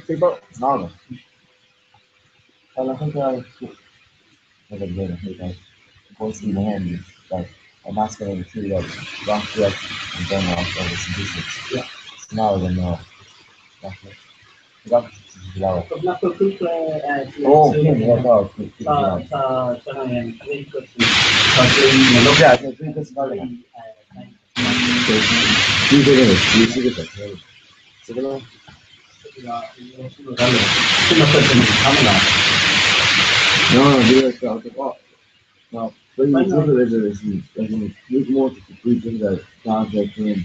people? No. Well, I think like again, voice in the hand, like a masculine tree of rock direct in general of the statistics. Yeah. Smaller than rock lower. Oh, okay, yeah, no, yeah, the three is smaller. Three is no, when you look at it, it's more to complete the project in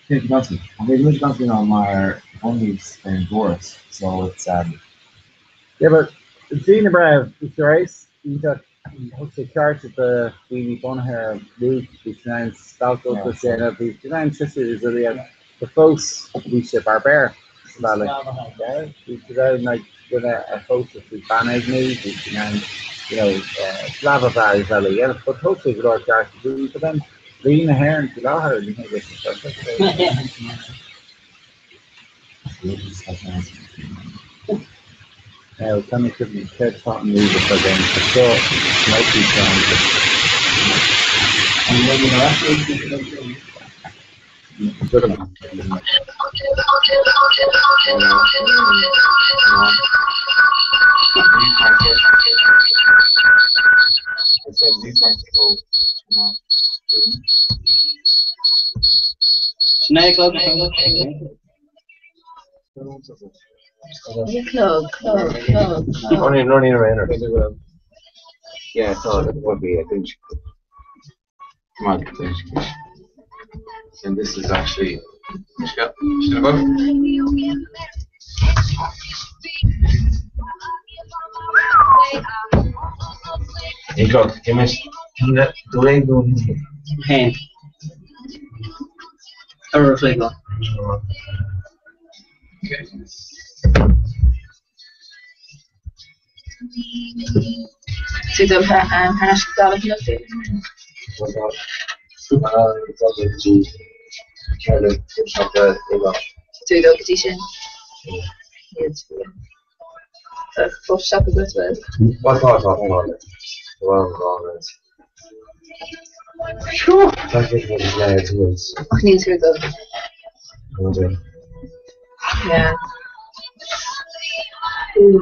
Kentucky. I think Wisconsin on my only and Doris, so it's Yeah, but Gina Brave, it's race. You got hopefully charge at the Weenie Bonner Luke, which now Stalk up the Sienna, the nine sisters of the folks we ship our bear. Valley. Yeah, we could have like with a folks with the banners made, which Slava Valley, yeah, but hopefully with our charge to do for them. Lean the hair and allow her to make it perfect. Tommy couldn't catch hot and leave it again. So, might be running around. Yeah, so that would be a good market. And this is actually. Zit er haarspitalen vanaf dit? Tweede ook het is in. Of stappen dat wel. Wat was dat allemaal? Dank je voor de vrijheid toe. Mag niet terug. Ja.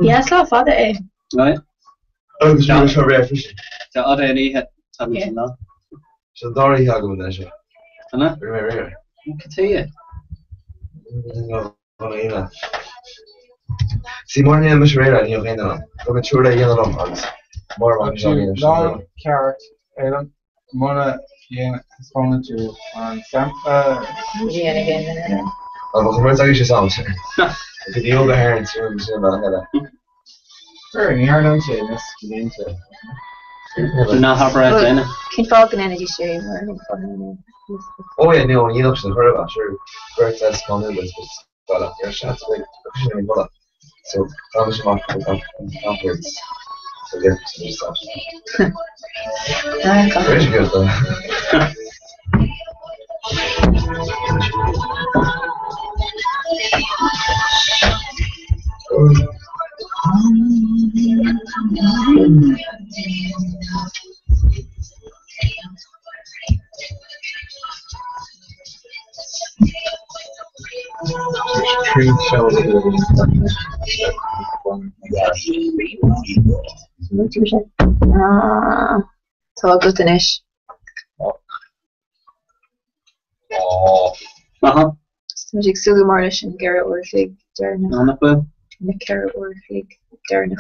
Ja, slaap vader eh. Nee. Oh, dus we zo weer even. De andere die het hebben nou. Zo daar hier gaan we dan zo. Anna? Weer. Ik zie je. Simon en Mishra die nog in dan. Kom met Chura hier dan alles. More one long carrot. Ellen. Mona in responded to on Sampa. Ja, again. Dat was maar zeggen samen. Ik die hele hair zo zo wel. Sure, you heard him say this. Na Harper then. Geen Falcon Energy Stream. Oh yeah, no, you know to heard about sure. First that's gone in this but your shots like so how much more afterwards. So yeah, stuff. Very good though. Tree shells. So good finish. Magic Sulu Marlish and Garrett Orfig, Darna. The Garrett Orfig, Darna.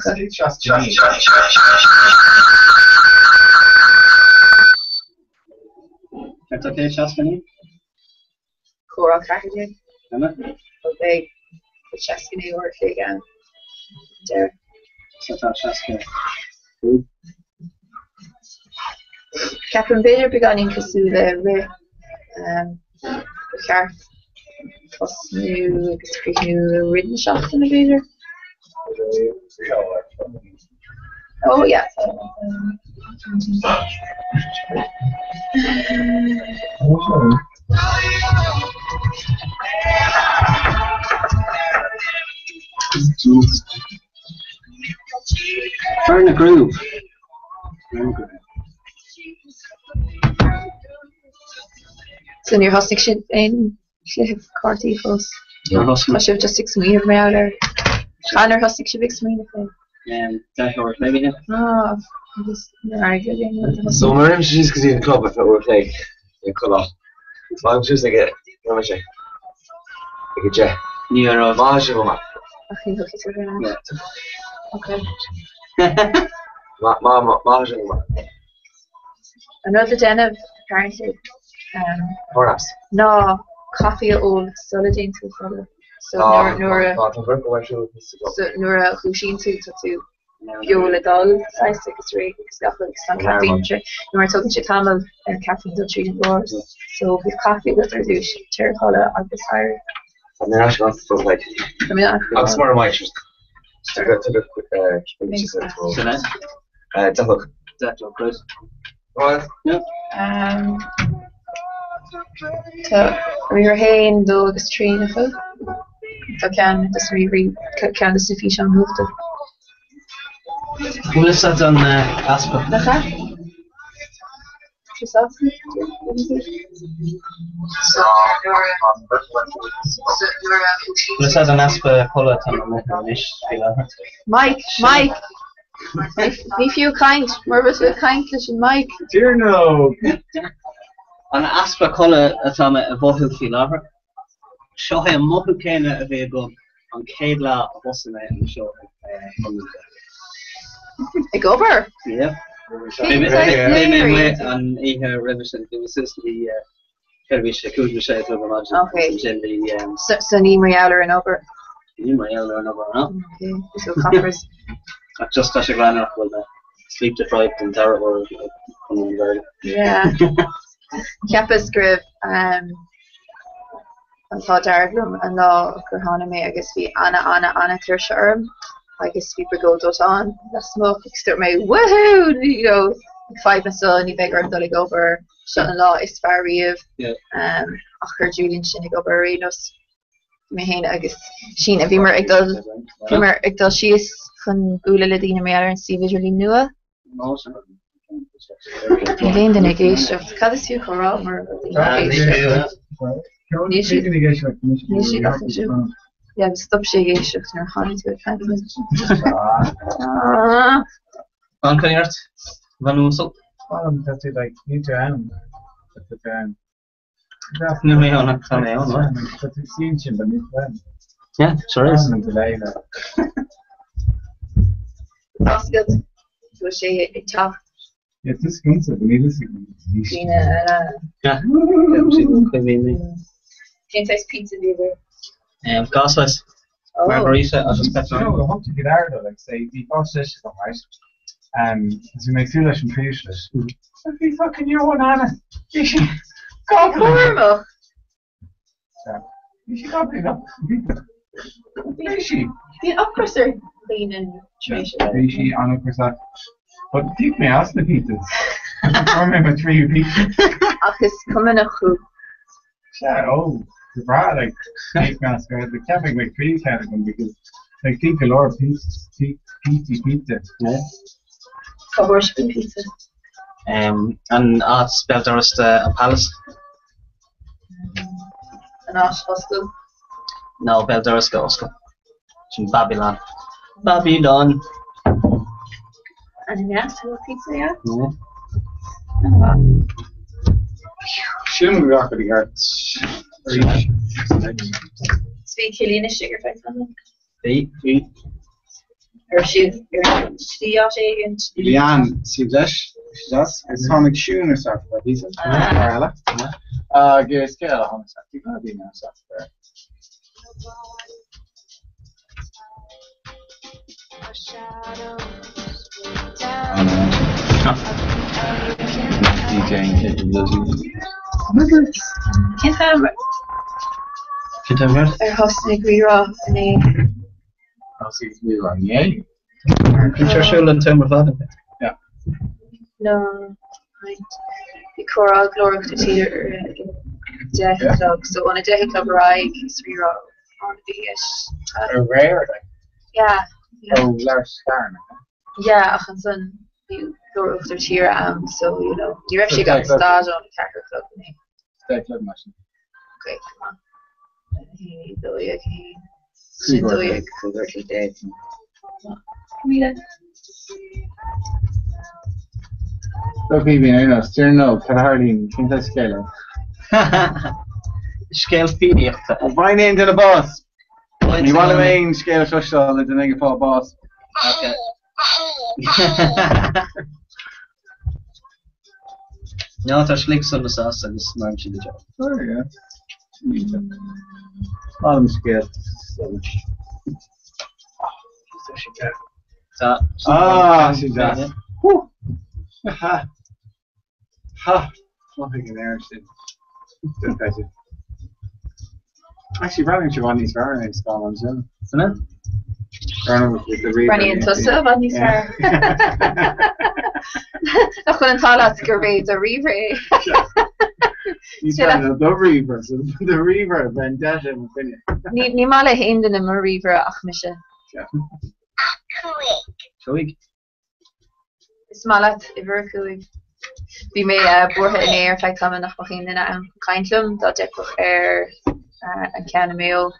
It's okay, Shaskini? Coral Packaging. Anna? Okay. Shaskini Orfig and Darna. Shaskini. Catherine Bader began in Kasula, Carth. Plus new ridden shots in the Bader. Oh yeah. Burn the groove. Burn the groove. So near Hosnick should in Carty Fos. Or Husky. I should just 6 meters from there. Connor Hosnick should be 6 meters. That or maybe him. Oh, I'm just arguing. So my name is because in the club if it were like in colour. So I'm just like it. How much? Like a jet. Near of. Maji mama. Okay, okay, so very nice. Okay. Maji mama. Another den of apparently. Perhaps. No, coffee old solidine to follow. So Nora Hushin to Viola Doll size tickets rate scaffold on caffeine drink. Nora talking to Tamal and caffeine to treat wars. So with coffee with reduce terracotta on the fire. And then actually wants to like I mean I'm smart my just to go to the So nice. look. That look good. Right. So we were haying the agus train of it. So can just can the sufficient move to Who is that on Aspa? that's that? Yourself? Who is that on Aspa Color Mike, if you kind, Mervis with kindness and Mike. Dear no. An Aspa Color atama a vohu filaver. Show him mohu kena a vehicle on Kedla Boston and show Like over. Yeah. Maybe on Iha Revolution, it was the Kervish Kudu Shay to Okay. the So Neem and over. Okay. Okay. So coppers. Just as a granite will sleep deprived and terrible. Yeah. Kappas grib an tá darglum an lá gur hána mé agus bhí Anna Tirsha orm agus bhí go dot on the smoke start me woohoo, you know, 5 and so ní big orm dolig over shut an lá is far riamh ach gur Julian sinnig over Renos mé héine agus sin a bhí mar ag dul sios chun búla le dtíine mé ar an si visually nua. Again, the negation. Cad is you corrupt or yeah, stop shaking shift in your honey to Van Kanyart, Van Uso. That's it, like, need to end. No, me on a cameo. But it's ancient, but it's when. Yeah, sure is. That's good. So she a tough. Yeah, this concept, we need to Yeah. Can't taste pizza either. Gaslight. Margarita, I just kept I want to get out of like, say, the first session, right? As you may feel like some faceless. If you fucking your one, Anna, you should go Normal. You should go pick up people. Is she? The upcrusser clean and trash. Is she on up that? But take me ask the pizzas. I remember 3 pizzas. Ach, coming a who? Yeah, oh, the bra like cake master. They can't make my trees out of them because they think a lot of pizza. Yeah. For worshipping pizza. and spelled Doris and Palace. And Oscar. No, Beldoris go Oscar. From Babylon. Babylon. And yes, hello pizza, yeah? Yeah. Shouldn't we offer the arts? Speak Helena sugar face on them. Eat. Or she's and Leanne, see this? That's a Sonic Shoon or something, but he's a Carla. Give a scale on the you're gonna be now, software. DJing capabilities. can't have Can you tell me? a hosting agree raw and a obviously we were on yay. Pincher Shula and Timber Fadden. No, right. The choral glorious to theater Death Club. So on a Death Club ride, Sri on the ish. They're rare, like. Yeah. Oh, Lars Starn. Yeah, ach an son you glorious to theater so you know you're actually got stage on the Carter Club. Death Club machine. Okay, come on. He Billy Shindoy Cougarty Dead. Mira. Look, even I know, Stern no, Calhardy, Quinta Scale. Scale Pediac. Find into the boss. You want to main scale social and then you fall boss. Okay. No, there's links on the sauce and it's not the job. Oh, yeah. Bottom scale. She's that. Woo! Ha! Ha! Nothing in there, shit. Actually, running to one of these very nice columns, isn't it? Running with the reaver. Running into stuff on these far. I'm going to tell us to read the reaver. He's trying the reaver, so the reaver, Vendetta, and Finny. Ní mala hin in a reaver ach mise. Coig. Smalat iver coig. Bhí mé bortha in air fe cum nach bachin in an kaintlum dat decoch an ceanna méo.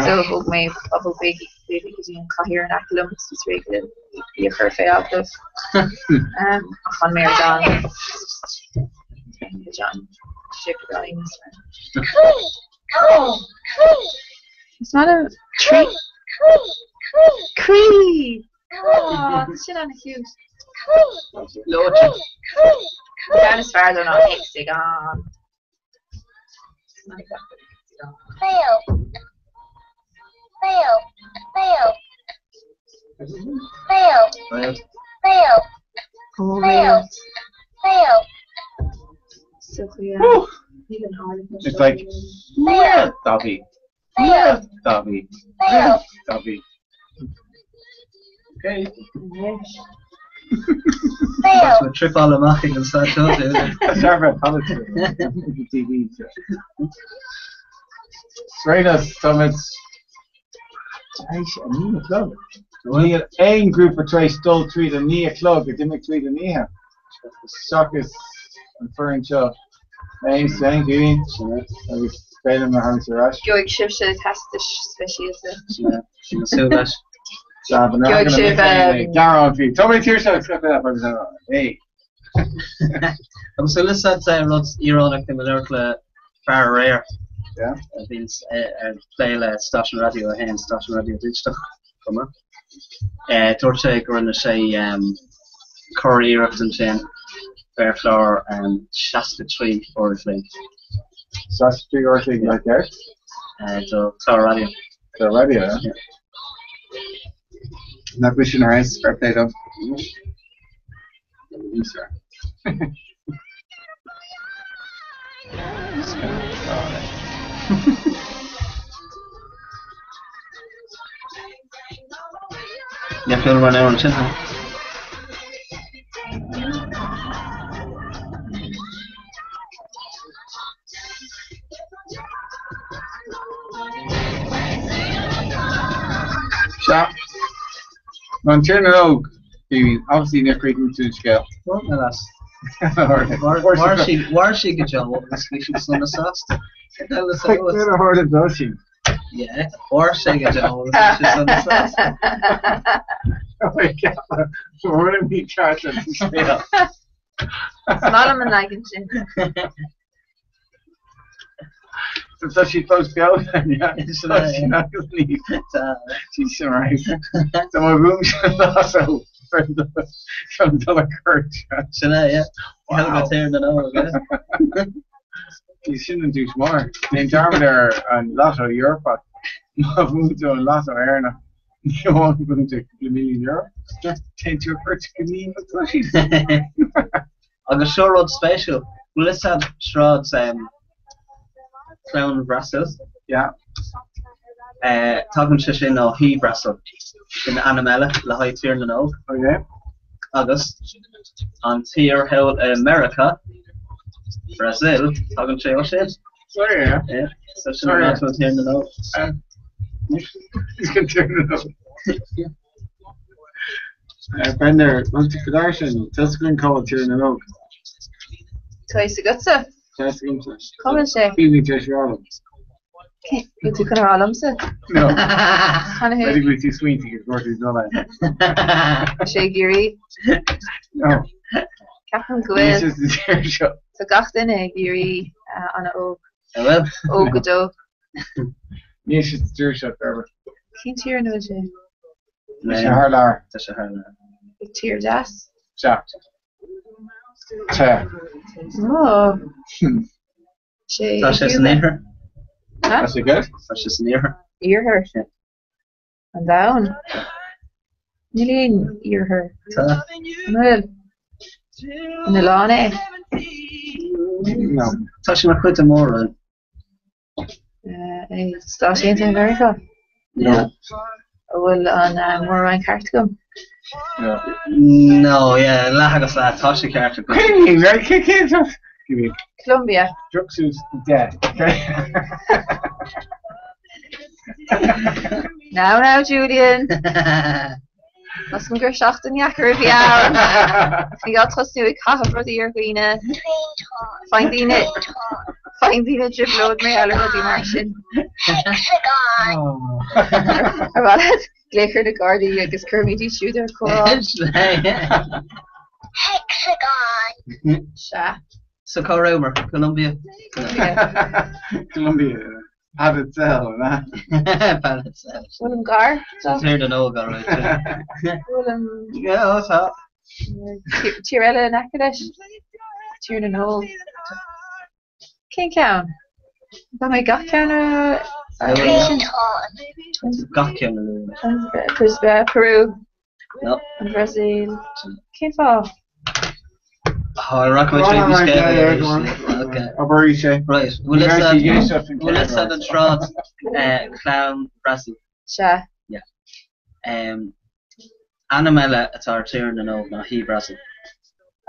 So bhog mé bubble big an cahir an aculum sus réglin I chur fé aglah. Chan mé John ship going. It's not a tree. Cree. Oh, shit on a huge. Lord. Down as far as they're not hexagon. Fail. Oh, fail. So yeah. It's like, yeah, Dobby. Yeah, Dobby. Yeah, Dobby. Okay. That's what trip all the machine and such, don't you? That's our politics. TV. Sreina Summits. We had a group of Trace Dull Tweed and Nia Club, it didn't tweet and Nia. Sockers and Furniture. Thanks, thank you. I was spelling my hands to rush. Joig shifte tastish specialist. She was so much. Job and I'm going to guarantee. Tell me to yourself, hey. I'm so listen to runs ironic in the lyrical far rare. Yeah. These play station radio and station radio digital. Come on. Torche going to say Curry Erupton Chain, Fairflower and Shasta Tree or Flake. Shasta Tree or Flake like that? So Clara Radio. Clara Radio, yeah. Not wishing her eyes for play though. Sir. You have to run out on chin. Shot. On turn it out, obviously they're creating to scale. What the last? Where she get your what she's on the sauce? Never heard of those things. Yeah, or she get your what she's on the sauce. Oh my god, we're gonna be charging to scale. Smaller like it. So she posts go then, yeah. She's not gonna leave. She's alright. So my room should also from the courage. Yeah. Wow. You shouldn't do more. The Andromeda and Lotto Europe. Moved to a Lotto Erna. You want to go to €1 million? Change your first million. On the Shore Road Special, well, let's have Shroud's Clown Brussels. Yeah. Tugann sé sin ó hí brasal in Anamela le haid tír na nó. Okay. Agus an tír held America, Brazil, tugann sé ó sin. Sorry, yeah. Yeah, so sin an tír na nó. He's going to turn it up. Bender, multi-production, Tuscan called here in the look. Twice a gutsa. Tuscan, Come and say. feeling Josh Rollins. Okay, you took an alarm, sir. No, I Kind of think we're too sweet to get Gordy's not like. Shea Geary. No, Captain it's Gwyl. just a chair shot. So gachten Geary on a og. Well, Gado. Yes, it's a chair shot, Barbara. Keep tear no je. It's a hard hour. Tá sé hana. Tear das. Shot. Chair. Oh. Shea. Tá sé snéir. Huh? That's a good. Tá sé snéir. Ear her. And down. Nilin ear her. Tá. Well. And the lawn eh. No. Tá sé mar chuid mór. Start in America. No. Well on more on Cartagum. No. No, yeah, láhagas lá tá sé ceart go. What do you mean, right? Kick it off. Give me Columbia. Druxu's dead. Now, Julian. Mas yn gyrsiacht yn iacr fi iawn. Fi gael tos nhw I cael brod i'r gwine. Finding it dribblod me alw bod i'n marsin. Ar falet, gleichar na gardi agos cyrmi di siwd ar coral. Hexagon. Sia. So Romer, Columbia. Columbia had it sell, nah. Willem Gar. Tír an óga right. Willem Yeah, tá. Tirella and Akadish. Tierna Knoll. King Count. That my got count Asian. Gachceann Peru. No. And Brazil. King Fall. Oh, I rock my Right, trade go on. Okay. Oberisha. Right. Well, let's add a trot clown Brazil. Sha. Anamela atá tír na nó na hí Brazil.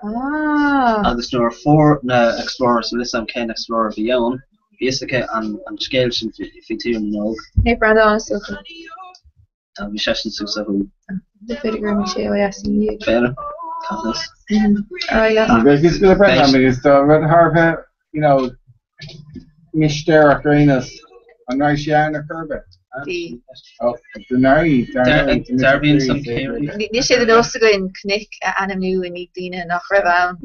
Ah. Agus nuair four na explorers so this am cén explorer bhíonn. Bhíosacha an scéil sin fi tír na nó. Hey, Brandon, so good. Bhí sesin sú sa hú. The figure me show I see you. Féidir. Canas. Alright, yeah. He's going to press on because the red harp, you know, Mr. Aquinas, a nice yarn of Kirby. The Oh, the night. Darby some Kerry. Ní sé den os go in knick anam nu in nig dine nach raibh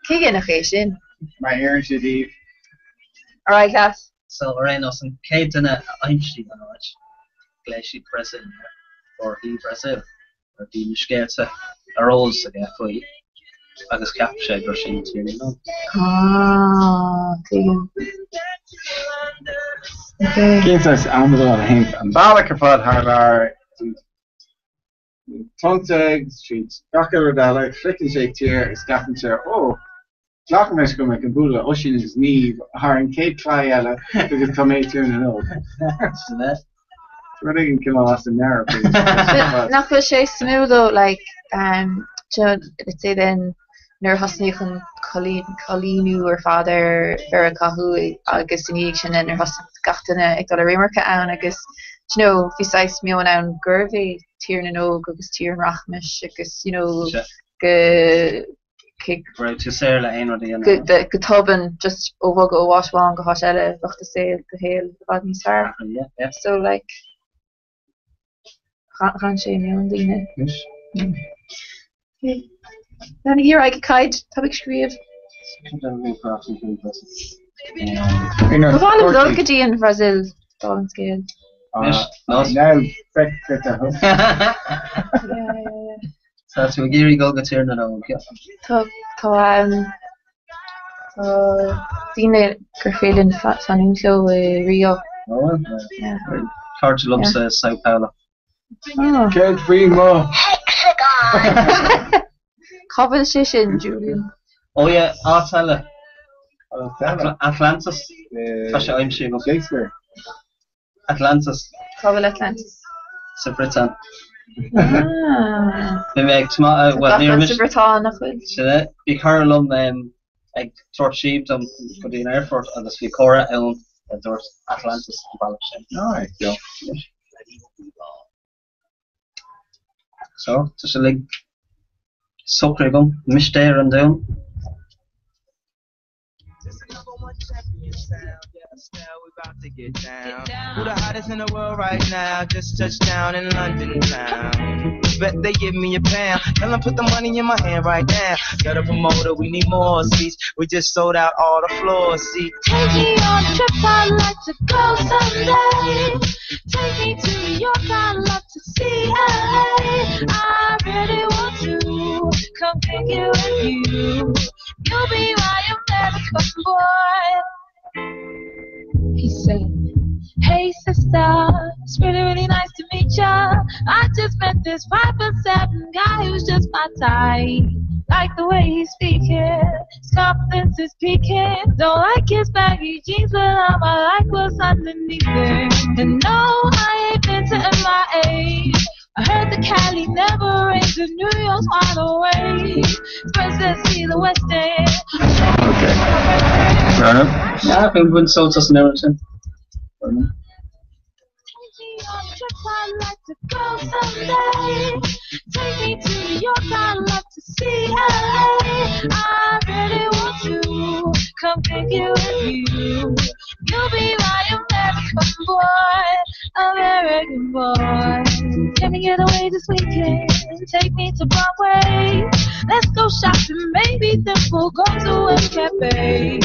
Cigin nach é sin. My hair should eat. Alright, class. So Renos and Kate and Einstein an áit. Gléisi Brazil or hí Brazil or bí scéilte arrós a gá faoi agus cap sé gur sin tír na nó. Ah, cigin. Okay. Kinsas Amazon Hank and Balakapod Harlar Tonte Street, Doctor Rodella, Flicking Shake Chair, Scaffin Chair, oh, Clockermesh come and Bulla, Ushin his knee, Haran Kate Clyella, because come 8 here in the nose. Where they can kill us in there. Nach go sé smooth though, like, let's say then, Nur hosnig an Colinu or father Vera Kahu agus in each and then Nur hosnig gatana ag dal rimerka an agus you know besides me on an gurvy tier na no agus tier rachmish agus you know go kick right to say la ein or the the toben just over go wash one go hoshele wacht to say the hail bad me star yeah so like gaan she me on dine yes. Dan hier I kite heb ik schreef. Waarom welke die in Brazil dan scale? Now back to the house. Ja. So to Gary go get here now. Dine gerfelen van hun show Rio. Oh, Yeah. hard to lump Sao Paulo. Oh. Can't bring more. Hexagon. Conversation, Julian. Oh yeah, I'll tell her. Atlantis. Tá sé aimsí go Shakespeare. Atlantis Cabal Atlantis. sa Britain. Ah. Bhí mé ag well níor mis Bretagne nach chuid. sinna bhí carlum ag tuairt siomh go dtíon airfort agus bhí córa ann a dúirt Atlantis ball sin. Alright, yeah. So, tá sé lig socraí gom, mistéir an dún. To get down. Who the hottest in the world right now? Just touched down in London town. Bet they give me a pound. Tell them put the money in my hand right now. Got a promoter, we need more seats. We just sold out all the floor seats. Take me on a trip, I'd like to go someday. Take me to New York, I'd love to see LA. I really want to come pick you with you. You'll be my American boy. He said, hey sister, it's really nice to meet ya. I just met this 5'7" guy who's just my type. Like the way he's speaking, his confidence is peaking. Don't like his baggy jeans, but I like what's underneath it. And no, I ain't been to MIA. I heard the Cali never rains and New York's wide awake. First let's see the West End. Fair enough. Ja, ik ben zo tussen everything. I'd like to go someday. Take me to New York, I'd love to see LA. I really want to come pick you with you. You'll be my American boy. Can we get away this weekend? Take me to Broadway. Let's go shopping, maybe then we'll go to a cafe.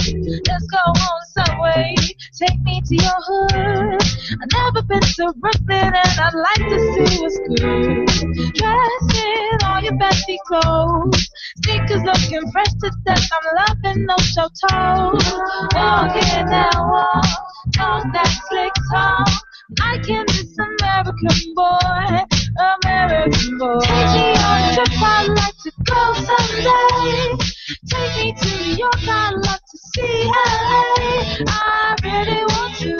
Let's go on the subway. Take me to your hood. I've never been to Brooklyn and I'd like to see what's good. Dress in all your fancy clothes. Sneakers looking fresh to death. I'm loving no show toes. Walk it down, walk. Talk that slick talk. I can miss American boy. American boy. Take me on a trip, I'd like to go someday. Take me to New York, I'd love to see LA. I really want to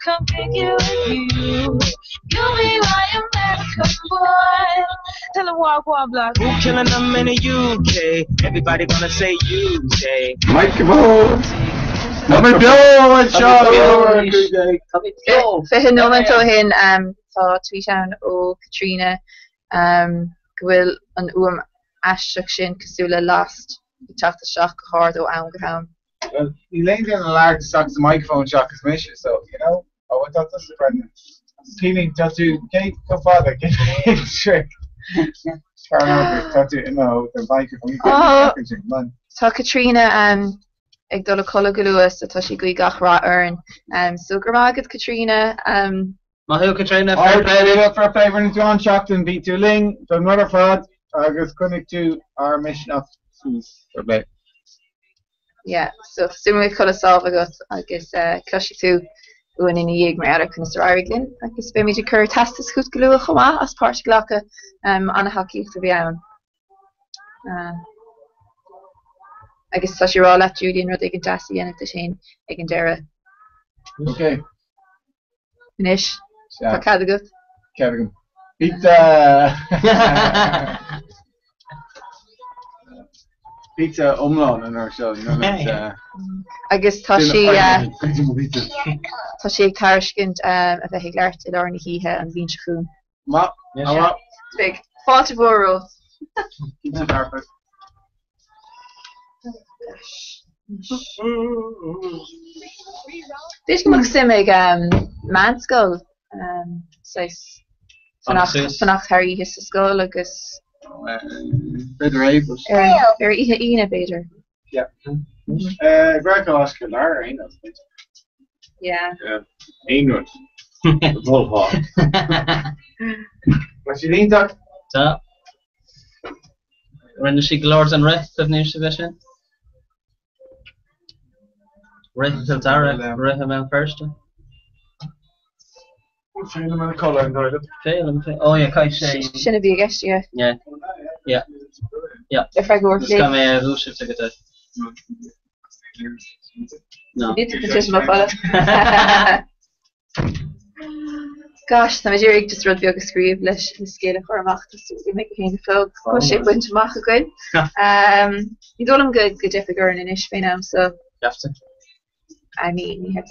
come pick you with you. You'll be my American boy. Tell him walk, block. Who killing them in the UK? Everybody gonna say UK. Microphone! Number Bill, Sean! Fihin moment o hyn tá tweetan o Katrina gwil an ashtrak sin cosúla last teachta seach hard o ann go ham. Well, he leaned in a large socks the microphone shock his mission, so, you know, oh, I thought this was friend. Feeling tattoo, Kate, go father, get a trick. Tattoo, no, the microphone. Oh, tá Katrina ag dul colla go luas atá si gui gach rá earn. So gur mágad Katrina. Mahú Katrina, fair play. For a favour in John Shockton beat to Ling, from Rutherford, agus Cunnick to our mission of schools. Fair play. Yeah, so similar colla salva got agus closhi tú uan in dhéag mar ara chun Saraglin agus be mi de cur tastas chut go luach chomá as páirte glacha anna hockey for bhí ann. Agus tá si rá le Julian rud ag an deasí anna sin ag an deire. Okay. Nish. Tá cad agat. Cadogan. Pizza umlaut in our show, you know. Agus tá si ag taircint a bheith ag leart i lár na híthe an bhín siún. Ma, big. Fáilte bhóró. Pizza carpet. Dis go sim ag manscoil fannacht Harry his scoil agus Beidir Avers. ihe ina beidir. Yeah. Greg Oscar Lara, ain't it? Yeah. Ain't it? Bullhawk. What you think, Doc? Tá. Rinne si glórs an rith of níos division. Rith til dara, rith am first. Fail him in the colour and go. Fail him. Oh yeah, kai say. Shouldn't be a guest, yeah. Yeah. If I go Ska me rúsif to get No. Niet te tussen me vallen. Gosh, tá dúigh just rud beag scríomh leis na scéile chuach gus mé chéine fog chu sé buintach a goin. Ní dólam go defagur in inis féinam so I mean ní heb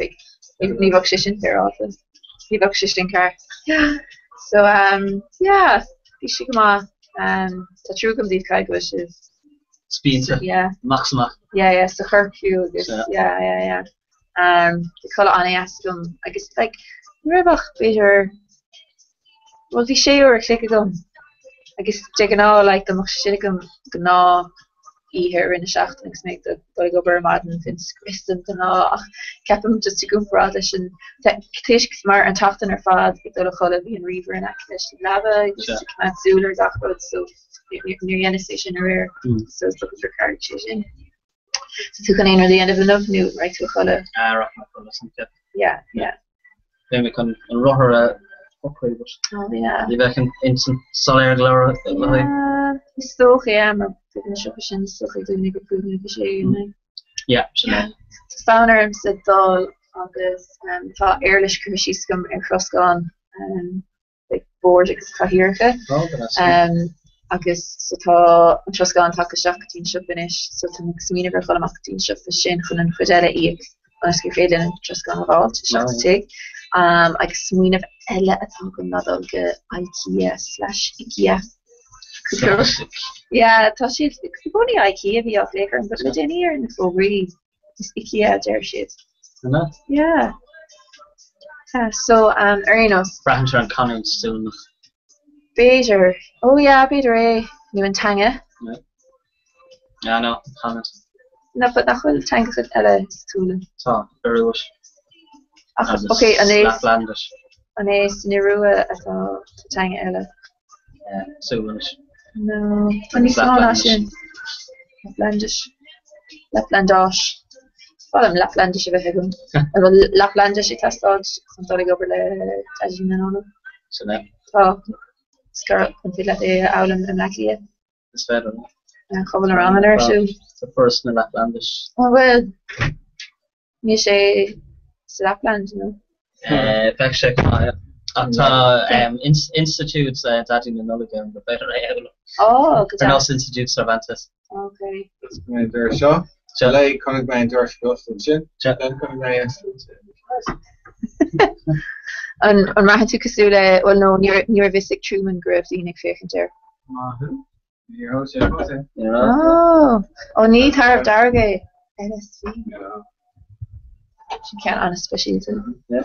ní bhah sin ar á ní bhah sin car. So yeah, bhí si go má tá trúgam díh caiig is Speedte. yeah. Maxima. Yeah, so curfew agus yeah. The colour on askum I guess like ribach better well the share click gum I guess taking all like the machinikum gna e here in the shaft and make the go Burmaden since Kristen gna capim just to go bradish and tish smart and tachten her fad get the chola being reaver and actually lava just command zooler dachbod so near Yenna station or so it's looking for card chasing. So kan een the end of enough new right to chola. Yeah. Then we can roher opgevers. Oh yeah. Die werken instant salaire glory. Stoch ja, maar shopping stoch ik doe niet op goede geschehen. Ja, Founder said dal agus tá airlish cruisiscum crosán like board agus cahircha. Agus tá an trosán take seachtain sipinis so tá smína gur cholamachtain sip sin chun an fidele íag agus gur féidir an trosán bháil seachtaigh. Agus smíanamh eile atá go nadal go IKEA/IKEA. Yeah, tá siad bhí IKEA bhí á léir an go déine ar na fógraí is IKEA deir siad. Yeah. So Arinos. Brahanshire and Connon still enough. Beidir. Oh yeah, Beidir nu an tanga. Yeah, no, Connon. No, but nachhfuil tanga chud eile túla. Tá, very much. Okay, an Laplandish. An ní rua atá tanga eile. Súlanis. No, an ní sána sin. Laplandish. Well, Laplandish a bit hegum. Well, Laplandish it has thought something over the tajin and all. So that. Oh, start until the Aulam and Lakia. It's better. And coming around there too. The first in Laplandish. Oh well, you say Lapland, you know. Back check. Institutes that in another game, the better I have. Oh, good. And also institute Cervantes. Okay. There show. Like coming by and George Gustin chin. Then coming by and Rahatu Kasula, well no, near Visic Truman Grove, the Enoch Fakenter. Oh, need her of Dargay. LSV. She can't on a specialty. Yeah.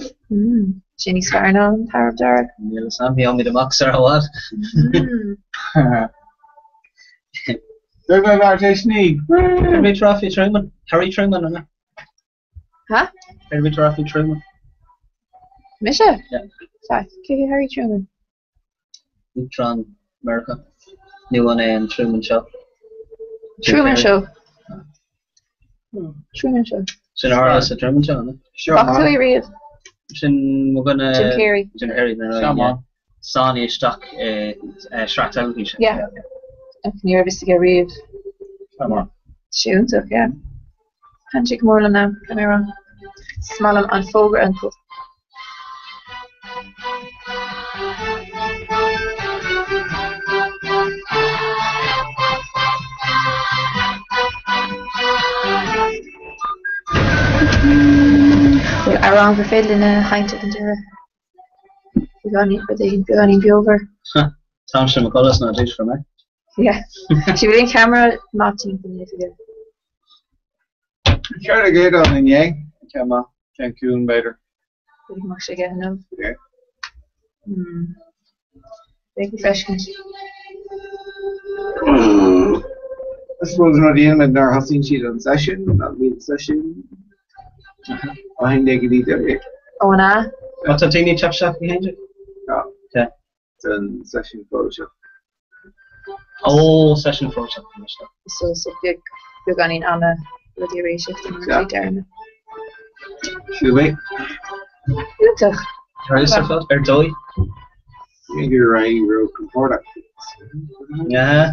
Jenny Scarno, Tower of Darg. Yeah, Sammy on me the boxer or what? They're going to Harry Truman. Harry Truman, isn't it? Huh? Harry Truman. Misha? Yeah. Sorry, Harry Truman. Neutron, America. New one and Truman Show. Truman Show. Truman Show. Sin Harris a Truman Show, isn't it? Sure. Fuck to read. Sin we're gonna. Jim Carrey. Jim Carrey. Sonny Stock. Shrek television. Yeah. Near to get read. Come on. Shoot, okay. Can't take more than now. Come here. Small on Fogger and Puff. Well, around for fiddling a hint of the You're going to be over. Thompson McCullough's not just for me. Yeah, she was in camera not 10 minutes ago. Try to get on in Yang. Come on, can't cool better. Pretty much again, no. Yeah. Big refreshment. I suppose we're not in with our hosting sheet on session, not being session. I think they can eat every. Oh, nah. What's a teeny chop shop behind you? Oh. Yeah. It's in session Photoshop. Oh, session Photoshop. So big going in on a bloody ray shifting right there. Should we? Beautiful. Right, so or doy. You're right, real comfortable. Yeah.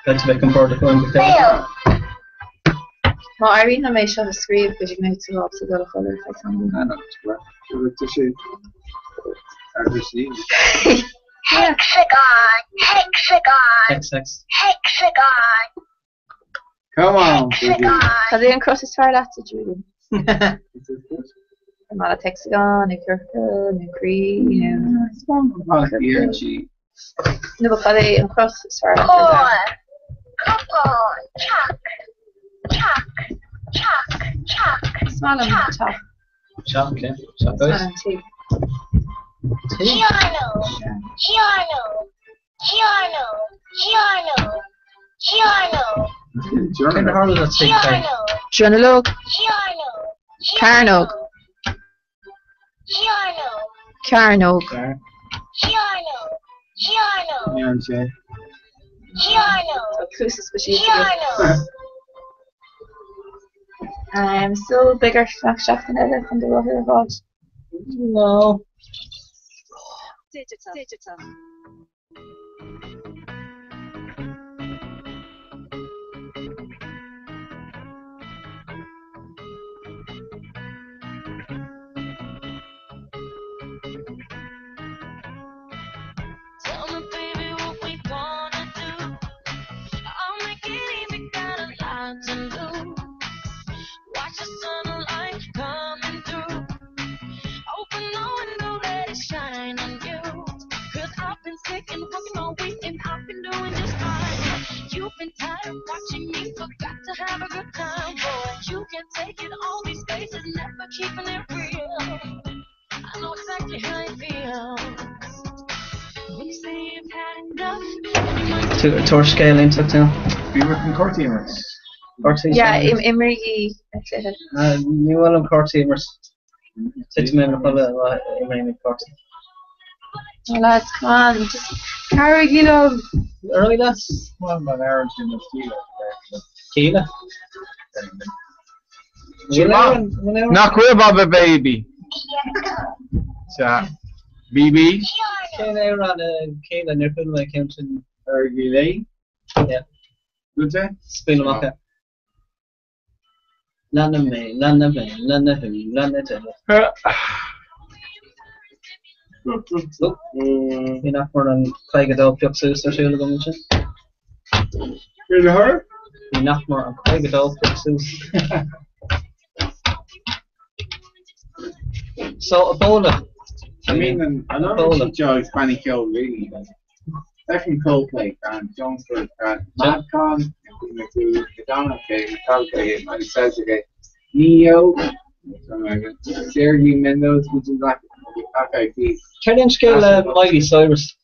That's a bit comfortable. Ma Irene na mééis se scríb go ag méid tú sa go choir fe. Hexagon, hexagon, XX. hexagon, Come on, hexagon. Tá é an cross is fear le Judy. Má Hexagon na Kirka na Cree no cha é an cross is fear Core, couple, chuck, chuck, chuck, chuck. small an top Shot, okay. Shot guys. Giorno, Giorno, Giorno, Giorno, Giorno, Kind of hard with that take time. Giorno, Journalog Giorno, Carnog Giorno, Carnog Giorno, Giorno, Nearly say. Giorno, Crucis Giorno. still bigger snack than ever from the water god. No. Digital. Tell me, baby, what we gonna do? I'll make it easy, got a lot to lose. Watch the sunlight coming through. Open the window, let it shine on you. 'Cause I've been sick and working all week and I've been doing just fine. You've been tired of watching me, forgot to have a good time, boy. You can't take it, all these faces, never keeping it real. I know exactly how you feel. When you say you've had enough, Tour scale into it now. We were from core teamers. Yeah, Imrigi. New one of core teamers. 6 men of the remaining core team. Well, lads, come on, just carry, Early lads. One by Aaron in the Keela. Knock with Baba baby. So, BB. Keela ran Keela near Finlay County. Ergilay. Yeah. Good day. Spin Maka. Lana me, Lana me, Lana who, Lana to. Look, enough for an Craigado Pixus or Shula Gomission. Really her? Enough more on Craigado Pixus. So, Ebola. I mean, I don't know Joe's funny kill really. They're from Coldplay and Jonesford and Madcon, Madonna, Coldplay, and Saturday. Neo, Sergey Mendoza, which is like FIP. Challenge scale Miley Cyrus.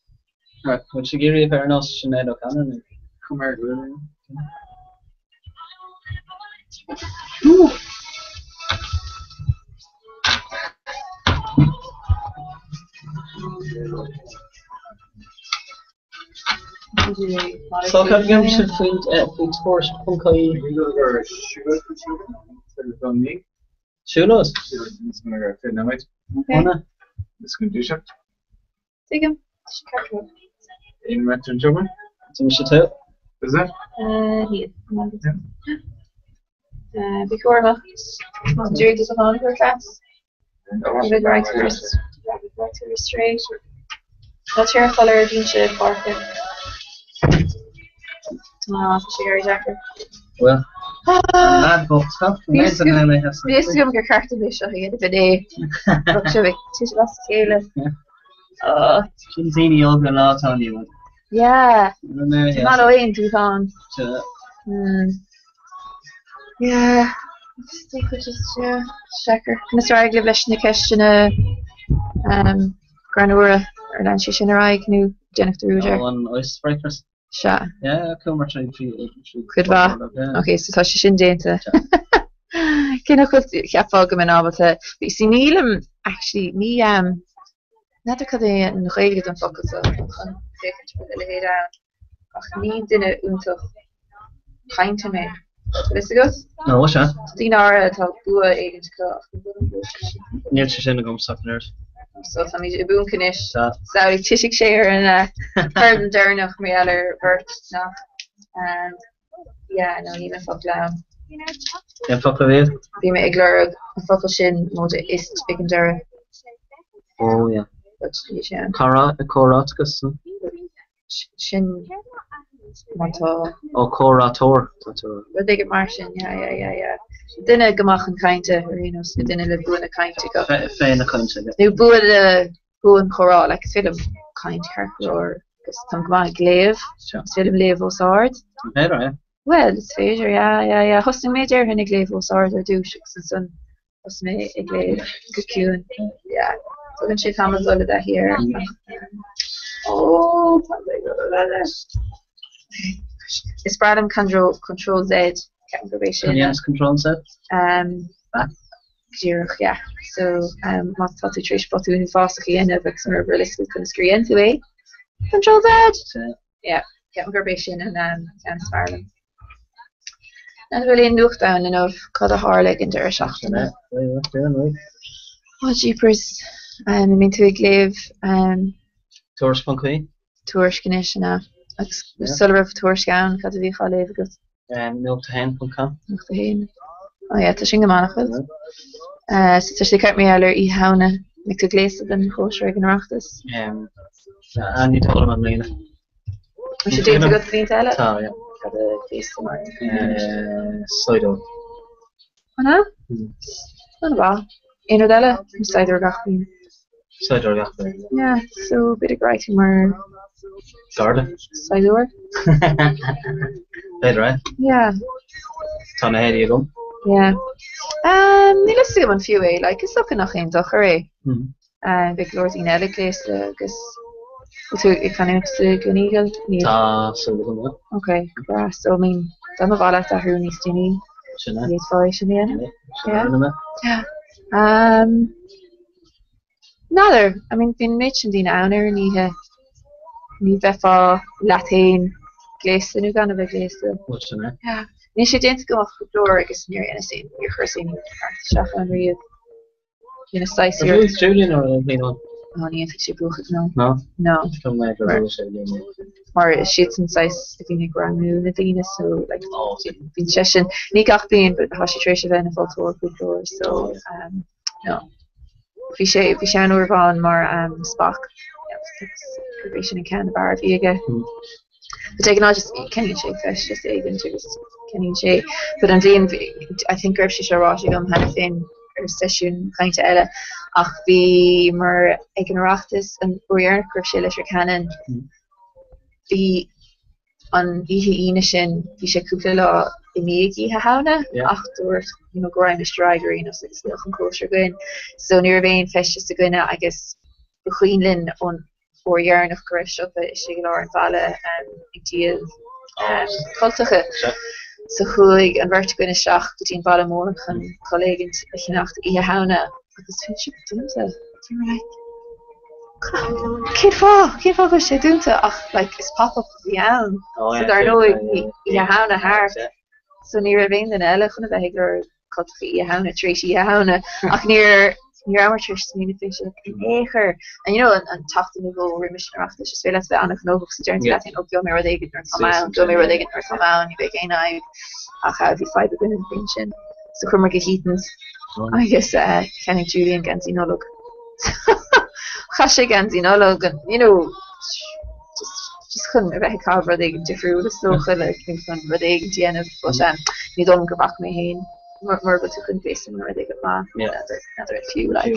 Right. Which you give you fair enough, Sinead O'Connor. Come here, Glenn. So kan jag kanske fint spårs på kai. Shulos. Ona. This condition. Take him. In Metro German. Som shit out. Is that? Here. Before that, during the Sahara class, the right to restraint. That's your color, being shit, barker. Oh, Sherry Jacker. Well, mad book stuff. Amazing how they have some. This is your character, they show you the day. Look, show me. She's lost scale. Oh. She's any yoga lot on you. Yeah. Not away in 2000. Yeah. Just checker. Mr. Agli Bleshnik question Granura or Nancy Shinnerai Canoe Jennifer Ruger. On icebreakers. Sha. Yeah, Coomer tried Could va. Okay, so she shin dente. Can I put Capfogum and all but we see Neelam actually me not because they in really don't focus on the head out. Me didn't until kind to me. Is it good? No, what's that? Dinara talk bua agent club. Near to Shinagum Suckners. So some is a boom knish. Saudi Tishik share and Herb Durnach Mealler Bert no. And yeah, no even fuck down. En fuck Bhí mé ag leir a focail sin móide is ag an deire Oh yeah. sin Coratus. sin mátá Oh Corator. rud ag mar sin duine gomach an caiinte rinos duine le buin a caiinte go Féin a country. nu bu bu an chorá le film caiint charróir gus tam go léamh film léamh ó sáard Right. well it's féidir hosting méidir hunnig léamh ó sáard ar dúis san sun hos mé ag léamh goún so gan sé tam dolle a hir is bradam control Z configuration Yes, control set. Gérach, yeah. So má tatu trish botú in fásach in of ex realistic kun screen to a control Z. Yeah, configuration and Sparlam. And really nucht down and of cad a harleg in der shachten. What jeepers I mean to live Tours van Queen. toerskenish na. Suller of toersgaan cad vi cha leef gut. Milk to hand van Kam. Nog te heen. Oh ja, te singe manach goed. Sé kart mé aller I haune me te gléise den choosregen rachtes. And you told him I'm Lena. Moet je dé goed vriend tellen? Ah, yeah. Soido. Anna? Ba. Een delle cider gachtin. Soido, yeah. Ja, so bit writing maar Garden. cider. Right, right. Ja. Ton ahead you go. Ja. Ni let's see one few like is ook nog geen toch hé. Big Lord in elle gléise gus ik kan niet geniegel. So Okay, yeah, so I mean, dan of all that who needs to need. Yeah. Nader, I mean, been mentioned in honor ni vefa Latin gleise nu gan of gleise. What's the name? Yeah. Ni sé dent go off the door agus near innocent. You're cursing shach under you. You know, size Are here. you Julian or anyone? Oh, ni think she broke it no. No. No. From my Right. Or sheets and size if you grand new the Venus so like been session ni gach being but how she trace event of all good doors so no fi sé no van mar Spock probation in Canada bar viga but I can just Kenny Shay fish just even just Kenny Shay but I'm doing I think Griff she Roshigam had a thing or session kind to ella ach vi mar egen rachtis an oer Griff she litter cannon Bhí an ihe sin bhí sé cúpla lá I méigi ha hauna ach dúirt goraim is draigerí os is an cóir goin so ní bhéin feiste a goine agus chuoinlinn ón óhearnach go raibh sipa is sé lá an bhile agdíal cultacha so chuig an bhirt goine seach go dtíon bhile mór chun choléigint a chinnacht ihe hauna agus fin si dúnta Kid fá go sé dúnta ach like is pop up bhíán so dar nó I hauna haar so ní a bhéin den eile chuna bheith gur cotí I hauna tréisi I hauna ach níor amateur ní fi éair and an tata nu go rimisachta is fé bheith annach nó sa journey op go mé igen go mé igen ar ní be géine ach ha bhí fe gunn fin sin so chumar go hítans agus Kenny Julian gantí nolog. Cha sé gan nolog an just chun a bheith cá rud igen difriú le socha le chun rud igen déanamh ní dom go bach mé héin mar go tú chun fééis mar ag go má another few like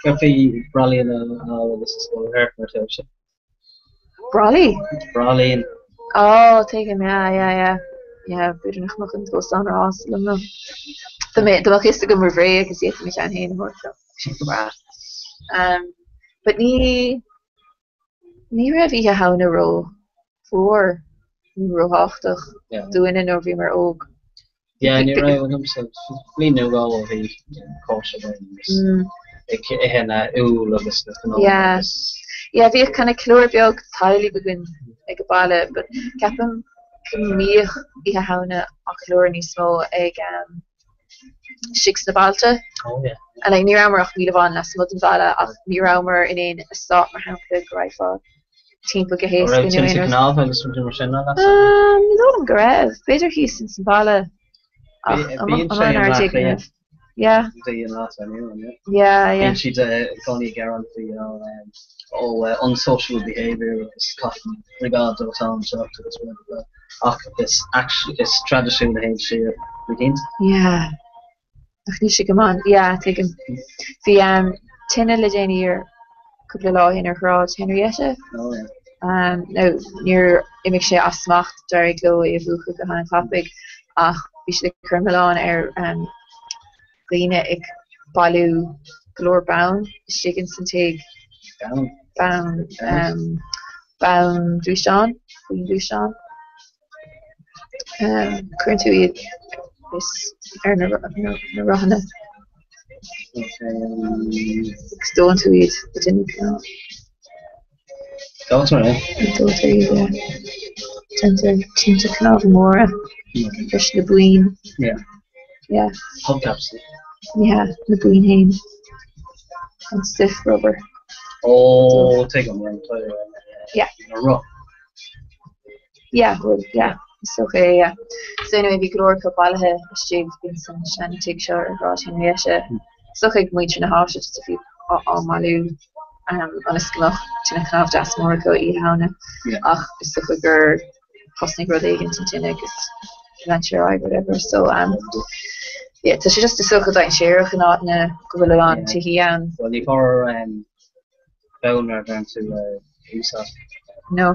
Cafe Bralin her Bralin oh take him yeah beidir nach noch an go an ras no de is go mar vré agus sé me an héin hor but ní ra vi ha hauna ro voor ní rohachtach doin in over mar oog ni ra lí nu gal vi ko hen u agus ja vi kann chlorbeag tailig begin ag go balle but capim mí I ha hauna a chlor ní smó ag six na balte and like nirammer ach míle van nas mud vala ach nirammer in een stop mar ha greifa team go he agus go raibh beidir hí sin vala Being yeah. And she's going to guarantee, unsocial behaviour is cotton regard to the town so to this one. It's actually it's traditional here begins. Yeah. Ach ní sé go man. Yeah, take him. Bhí tinine le déine ar cúpla lá hin ar chráid Henrietta. Oh yeah. No níor imig sé asmacht dar gló I bhuacha go hána topic ach bhí sé cruimeán ar líine ag bailú glór bound sigan san teag bound dúsán Queen dúsán current tú iad is ar na rohanna Stone tú iad but in That's right. Tinta Cnavamora Fresh na Buin. Yeah. Hubcaps. Yeah, na Buin hain. And stiff rubber. Oh, take them around. Yeah. Rough. Yeah, well, yeah. It's okay, yeah. So anyway, we could order up all the Steve Vincent and take short of Ross Henrietta. So like we try to have just a few all Malu on a scloch to na kind of das more go I hauna. Ach, it's the quicker costing growth agent and tinnig is venture I whatever. So yeah, so she just the circle that share not na go on to hian. Well, you for Belner down to Usa. No.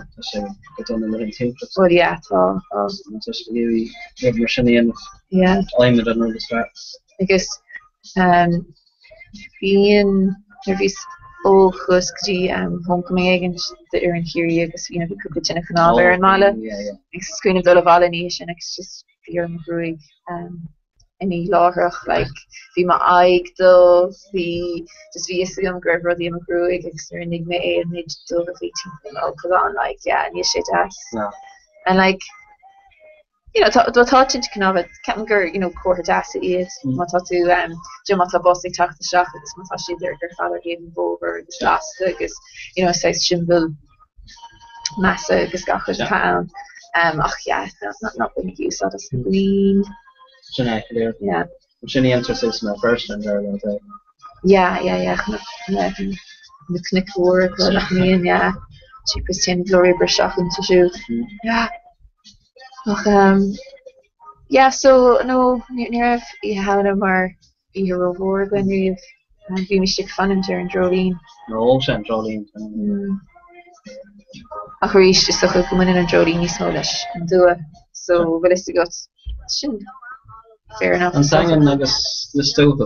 Get on the living team. Well, yeah, so just really give your shinny and yeah. I'm it under the straps. I guess being nervous oh cusky homecoming agent that are in here I guess you know we could put in a canal there in Mala. Yeah. It's screen of the Vala nation it's just fear McGruig any láthach like bhí ma aig do bhí just bhí is an greibh rudí McGruig agus ar nig me and mid do bhí tí on like yeah and you shit ass and like you know tá tin can have it ceapan gur you know cuair das is má tá tú Jim tá bossig tacht the shop agus má tá si gur father gave him over agus last agus you know says Jimville massa agus gachas town ach yeah not been use that as green yeah Shinny enters my first and there yeah the knick work yeah she was saying Glory Brishach into shoe yeah yeah so no near you have no more your reward when you've been stick fun and Jolene no Jolene a choéis just so go in an Jolene níos móis an dua so bhfuil is got sin fair enough and sang agus the stove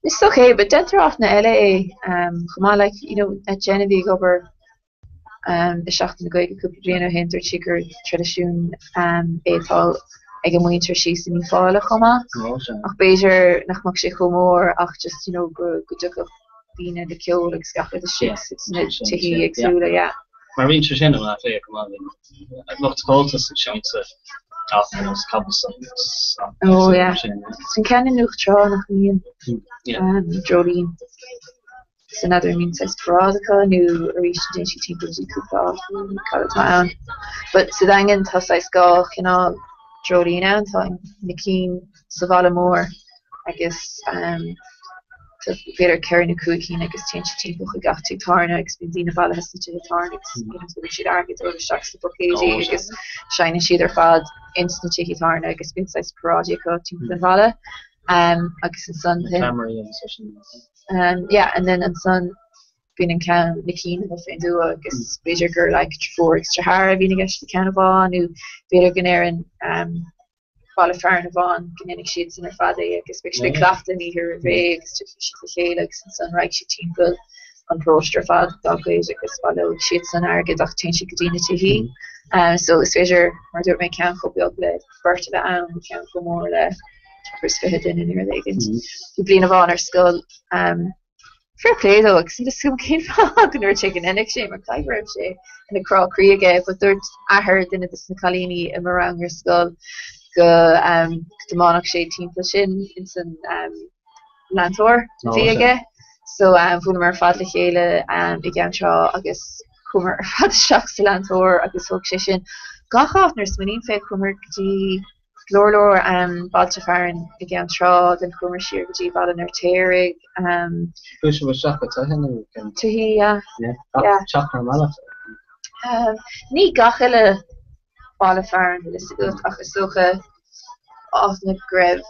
it's okay but denter off na LA chuma like you know at Genevieve over the shacht na goige couple bliana hinter chicker tradition étal ag an winter she's in fáile chuma ach Beir nach mag sé chomór ach just you know go bína de ceol ag scacha the shit it's net tihi agsúla yeah maar winter sin na fé kom nog calltas chance afnos cabs oh yeah sin kennen nuch tra nach níon Jolene it's another means as Veronica new reached she team was Cooper town but so then tá sais go you know Jolene and time Nikeen Savala Moore I guess to better carrying a cookie I guess change team book got to Tarna expanding about has to the Tarna you know so we should argue over shocks the book I guess shiny she their fad instant cheeky Tarna I guess been size project team the Vala I guess in son yeah and then in son being in can Nikeen and if do I guess major girl like for extra hard being against the Canavan who better gonna qualifier Van genetic sheets in her father I guess especially crafting her raves she like son right she team build on proster fad dog ways I guess follow sheets on our get off change cadena TV so it's measure or do it make can go build the birth of the can go more first fit in your leggings you bleed of honor skull fair play though because you just came and we're taking an exchange or Clive Rebshay and the crawl Korea gave but they're I heard in the Colini around your skull go the monarch shade team sin in some Lantor ige so full mar fad le chéile began I guess kummer fad shocks to Lantor agus hook sin Gachaf nar smunin fé chumar gotí glórlór balta farin I gan trá den chumar siar gotí bal an artérig Push was shot at him can tuhí yeah. Yeah. Chop normal. ní gachile ball farin is ach is socha áth na greibh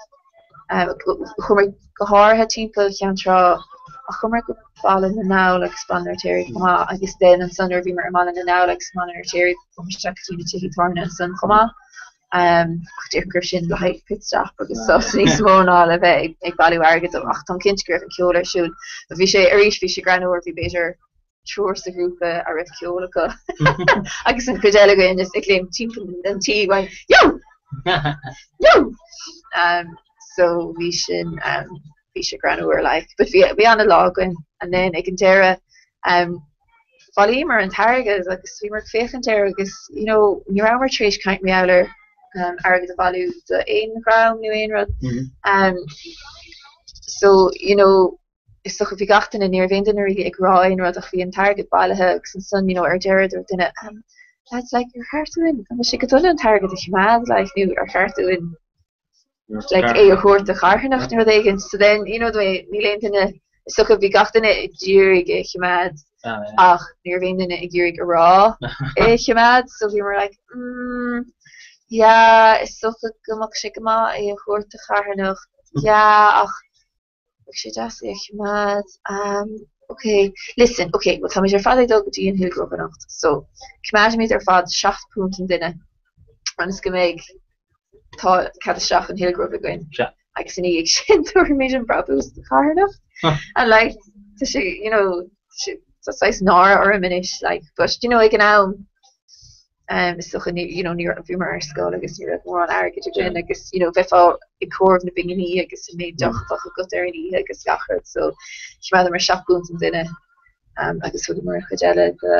chumar goháthe timppla chean trá a chumar go ball na ná le span artérig chumá agus den an sun bhí mar mal na ná le span artérig chumteachtaí na tuhí tarna san chumá Dirkur sin le pitstop agus sos ní smóná le bheith ag bailú agad ach an cingribh an ceola siún a bhí sé aéis bhí sé granúir bhí beidir trúr sa grúpa a raibh ceolacha agus an chuéilegain is ag léim tí an tí bhain yo so bhí sin bhí sé granúir like but bhí anna lágain and then ag an deire bhí mar an targus agus bhí mar féchan deire agus you know ní ramar trééis caiint meáir agad a value the ein ground new ein rod so you know is toch if gachten in neer vinden er ag ra ein rod ach vi an target bailthe and son you know er dead or dinne that's like your heart to win and she could an target if you mad like nu er heart to win like e hoort de garnacht er degen so then you know the way nie leent in is toch if gachten it durig ik je mad ach neer vinden ik durig ra ik je mad so we were like ja, is toch gemak shikma en je hoort te gaan nog. Ja, ach, ik zit daar zeg maar. Okay, listen, okay, wat gaan we je vader doen die een heel grote nacht. So, ik maak met haar vader schaftpunten binnen. En is gemeg. Ta, ik had de schaft een heel grote gaan. Ja. Ik zie niet, ik zit door met een brabus te gaan nog. And like, you know, that's like nara or a minute, like, but you know, ik kan is toch you know near of mar school agus near more on agad again agus you know befá I corf na bingini agus in méid doch go derní agus gachard so she mar shopún an dinne agus fu mar chudelle de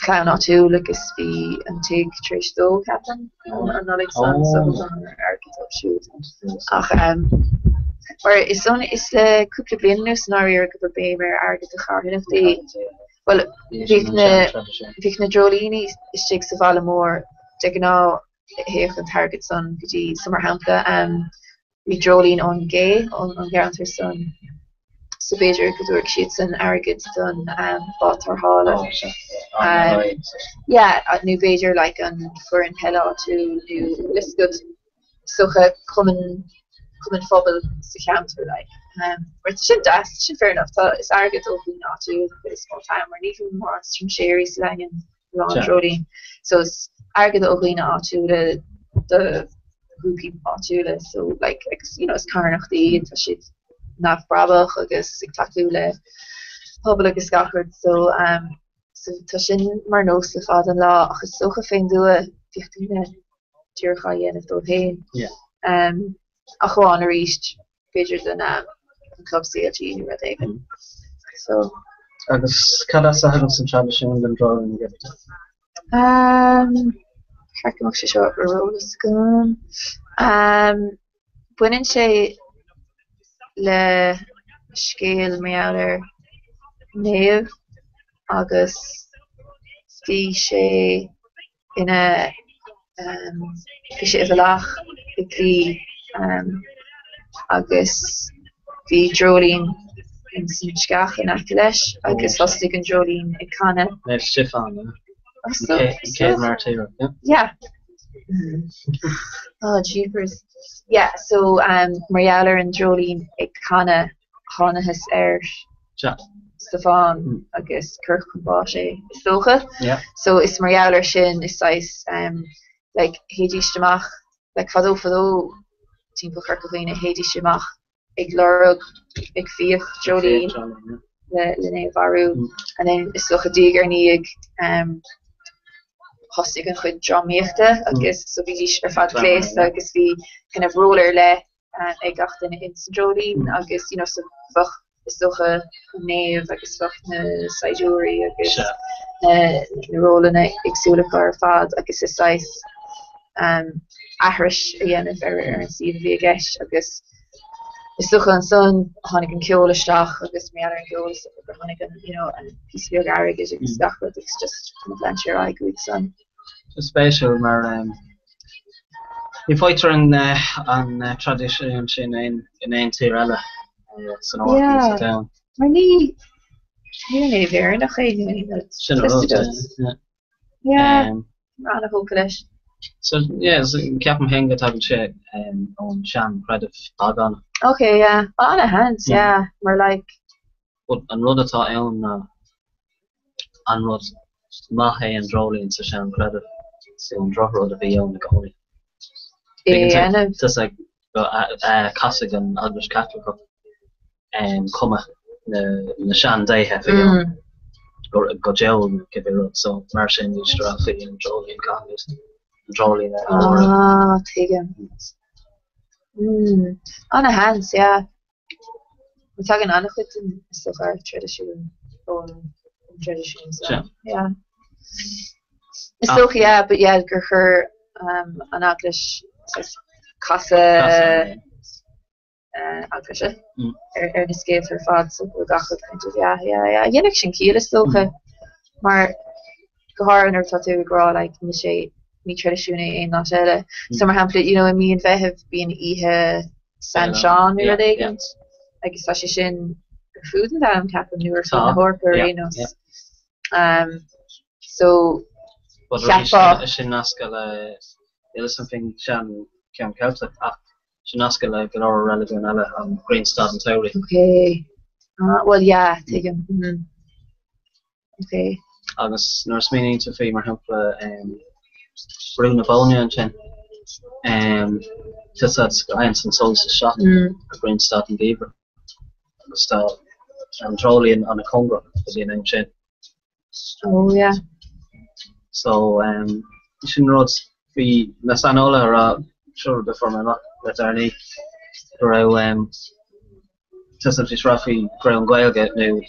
clown áú agus vi an te tredó captain an Alexander shoot ach or is on is le couple blinu scenario go be mar agad a char of the well vik na Jolini is stig sa Valamór de ná hech an target son gotí summer hapla vi Jolín on gay on garanter son so beidir goúir si an agad don bátar hála yeah nu beidir like an for an hella to nu list good socha kommen fobal sa counter like but sin fair enough is agad open not to but it's more time or even more from sherry slang and long Jolene so it's agad open not to the groupie not so like you know it's carnach the into shit nach brabach agus iktakule pobl agus gachard so so sin mar nos le fad an lá agus socha féin due 15 tíorcha dhéanamh dó féin a chuáin a ríist beidir den club CLG nu even so agus cada sa some tradition den drawing get Hark se seo rolas gon buinn sé le scéal méáir néamh agus bhí sé ina bhí sé lech i bhí agus bhí Jolín in san scach in aici leis agus hostig an Jolín ag canna Stefan yeah oh jeepers yeah so Marialler and Jolín ag canna his Stefan agus Kirkbá sé socha so is Marialler sin is sais like hédíisteach like fadó timp Kirkine hédíisteach ag lorug ag fioch Jolín le varú and then is socha digar níag hostig an chud dromíochta agus so bhí fad léis agus bhí kind of roller le ag gatain in St Jolín agus you know so fach is socha néamh agus fach na saidúí agus na rólanna agsúlacha fad agus is sais ahris a dhéanamh ar an siad bhí a gceist agus is socha an son tháinig an ceolaisteach agus mé an ceolas and piece of your garage is exactly it's just plant your eye good son. Special maar die fighter an tradition sin in Tirella so no down. Maar niet weer nog geen aan hoekles. So yeah, so Captain Henga have check on Shan credit Pagan. Okay, yeah. On the hands, yeah. We're like But an rud atá an rud mahe and drolling to Shan credit so an drop rud a bhí on the goalie. yeah, Just like Casig and Irish Catholic come na Shan day have go jail give it rud so Martian is drafting and drolling copies. Drolling take him. On the hands, yeah. We're talking on it in stuff our tradition so, yeah. It's okay, yeah, but yeah, her an English casa English the scale for fad so we got kind of yeah Yennik sin kiel is okay. Maar gehar in her tattoo grow like me tradition in not summer hamlet me and have been San Sean I guess that's sin food and that cap newer from the horper so something Shan Cam Celtic Shinaska like an or relevant on Greenstad and Towery. Okay. Well yeah, take him. Okay. Agus nurse meaning to femur hempla Bruna Bonia and Chen just at Science and Souls shot Greenstad and Beaver. Agus and Trollian on a Congo for the name Chen. Oh yeah. So Shin Roads be Nasanola or sure before my not let Arnie grow just as Rafi ground Gaelga new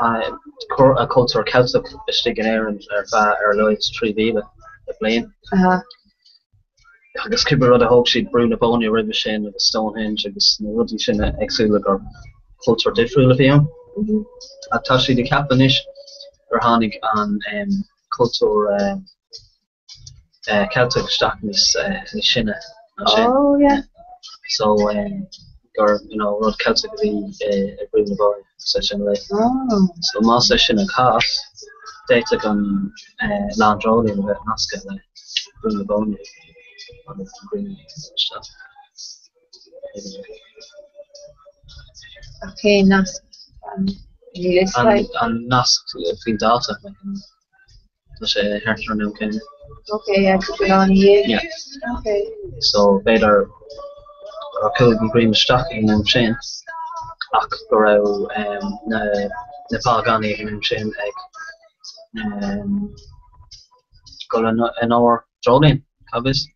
a culture Celtic sticking air and Lloyd's Tree Viva the plane. I guess could be rather hope she'd Bruna Bonia Red Machine of the Stonehenge agus Ruddy Shin Exulig or culture different of him. Atashi the Capanish or Hanig on culture Celtic stockness Shinna. Oh yeah. So or Rod Celtic the Bruna Bonia session like. So my session of cast data on land rolling about Nasca like Bruna Bonia on the green stuff. Okay, Nask. And Nask fin data like that's a Hertha now kind. Okay, yeah, keep it on here. Yeah. Okay. So better or could be green stock in them chain. Ak grow Nepal Gani in chain egg. Got an hour Jolene, Cabis.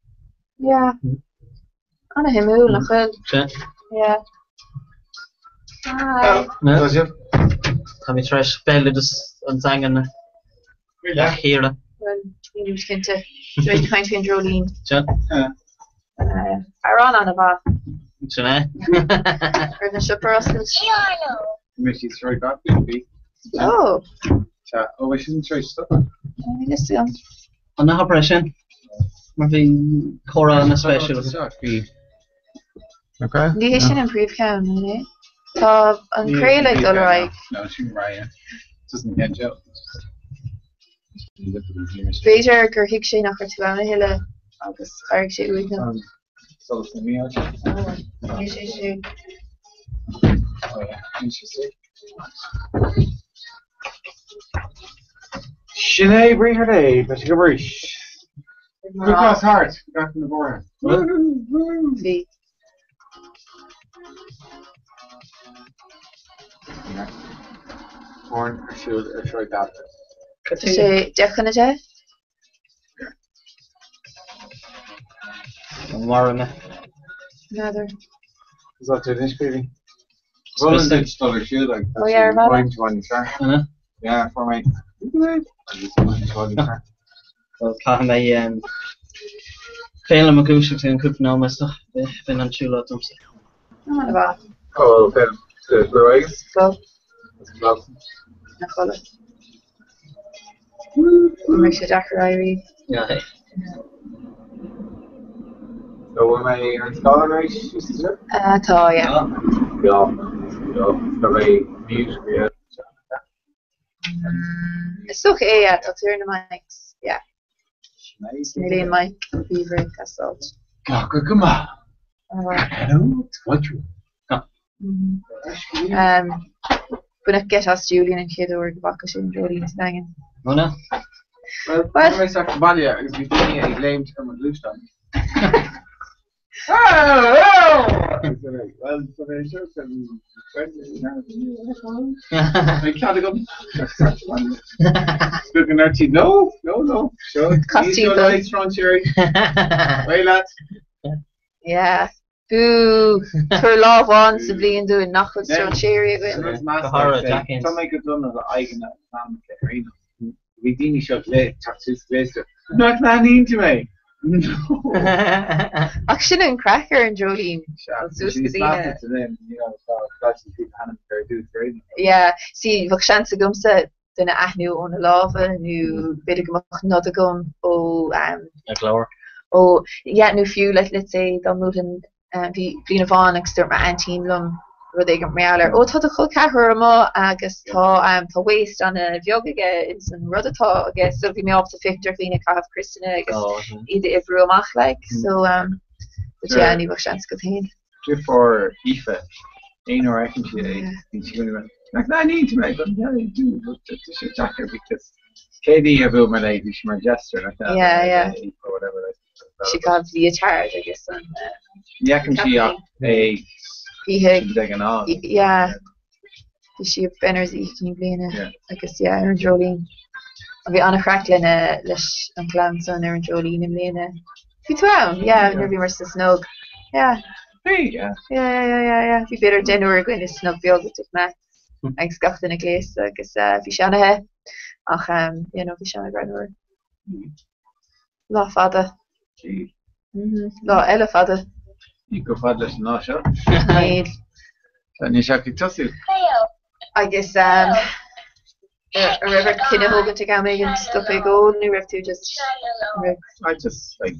Yeah. Anna Himu, Lachel. Yeah. Hi. No. Have you tried spell this untangling? Yeah. Here. Well, you just get to do kind of Jolene. I ran on a bar. Chene. Or the shopper Oscars. Maybe try back maybe. Oh. Oh, we shouldn't try stuff. Let's see. On the operation. Maybe Cora on a special. Okay. The Asian improve count, eh? So, on Cray like alright. No, she's right. Doesn't get you. Beter gur hiic sé nach tú anna heile agus chairg sé uithne. So for me, Sinead, bring her day, but she go reach. Look across heart, back from the board. Bhí. Horn, or shield, or try that. sé dechanna de? Warren. Another. Is that the dish, baby? Roland did start a shield like that. Oh yeah, Ravana. Going to one shark. Yeah, for me. Well, can I fail a Magushik and cook now my stuff? Been on Chula. Not about. Oh, okay. The rice. Go. Na chola. Mar sé Jackar Irie. Yeah. So when I earn scholar race, is it? Tá, yeah. Yeah. The way music, yeah. It's okay, yeah, I'll turn the mics. Yeah. Nearly mic fever assault. Come on. Hello, what's you? But if get us Julian and kid or Bacchus and Jolene is hanging. Oh no. Well, What? I said Balia is beginning a claim to come and loose them. Oh! Well, so they should I can't go. Looking at you. No. Sure. Costume lights front, Sherry. Way, lads. Yeah. Boo! For love wants to be doing nothing to Sherry again. Some make it done as I can we didn't shot late, taxes later. Not man into me. No. Actually, in Cracker and Jolene. Yeah, see, wat chance gumse dunne nu on lava nu bid ik mag not gum oh yeah nu few let's say dan moving vlien van ik stuur my antinlum ru ik mealer oh tot go kahur ma agus tá waste an a vioga is an rudata I guess so vi me op to Victor vlien ka Christina agus either Ibro mach like so but yeah nu wat chance go heen for Aoife ein or actually like I need to make them yeah you do to Jacker because Katie about my lady she my gesture like that yeah or whatever she got the charge I guess on yeah can she a yeah she benners can blien I guess yeah Erin Jolene vi an Cracklin leis an Clamson Erin Jolene in blien vi yeah nervy mar snog yeah vi better dinner going is snug biog me ag scacht in a gléis agus vi seanathe ach vi seanna granúir lá fada lá eile fada go fad leis ná seo ní se toú agus a river kinne hogan te ga an stuff I go nu rif tú just I just like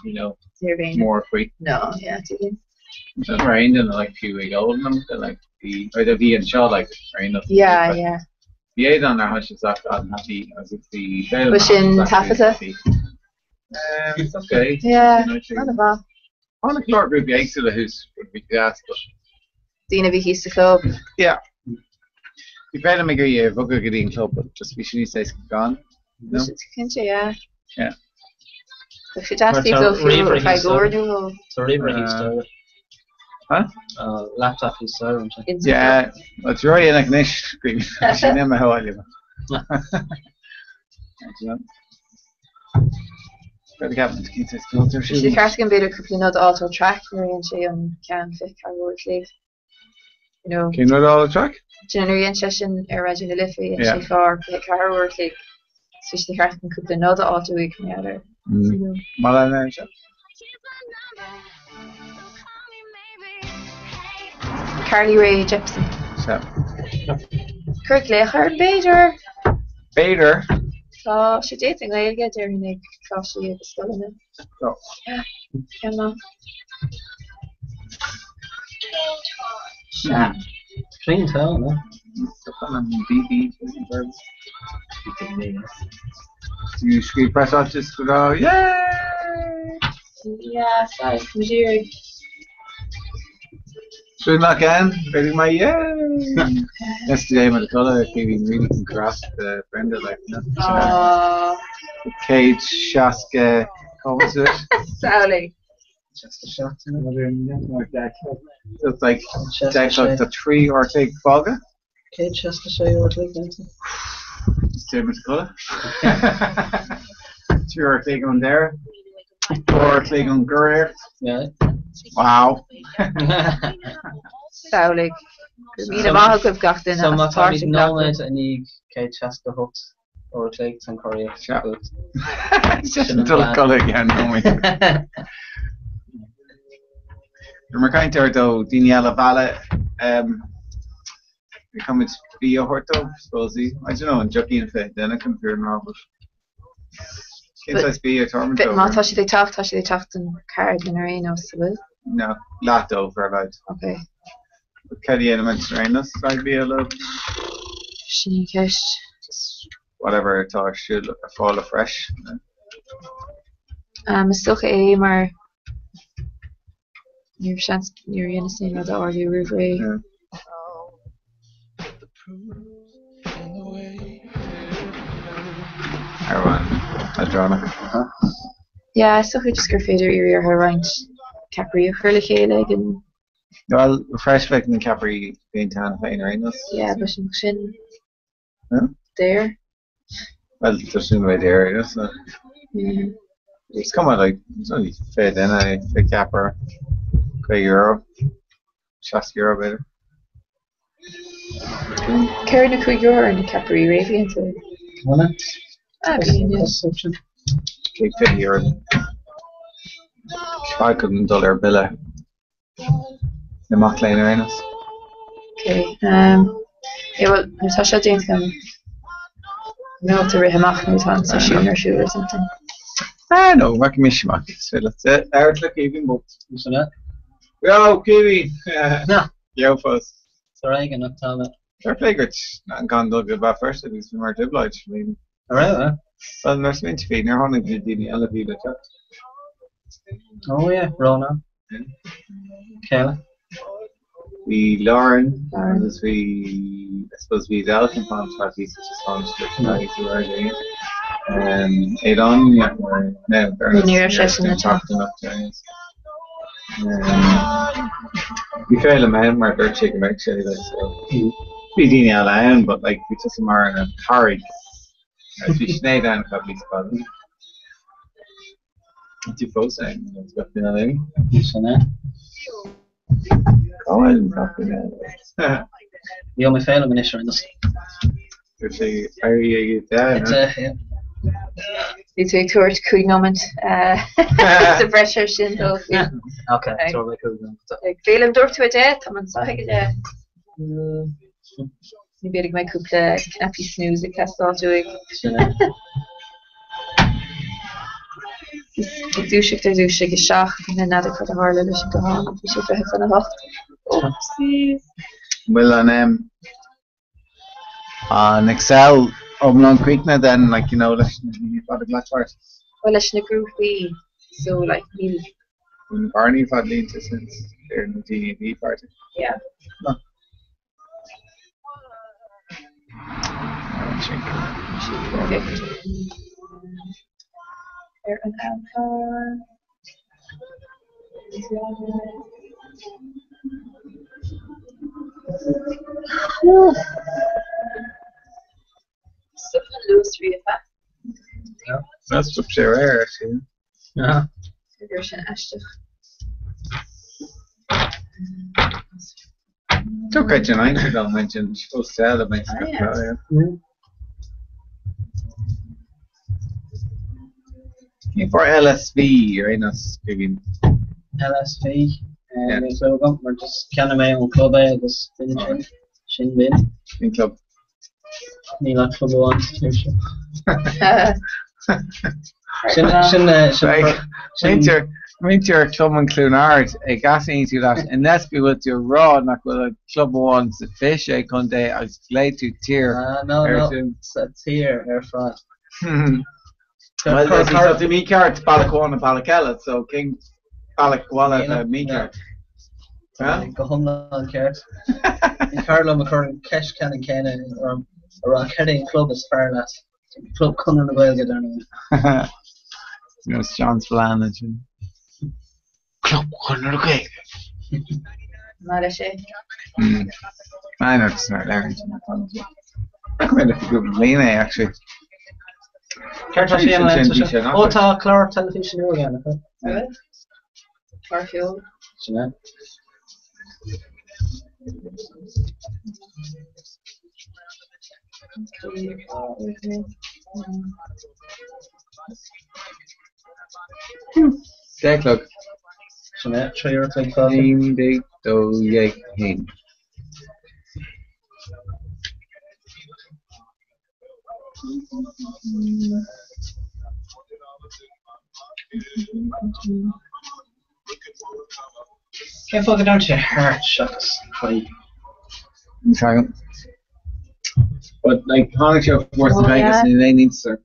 you know more free no yeah it's rained in like few weeks old them like the V and Shaw like rain yeah the on their hushes that happy as if the in Tafata it's okay yeah on the Clark group eggs to the house would be gas Dina vi his club yeah you better make a vocal getting club but just be sure says gone no yeah Sorry, huh? Laptop is so yeah, it's right in a niche. She never how I live. She casting better couple not auto track and she can fit leave. You know. Can you not all the track? Generally session original Liffey and she far car work like so she casting couple another auto week from the other. Carly Rae Jepsen. Kirk Lecher Bader. So she dating I get there in a clashy at the school in it. Yeah. Come on. Yeah. Clean tell, no? You screen press out just to go, yay! Yeah, sorry, Majiri. So not again, ready my yay! Yesterday my daughter gave me really congrats the Brenda like Cage Shaska, what was it? Sally. Just a shot. It's like deck like the 3 or take Fogga. Cage just to show you what we're going to. Same as colour. 2 or take on there. 4 take on Gurrier. Yeah. Wow. Saulig. Mina mahal gof gacht in so much I knowledge and you Kate Chaska hooks or takes and Korea. Just until colour again, don't we? Mar caiintear dó daoine eile bhaile comid bí a hortó spósí. I don't know an jockín fé denna can fear novel. Cintas bí a torment Bit má over. tá si dé tacht an card in arena so No, laat over right. okay. Caddy elements Rainos, I'd be a little Sin ceist. just whatever it are should fall afresh. Is stocha é mar níor seans níor dhéana sin nó orú ré. Yeah. Everyone, Adronic. Yeah, stocha just gur féidir irí ar her roint Capri chuirla chéile an Well, fresh like in Capri being tan fine Rainos. yeah, but sin Yeah. there. Well, there's no way there, yes. Mm. It's come on, like, it's only fed in a capper. €2. €6 better. Ceir na chuig euro na Capri Ravian to Wanna? bhíon Take €50. I couldn't dollar bill. The McLean Rainos. okay. Yeah, well, Natasha James can no to Rihamach no time so shoot or shoot or something. Ah, no, Mishmak. So that's it. Eric, look, even both. What's that? Yo, Kiwi. No. Yo, first. Sorry, I'm gonna tell it. They're flagrant. Not gone dug about first. It was more obliged. I mean, Alright, well, there's meant to be. They're only did the elevator. oh yeah, Rona. Kayla. We Lauren, Lauren. as we, I suppose we Alton Palms parties, which is on tonight, so we're doing. Adon, yeah, we're now very Near session in the top. We fail a man, my bird chicken actually, like so. We didn't allow, but like we took some more in a hurry. As we snake down a couple of spots. What's your phone saying? What's got been allowing? What's that? Oh, I didn't talk to that. The only fail of minister in this. It's a, are you down? Yeah. It's a tourist chuig moment. The pressure sin though. Okay, Right. so like Like félim dúirt tú a dé, tá an saige dé. Ní beidir mai cúpla knappy snooze a castáúig. Dúisiach ar dúisiach is seach na nada chu a hála leis go hána bhí sé fethe fan a hocht. Oopsies. Well, on Excel, Omlong Creekna, then, like, you know, let's got a glass part. Well leis na grúpaí, so like níl When Barney had lead to since they're in the DEV party. yeah. Perfect. There an alpha. Stuff in loose for you, That's up to rare, actually. Yeah. figure sin eistech. It's okay, Jen, I think I'll mention, supposed to sell it, makes it yeah. For LSV, right? That's big. LSV. Yeah. So we're just kind of my own club. I just finishing. Shin Bin. In club. Nila Club One. Shin. Winter club and Clonard, a gas into that, and let's be with your raw, not with a club ones, the fish, I can't day, I was glad to tear. No, it's here, air front. Well, there's the meat cart, Balakwana, Balakella, so King Balakwana, meat cart. Go home on cart. In Carlo McCurran, Kesh Cannon Cannon, or around Kenny Club is far less. Club coming the way get down. You know, it's John's plan, and Club Corner, okay. Mar a sé. I know it's not there. I recommend if you go Lena, actually. Oh, tá Clark television again. Garfield. Take look. Jeanette, try your thing, Father. Team big do yay hin. Can't fucking down to your heart, shucks. Try. Try. But like Honic show worse than Oh, Vegas yeah. and they need sir.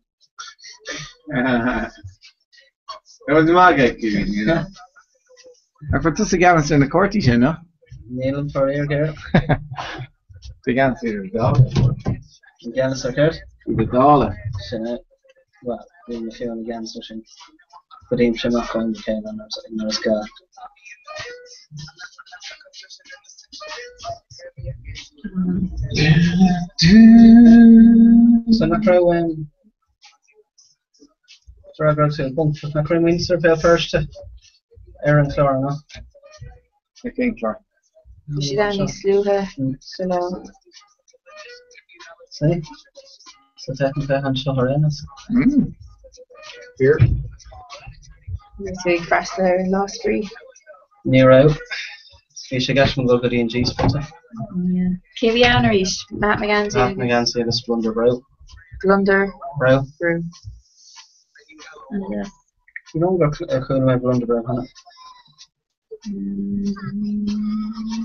It was my guy, you know. I put this again in the court, you know. Nail him for your girl. The again the dollar. Again, it's okay. The dollar. Jeanette. Well, we're feeling again, so she. But even she not going to came on there's God. So na crow Drag out to a bunch of na crow Windsor Vale first Aaron Clara, no? I think Clark. Si dan ní slúthe so no. See? So technically I'm sure her in us. Here. It's big wrestler in Lost Street. Near out. Fish a gash go good in G spot. Kevy Anrish, Matt McGann, Matt McGann say this blunder brow. Blunder, Brow. Brew. You don't go cool my blunder brow, huh?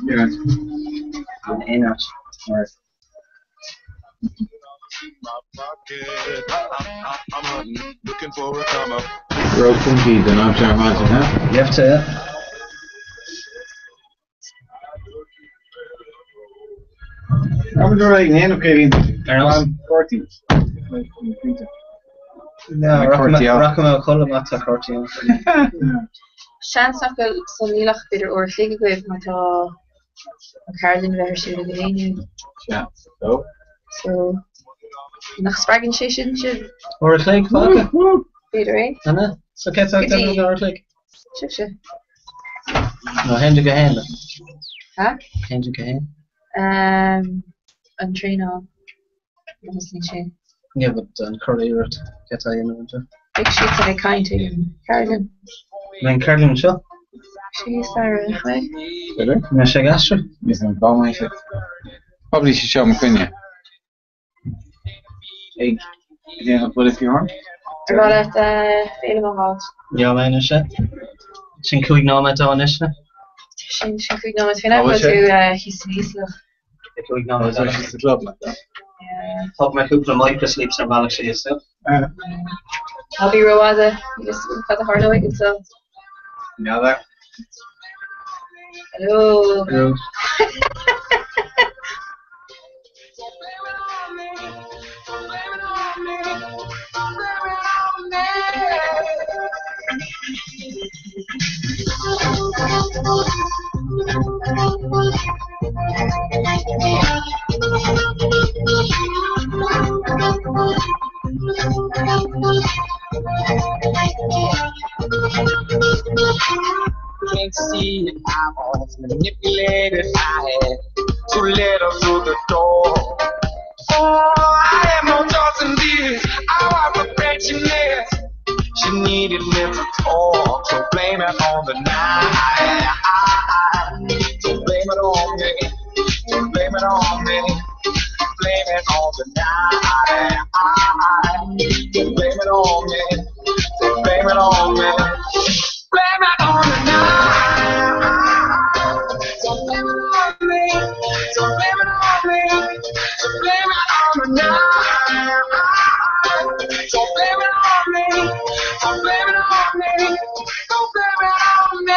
Yeah. In it. Right. I'm hunting, looking for a come up. Broken keys, and I'm trying to imagine, huh? You have to, yeah. I'm doing an end Kevin. Ernest? 40. No, Rock'em Cullen at a cartoon. Sean Sokol Solilach bitter or Figwave Mata Carlin version of the venue. Yeah. So? So, nach Spragging Station should Or a click, fuck bitter, eh? Anna? So get out there or a click. Sure. No, hand go hand. Huh? Hand go hand. And train on. Listening to. Yeah, but courier it. Get out in the Big shits and a kind to Carlin. Then Carlin show. She's Sarah, right? Better? Mesha Gastro. Yes, I'm following shit. Probably should show McQueen. Hey, you have put if you want? I got at Available Hall. Ja, meine shit. Sin cuig ná me dá isna. Sin chuig ná fin go tú hís níosla. Cuig ná me It's just a club like that. Top my cúpla micro sleeps ar bailach sé still. Hobby Rowaza, just got the hard away itself. Now that. Hello. Hello. Can't see it, I was manipulated. I had to let her through the door. Oh, I have no thoughts in this. I was perfectionist. She needed mental talk, so blame it on the night. So blame it on me. So blame it on me. Blame it on the night. So blame it on me. So blame it on me. Blame it on the night. So blame it on me. So blame it on me. So blame it on the night. So blame it on me. So blame it on me. So blame it on me.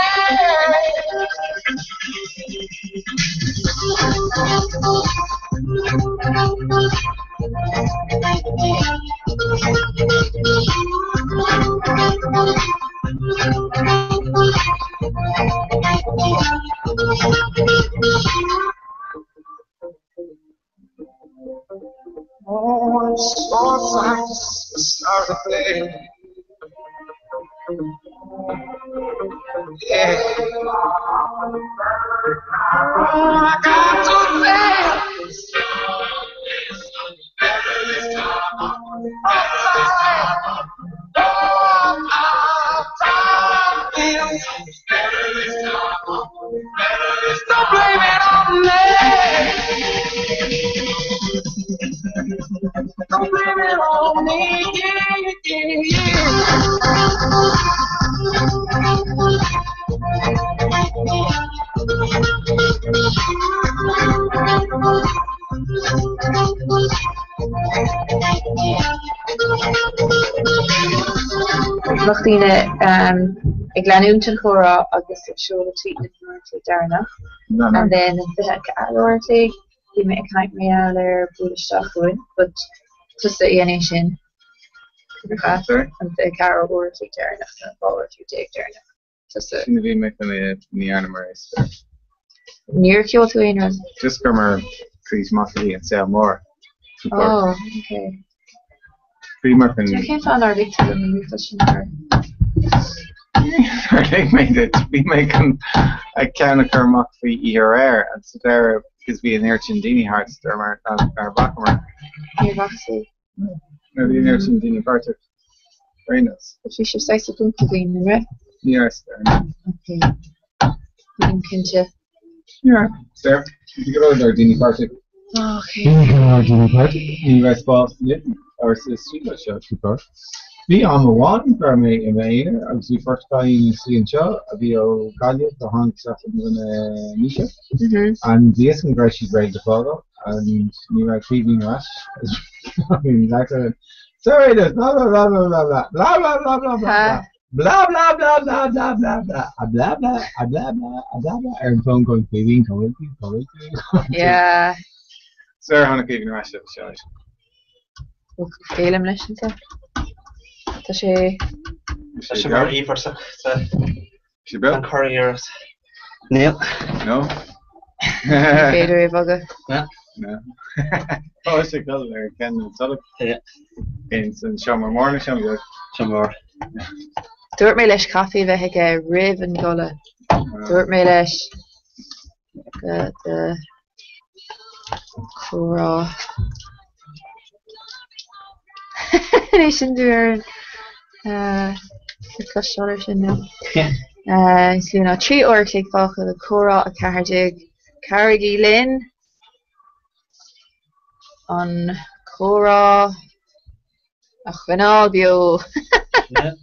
Oh, it's so sorry. Yeah. Oh, I got to dance. Bhealach daoine ag leanúntain chomhrá agus ag siúla tweet darna. And then the alorty, you make a kind of their Buddhist stuff going, but just the nation faster and the carol or take turn and forward to take turn. Just Sin bhí me chun níarna mar is. near Kyoto in. Just go mar Chris Motley and sell more. Oh, okay. Pretty much I can't find our victim in the reflection here. They made it. We make a can of Kermach for ERR and so there because we an urchin dini hearts there our backmer. Near Roxy. Maybe an urchin dini part of very nice. But we should say something to green, right? Yes, there. Okay. Can you? Yeah, there. You get over there, dini part. Okay. Dini part. You guys both lit or street show two part. We am a one for me in the air. I was the first time you see in show. I be a Galia, the hang stuff in Nisha. And the essence guy she's ready to follow. And you are feeding rush. I mean, like a. Sorry, there's blah blah blah blah blah blah blah blah blah blah blah. Blah blah blah blah blah blah blah blah blah blah blah blah. And phone going feeding, collecting. Yeah. Sarah Hannah keeping rush of the show. Félim leis anta. Tá sé That's about E for so. She built. Couriers. Neil. No. féidir é bhaga. No. Oh, it's a good there. Ken and Sullivan. Yeah. And show me more, show me good. Some more. Dúirt mé leis caithfí bheith ag ribh an gola. Dúirt mé leis the chorá. Ní sin dúir cosisiir sin nó. Slúna 3 uair ag fácha le chorá a Cardig Carrigy Lynn an chorá a Chynál Bio. Yeah.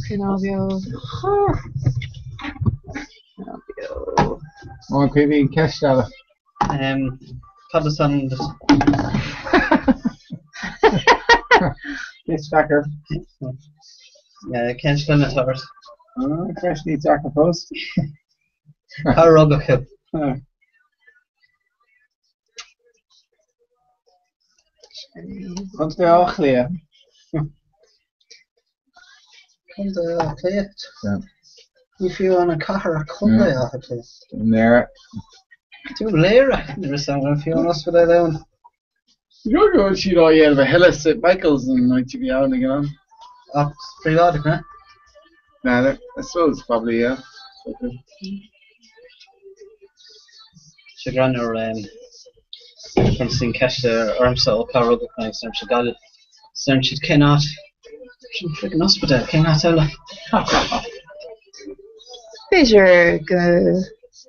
Chynál Bio. Oh, PV cash dollar. Padison. Yes, Stacker. Ken Slimitars. Oh, cash needs Stacker post. Harrogak. What's the all clear? Come to play it. Yeah. If you want a car, come play off it. There. Too later. There is someone if you want us for that down. You're going to see all you have a Hillis at Michael's and like to be out again. Oh, pretty loud, huh? Nah, I suppose probably, yeah. Okay. She ran her from seeing cash the armsel Carrogak nice and she got it. So she cannot. She freaking hospital, cannot tell her. Féidir go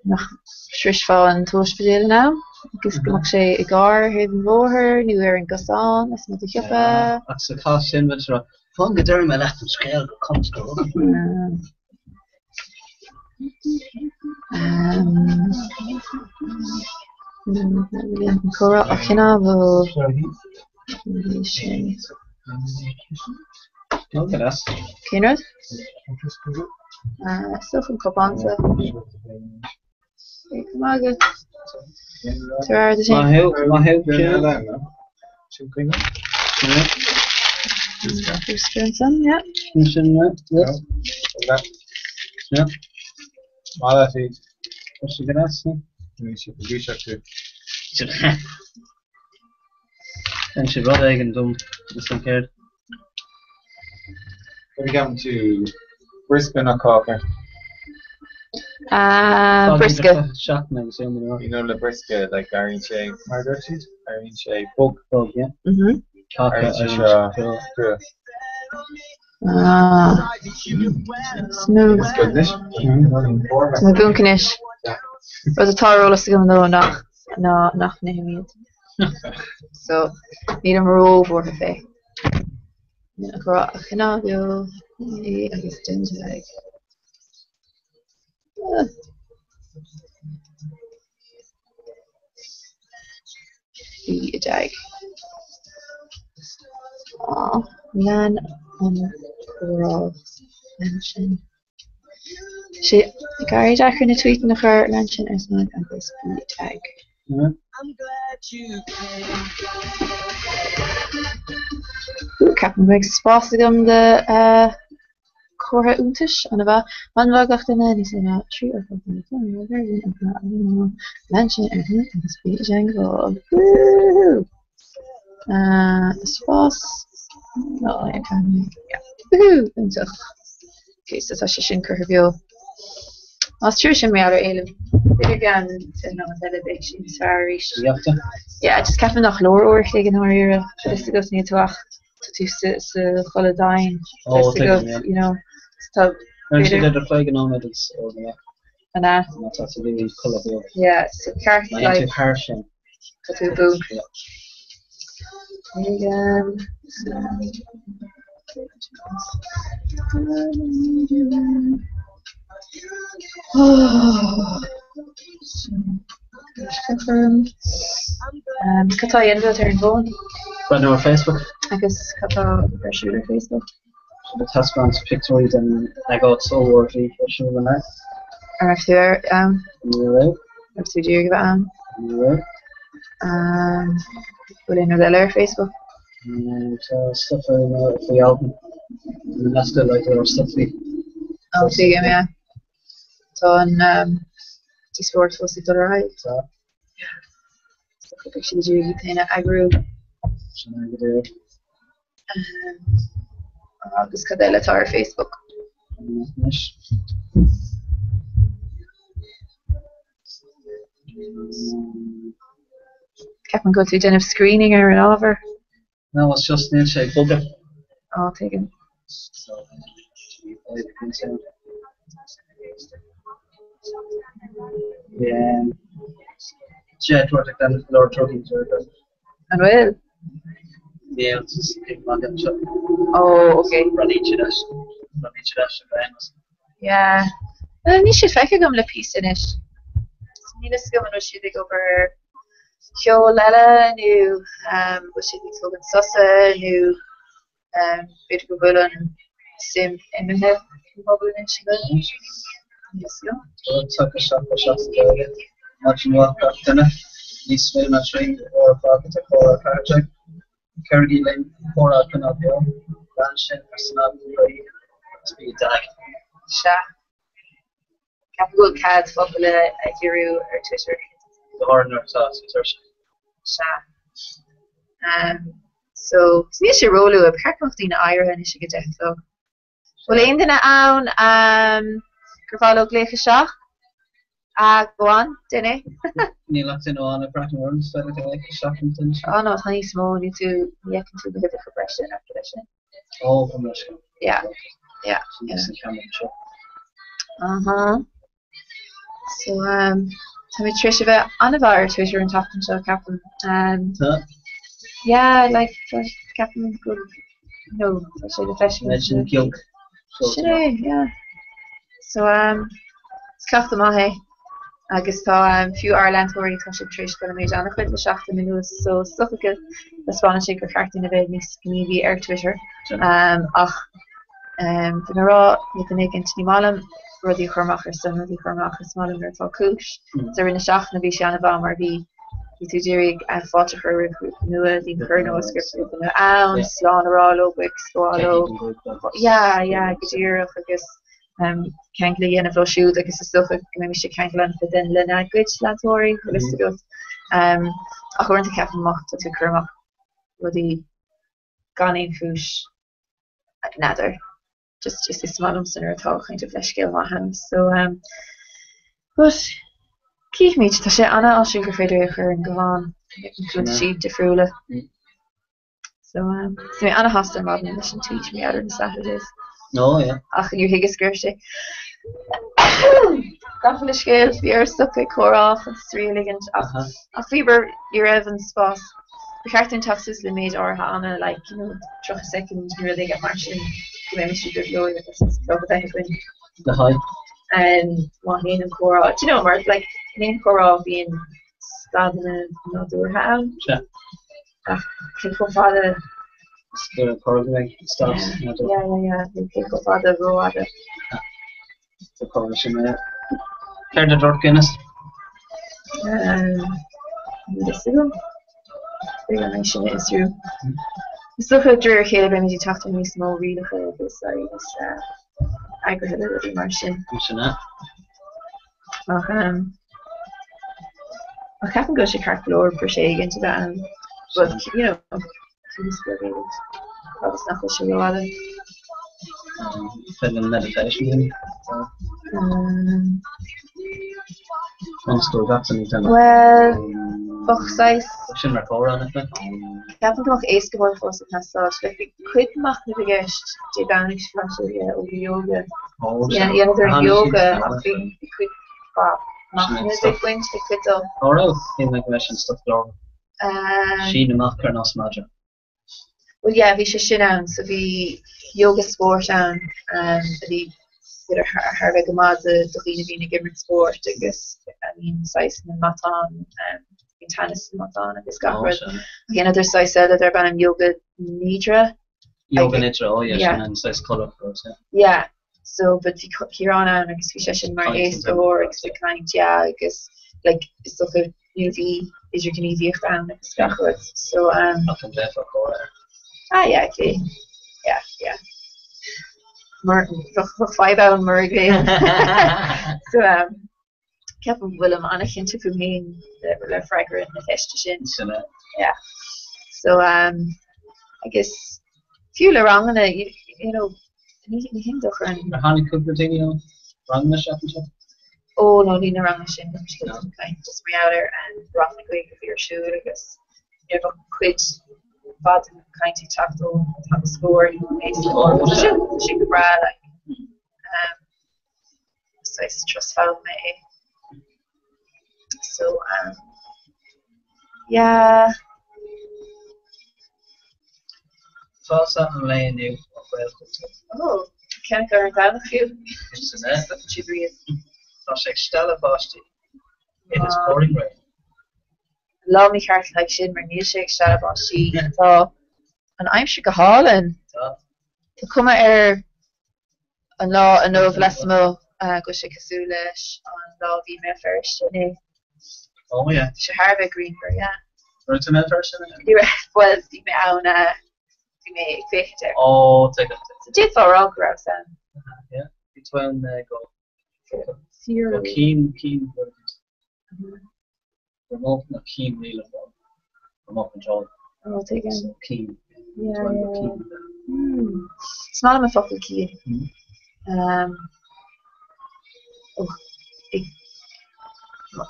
nach srisfá an túspedéile ná. Agus goach sé I gár héad an bmhóthair, ní ar an gosán, is mu a chiaapa. That's a cost sin, but fun go during my left and scale comes go. Chorá a Chynál Look at us. Céanrad? Suchan copansa. Mága. Tuar the My same. help, Spoonson, yeah. Yeah. Malachi. What's she gonna ask? We should do too. And she brought egg and dumb. Just don't care. We come to Brisbane or Corker. Brisket. Shock me, so You know the brisket like Irene Shea. Margaret cheese? Irene Shea. Bug. yeah. Irene Shea. True. Smooth. It's good, isn't it? Na búncanish. Roedd y taro os ygym nhw nach nehemiad. So, nid am rôl fwr hyffe. Gra a chynabio, agos dyn teg. Fi y dag. Milan an Coral mention. She Gary Jacker na tweet nach her mention as not agus B tag. Captain Briggs spásagam de chortha úntais an bheith man bhagach duna ní sé na trí ar mention agus B jangle. Spás no I can woohoo úntaach. Okay, so tá sé sin chur bio. As true sin mé ar éile. Beidir gan no bit sin sorry. Yeah, just ceapan nach lór orch ag an áire just go ní tuach tú sa chola dain. You know, stop. Did a flag on it is And that's really colorful. yeah, so cart like harsh. to boom. Again. Catá dhéanamh ar an bhón But no Facebook. agus catá breisiú ar Facebook The test runs pictures and I got so worthy for sure when I. ar tú ar Right. ar tú dúr go an Right. bhfuil in ar ar Facebook And stuff for the album. And that's good, like our stuff. á tú mé tá an tí sport fós i dul raid So, si dúr taine agrú so I do. agus cadéile tá ar Facebook ceapan go tú denmh screening ar an ábhar No, it's just near shake bugger. á tuigeann So, I can say. Yeah. Jet project and Lord Trucking to it. an bhfuil Yeah, it's just on them shop. ó ok Run each of us. yeah ní siad feice gom le pí inis ní go an siad ag over seo leile nó bu siad ag tugann sosa nó beidir go bhfuil an sim imithe pobl in si go So it's like a shop for shots. Much more than a least way not trained or pocket or a car check. Carry lane for a canal bill. Branch and personal speed tag. se ceapan go cad pobl a dhearú ar Twitter The horner sauce is se so ní sé róú a peachtaí na áirithe is go dechtó bhfuil aon duine ann gur fáil lécha seach a goáin duine Neil locked in on a bracket worms, so I like shocking things. an nó taní smó ní tú nícinn tú behéidir go bresin after lei sin All from the show. yeah So this is camera show. so tá mé tríise bheith anmhar ar Twitter an tapan seo ceapan yeah like ceapan go no sé le Imagine guilt. Sinné, yeah. So ceachta maithe agus tá fiú Irelandtóirí tá si tríéis go méid anna chuid le 7 minút so socha le Spáinne sin gur chearttain a bheith níos gníomhí ar Twitter ach den rá ní an éigen tímálam rudí chumach ar san rudí chumach is málam ar tá cúis so rinne seach na bhí sé anna bh mar bhí tú déirigh an fáte chu nua dí chu nó script na ann slán ará óbig sáó godíirech agus cean le dhéanamh siúd agus is stofa go mé sé cean fa den lena good letóirí chu go a chuirnta ceapach tú chumach rudí ganín chúis nadidir just is smalm sin ar atá chuint a leiscéil mahan so but Keith meet tá sé anna á sin gur féidir chur an goháin siad defriúla so mé anna hasasta má na sin teach me out on Saturdays No, yeah. ach you higus gur sé Gafan le scéil bhí ar stocha chorách an stríligant ach fiber ar evan spás Becartan taxes le méid ortha anna like you know trocha second nu they get mar sin go mé si go leor agus go The high. má héan an chorá you know mar like name chorá bhíon stadan nó dúr ha Yeah. ach fáda The coordinate stops. Yeah. They pick up other row other. The coalition. Fair the Dort Guinness. This is them. Big nation is through. So for Drew Caleb and you talk to me small really for this aggravated little Martian. I can't go to Carp Lord per se into that but you know he's good that's not what she rather Film meditation. Once that's anything. well fuck size Shouldn't record on it. Captain nog eens gewoon voor zijn naast ik quit mag niet vergest die dan niet van over yoga ja er yoga ik quit mag niet ik wens ik quit al Alright, in my question stuff door. She the math kernos magic. well yeah we should down so we yoga sport down the her vegamad the clean gimmick sport I guess I mean size and matan tennis and matan and this guy again other size said that they're ban yoga nidra and size color yeah so but here on I guess we session more ace or kind I guess like it's so good UV is your easy found so yeah okay yeah Martin for 5 hour Murray so Captain Willem Anakin took from me the fragrant and the festation yeah so I guess few around and you know anything different honey cook continue wrong the shop oh no Nina Ramashin just me out there and rock the quick for your shoe I guess you ever quit but kind of talk to score she could brag like so I just found me so yeah False and laying you oh can't go down a few it's an that's like Stella Bosty it is pouring rain love me character like Shin my music Stella Bosty so and I'm sure Holland to come at an law and of lesmo go she Kasulish on law be my first oh yeah she Harvey Greenberg yeah right to my first well die me own die me fichte oh take it did for all gross then yeah between go zero keen remote not keen really remote control oh take it keen yeah it's not a fucking key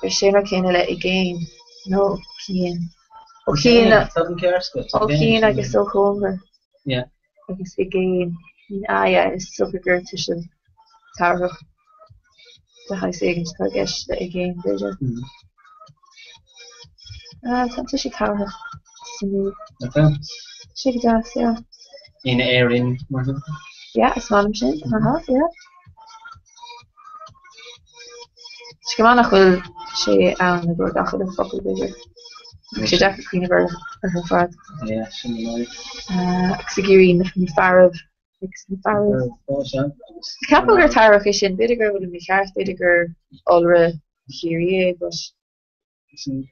ik Shane can let again no keen okay doesn't care okay I guess so hunger yeah I guess again yeah it's so good to show tower the high savings I guess again vision something she tower okay shake it off yeah in airing yeah it's not machine yeah she come on a will she the door dacht the fucking bigger she jacket queen of her fat yeah she Sigurine from Farab Capital her Tara Fishin Bidiger would be cast Bidiger Ulra Kyrie but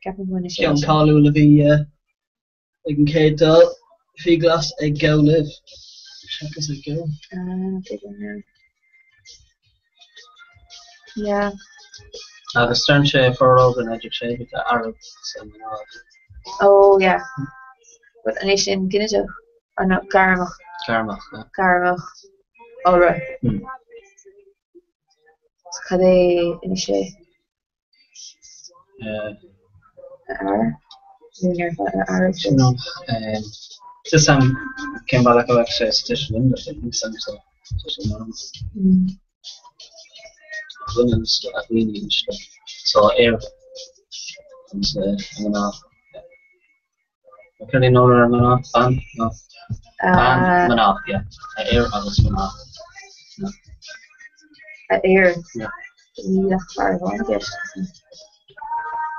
Captain when is John Carlo will be can Kate Fee glass egg go live check as I go yeah the stern shade for all the magic shade with the Arab oh yeah but a nation Guinness or not Garmach alright Kade in a shade junior Arab just came back like station English I think some so women's so air and can you know Manaf fan no Manaf yeah air was Manaf air yeah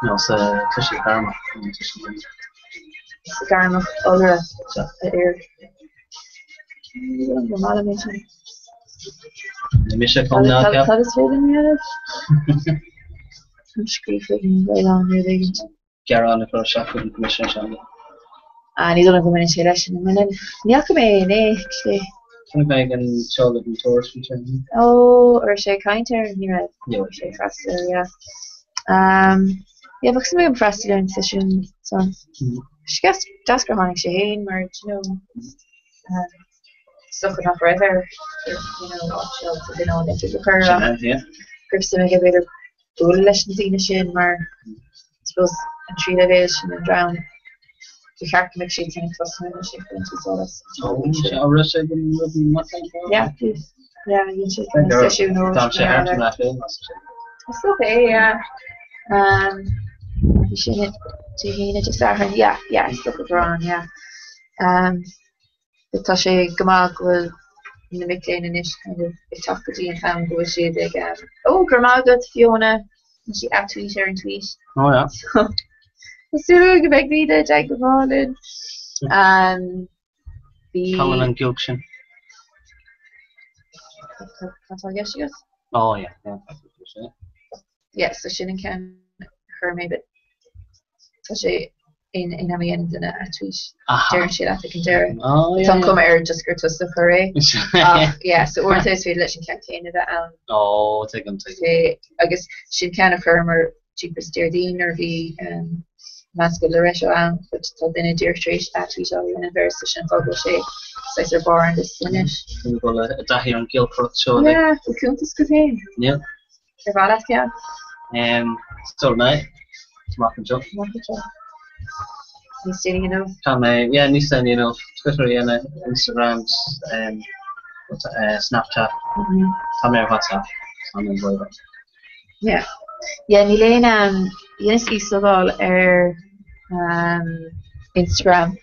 no so Tishi Karma Garma Ulra air Misha come now, Cap. That is really near. I'm screaming right on really. Get on for a shot with the Commissioner Shanley. And he's only going to say that in a minute. Niakame, actually. Can I get Charlotte and Torres from China? Oh, or Shay Kinder, you're right. Yeah. Shay Faster, yeah. Yeah, but some of Faster in session, so. She gets Jasper Honig Shaheen, or, stuck enough right there. She'll, they took her. Yeah. Kirsten get better bullish and Zina Shin, maar I suppose and treat it is and drown. The character makes sheets and customer and she saw us. Yeah, please. Yeah, you should issue no. It's okay, yeah. You shouldn't just start her. Yeah, it's look around, yeah. The Tasha Gamag will in the McLean and ish kind of a talkative and found go she big Grandma got Fiona and she actually sharing tweet. Oh yeah. So still go back to the Jack of Holland. The Colin and Gilkshin. That's all yes she goes. Oh yeah. Yeah, so she didn't can her maybe Tasha in Amiens in a tweet. Darren she I think Darren. Oh yeah. Some come air just go to the curry. Yeah, so or this we let campaign that Oh, take them. I guess she can of her or cheapest Deardine or the masculine ratio which told in a dear street actually shall be in a very session for go she so they're born this finish. We go a here on Gilcroft show. Yeah, we couldn't this campaign. Yeah. They're badass, yeah. Still night. Mark and Joe. He's saying, yeah, Nissan, Twitter and Instagram, Snapchat, WhatsApp. Yeah. Yeah, Milena, Yes, Isabel, Instagram.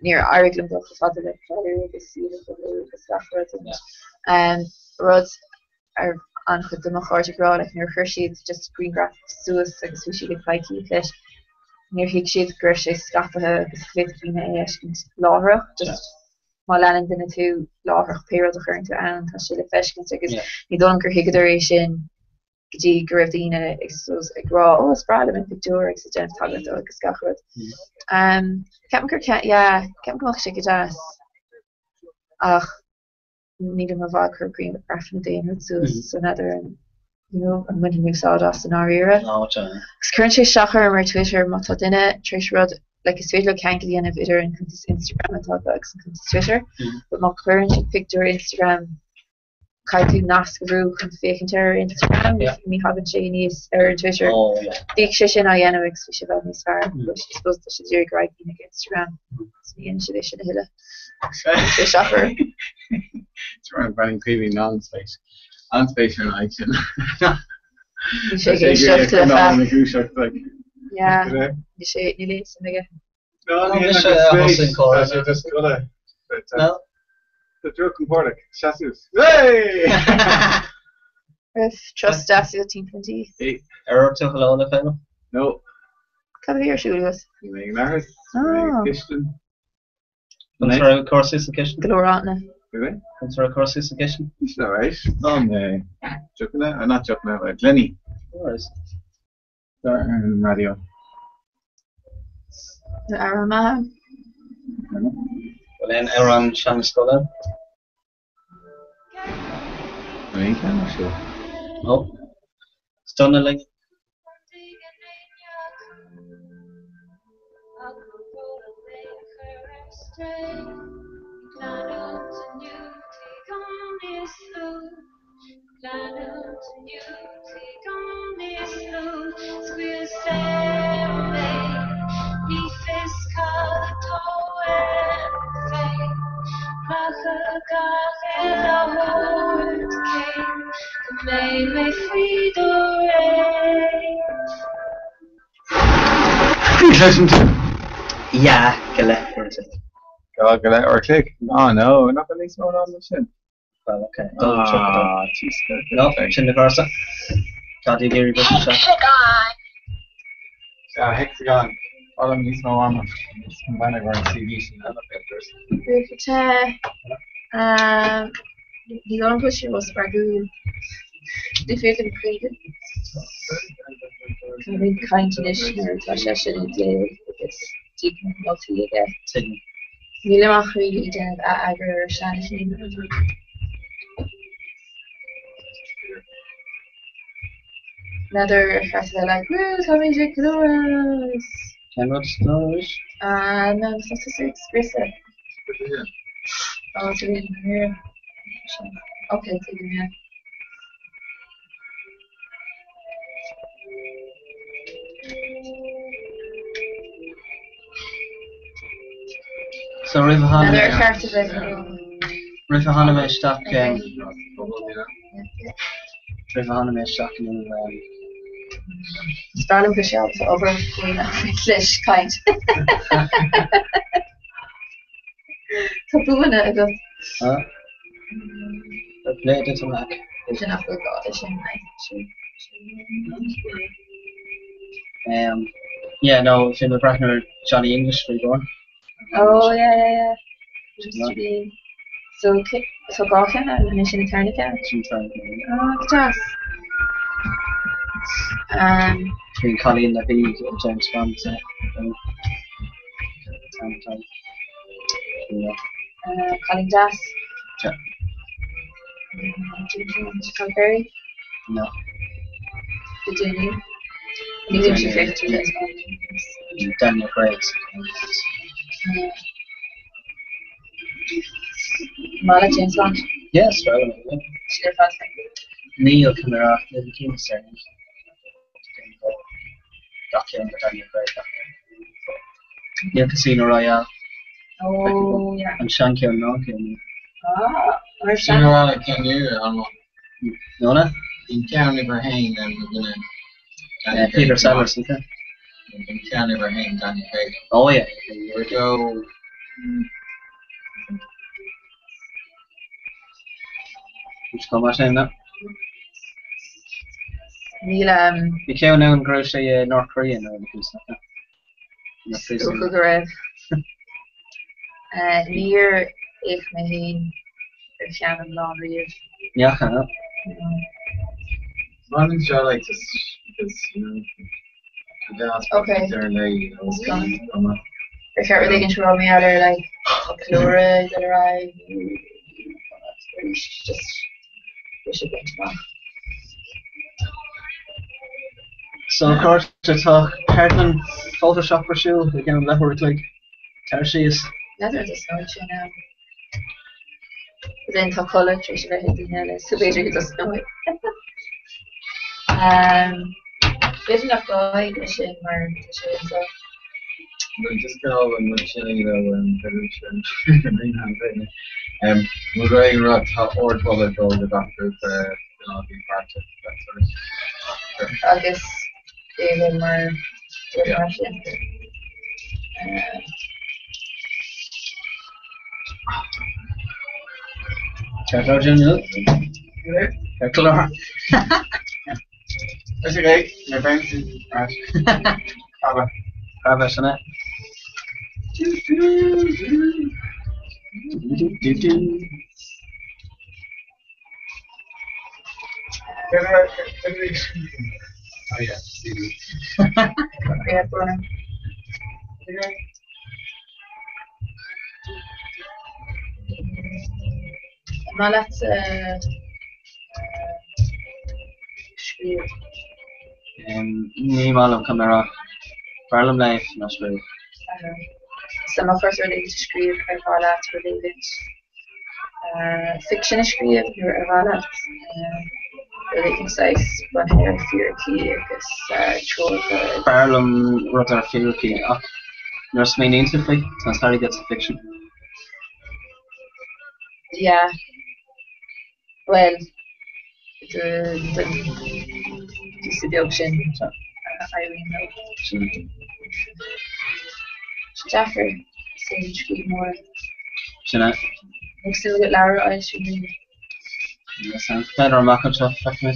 Near Ireland, of the father, the seed of the stuff, and roads are on the Mahartic Road, like near Hershey's, just green grass, Suez, like sushi, like Pikey fish. Near Hicksheed, Gershey, Scaffa, Biscuit, Bina, Laura, just Malalan in the two Laura, Payroll, the current and Hashila Fish, because you don't get Higaduration, G. Gravdina, Exos, Agra, it's Brad, and Victoria, Exigent, Talent, or Scaffold. Captain Captain Shikajas. Need him a vodka green with Raffin Day and so another and I'm winning new sawdust in our era. Currently shocker my Twitter Matadina Trish Rod like a Twitter cankly and a video and come to Instagram and talk about and come to Twitter. But my current picture Instagram Kaitu Naskaru come fake into her Instagram me having Chinese or Twitter. Big shishin I know we should have me far. But she's supposed to should do great in Instagram. So me and she should hit it. Shocker. It's around running preview non-space. On-space or action. You should get stuff to the fact. Yeah. You should you need some again. No, just gotta. No. The Drunken Portic. Chassis. Hey! If trust Dacia Team 20. Error to hello on the final? No. Come here, shoot us. You make Narrett. Kishton. Contra courses the kitchen. Glorantna. Really? Contra courses the kitchen. It's alright. Not Chuckna, Glenny. Alright. Radio. Arama. Well then Aaron Shan Scholar. I'm not sure. No. Stunner like. Listen to Yeah, Gillette for it. God, Gillette or click? Oh no, we're not going to leave someone on the chin. Well, okay. Don't chuck it up. No, chin the versa. God, you Gary Bush shot. Hexagon. Hexagon. All of these no one. Combine over CV and elevators. Die onkusje was ragu. Die veert een kriegen. Ik ben kind conditioner. Was als je niet leert, is die nog veel get. Jullie mag jullie den ager staan zien. Another effect that like, woo, coming to Lewis. Can what stories? No, it's not to express. Oh, it's in here. Okay, take it in. So River Another Haname. effect that River Haname stuck. River Haname stuck in. Starting push out over flesh kind. Kapoena ago. Huh? Played it on that. It's enough for God, it's Yeah, no, Finn McBrackner, Johnny English, reborn. Oh, yeah. Used to be. So Gawkin and Mission Eternica. Oh, just. Between Colleen Levy and James Bond. Colin Das. Yeah. Tom Perry. No. Did you know? You didn't you favorite James Bond? Daniel Craig. Mala James Bond. Yes, right. She did fast thing. Neil Camera, Neil King Surname. Daniel Craig. Neil Casino Royale. Oh, yeah. And Sean Keoghan Nolan. Ah, where's You know Shannon? what I can do? I'm Nona? in County Verhain and we're gonna Peter Sellers, okay. in County Verhain, Danny Craig. Oh, yeah. We go. Which come out now? Neil, You can't now grocery North Korea now because Kukurev. Near Ik Maheen, Shannon Laundry. Yeah, I know. Running show like this because Okay. they're late, you know. It's gone. I can't really control me either, like, Flora, that I just we should get tomorrow. So, of course, to talk Hartman Photoshop for shoe, again, level with like Tarshies. Leather is no issue now. Then top color, Trisha Hidden Yellow, so basically just know it. Vision of guy, mission, or mission, so. We'll just go and we'll chill, you know, and we're going around or toilet or the doctors, you know, be part of that sort of stuff. I guess they were more different. Clark. That's okay, my friends. Right. Have isn't it? Oh yeah, Stevie. Yeah, Bruno. Maar laat schrijven. Niemand camera. Farlam Life, in Australia. Some first ready to schrijven bij Varlaat voor David. Fiction schrijven door Varlaat. Really concise, but here fear key, I guess, troll. Farlam Rotter Fear Key. Nurse main interplay, that's how he gets the fiction. Yeah. Well, the option. I don't know. Jaffer, say you more. Jeanette. Next to look at Lara, I should be. Yes, I'm better on Macintosh, fuck me.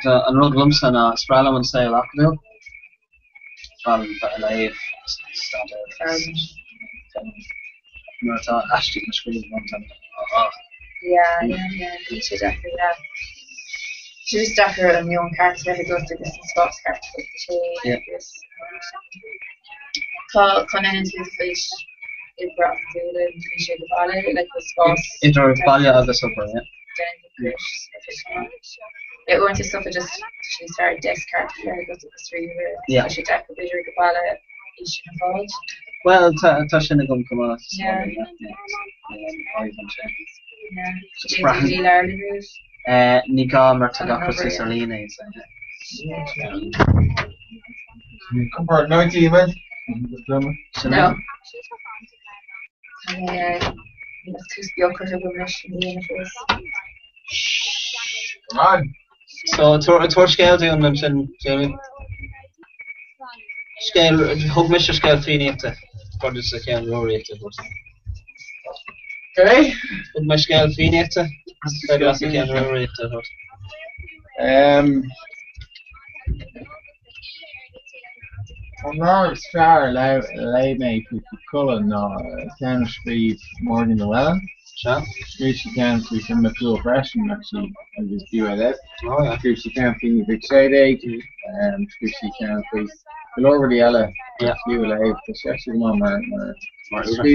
An rug lumps and a Sprallam and say a lock now. From live standard. Martha Ashton screen one time. Yeah. You should definitely, yeah. She just after a new card to really go to this spots card. Yeah. Con into the fish. It brought the shade of olive, like the spots. It or Balia of the supper, yeah. It went to suffer just she started discard to go to the street. Yeah. She took a bigger Gabala each involved. Well, Tashin come out. Yeah. Yeah. She Sprang. did really early route. Nika Marta Cicerline. Come for 90 man. No. Let's just be awkward of a mission in the universe. Come on. So, tour scale doing them in Jamie. Scale, hug Mr. Scale Phoenix. For this account, Rory. Okay. Hug my Scale Phoenix. For this account, Rory. North Star lay me with the Cullen can speed more than the well. Sure. She can we can make a freshman actually and just do it. Oh yeah. She can't be big shade she can't be below over the yellow. Yeah. You alive, but she actually one more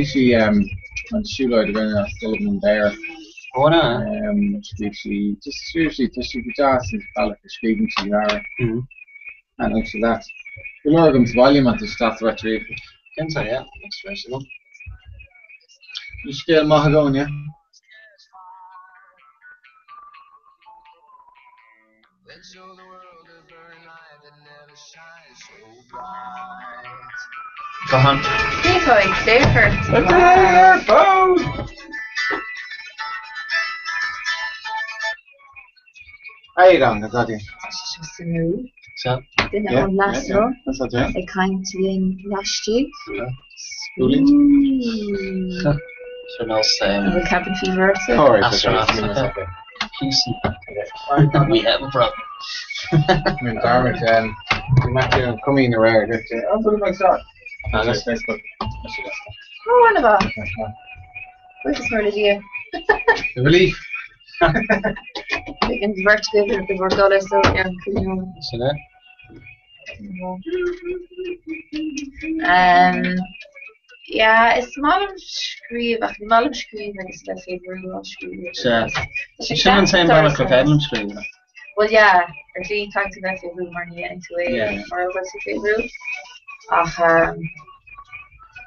she on shoe load again Sullivan there. Oh no. She just usually just be just like speaking to you are. Mhm. And actually that. The Lorgum's volume at the start of the Can say yeah. Next version. You scale Mahagonia. Go on. Decoy, safer. Hey, down, that's okay. Just a move. So. Didn't have one last row. That's okay. I kind to in last year. So now The cabin fever. Alright, Astronauts. PC. We have a problem. I'm Darwin, you might come in around. I'll put it myself. That's Facebook. Oh, one of them. Where's the smart idea? The relief. We can vertigo with the Vorgola, so yeah, See that? yeah, it's Malum Screeve, Malum Screeve, I guess that's a real Screeve. She shouldn't say Monica Bedlam Screeve. Well, yeah, or she talked to that room or near into Yeah. or over to room.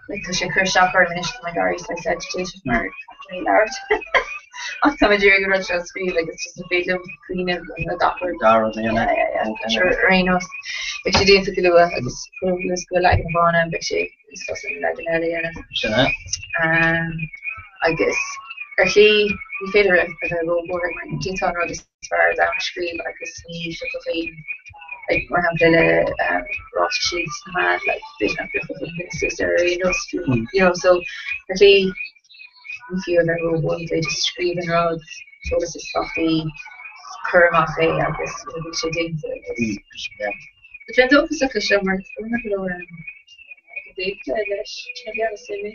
Like, she could shop or finish my diary, so I said to Jason Mark, really large. On some of the regular shows, like, it's just a big clean and the doctor. Yeah. Sure, Reynos. Like, she didn't do it, I just put a school like in Bonham, but she was something like an area. I guess, or she, we fed her if I go board, when she told her as far as I'm screen, like, a sneeze, like, we're having Ross sheets, man, like, vision of different sister, so, actually, a few of their ones, they just scream and rods, so this is softly, Kermache, I guess, maybe she thinks it. The trend of the second summer, we're not going to they play this, maybe on the city,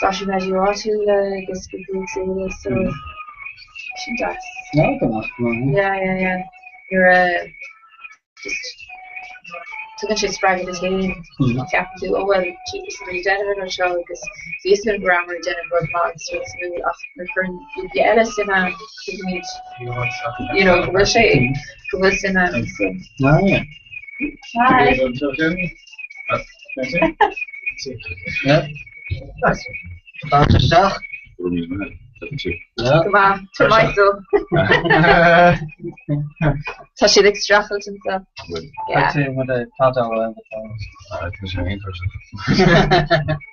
Sasha Majiwatu, I guess people would say this, so she does. No, come on. Yeah. You're just took a shit sprag of the team. Captain to, oh well, she's really general or show because she's been grammar general months, so it's really off recurring. The Ellis in a we'll say, was in a. Oh, yeah. Hi. Yeah. Dag. Ja. Come on, to myself. So she looks struggled and stuff. Yeah. I'd say with a thought around the phone. Het was een interessant.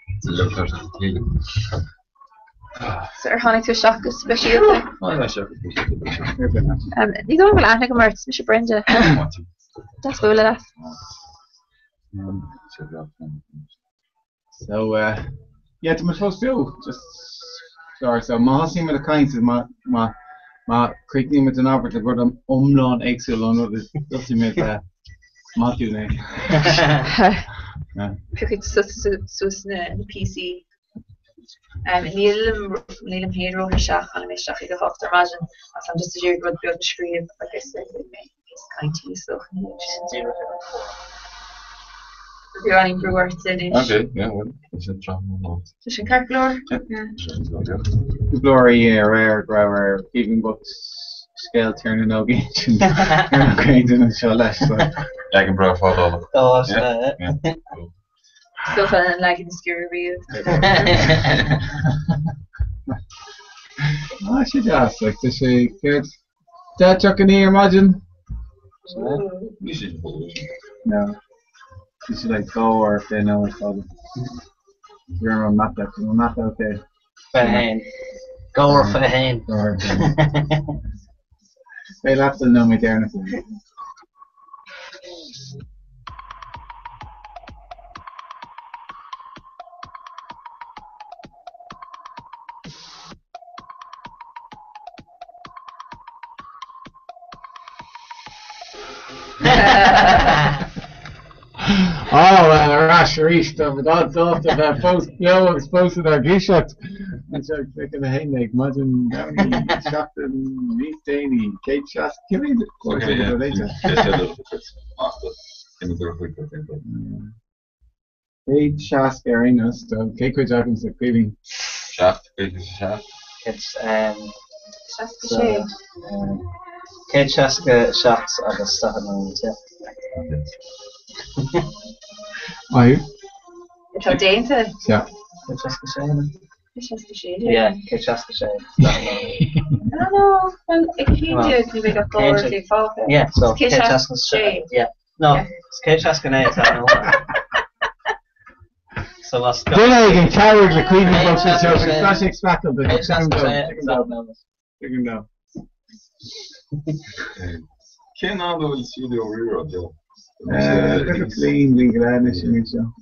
Het loopt als een hele. So er gaan to shock especially. Oh, dat is ook. Die doen wel eigenlijk maar het is Brenda. Dat is wel dat. So yeah, to my supposed to do just sorry. So Mahasi with the kinds of my quickly with an average of what umlaut exil on what is just with Matthew né. Picked susna in the PC. Neil Hero Shach and Mishach the Hofter Majan as I'm just a year good build screen like I said with me. It's kind of so you're running for work today. Okay, yeah, well, it's a trouble. Just in Carclore? Yeah. The glory rare even books scale turning no gains and grinding and so less. I can bring a photo. Oh, yeah. Still feeling like in scary real. I should ask, like, to say, good. That chuck in here, imagine? You should hold it. No. You should, like, go or if they know it's called. You're on map that. You're on map okay. Fahain. Go or Fahain. Go or Fahain. They'll have to know me there. Oh, well, Rash Reached of God's off of that post, yo, was posted our gear shot. And so, taking a hand, like, imagine Downey, Shafton, Reese Daney, Kate Shast, give me the Kate Shast, Garina, so, Kate Quid Jackins, the Queeving. Shaft, Shaft. It's, Shaft Kate Shaska shots of the stuff in Why? It's how dainty. Yeah. Kate Shaska Shane. It's just the shade. Yeah, Kate Shaska Shane. I don't know. Well, it can do. Can we go forward to fall? Yeah, so Kate Shaska Shane. Yeah. No, it's Kate Shaska Nate. So what's good? Then I can carry the Queen of Books, so it's not expected, but Kate it's down. You can know. Ken Aldo will see the rear of Joe. Clean, legal admission, so.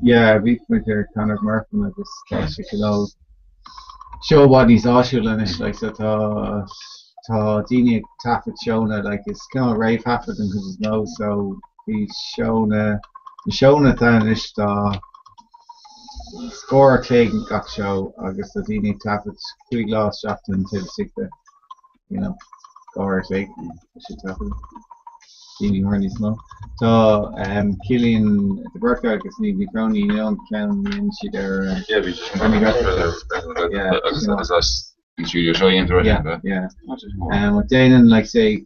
Yeah, we with her Conor Murphy, I just thought she could all show what he's actually in it, like, so Dini Taffet Shona, like, it's kind of Rafe Hafferton because he's no, so he's Shona then is the score taking got show, I guess the Dini Taffet, we lost Shafton to the 6th, you know, score taking, should happen. Dini Horny small. So, Killian, the workout gets neatly crony, you know, can she there. Yeah, we just got yeah, in studio show you into it. Yeah. With Dana, like, say,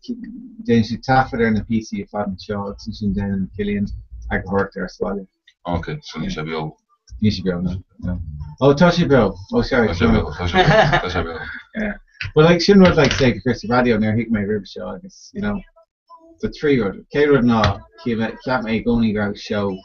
Dana should tap there in the PC if I hadn't show it, since Dana and Killian, I could work there as well. Okay, so you should be over. You should go now. No. Oh, Toshi Bill. Oh, sorry. Toshi Bill. Yeah. Well, like, shouldn't have, like, say, Chris Radio near Hick my rib show, I guess, you know. The 3 K-Rod na Cap me Goni Grau show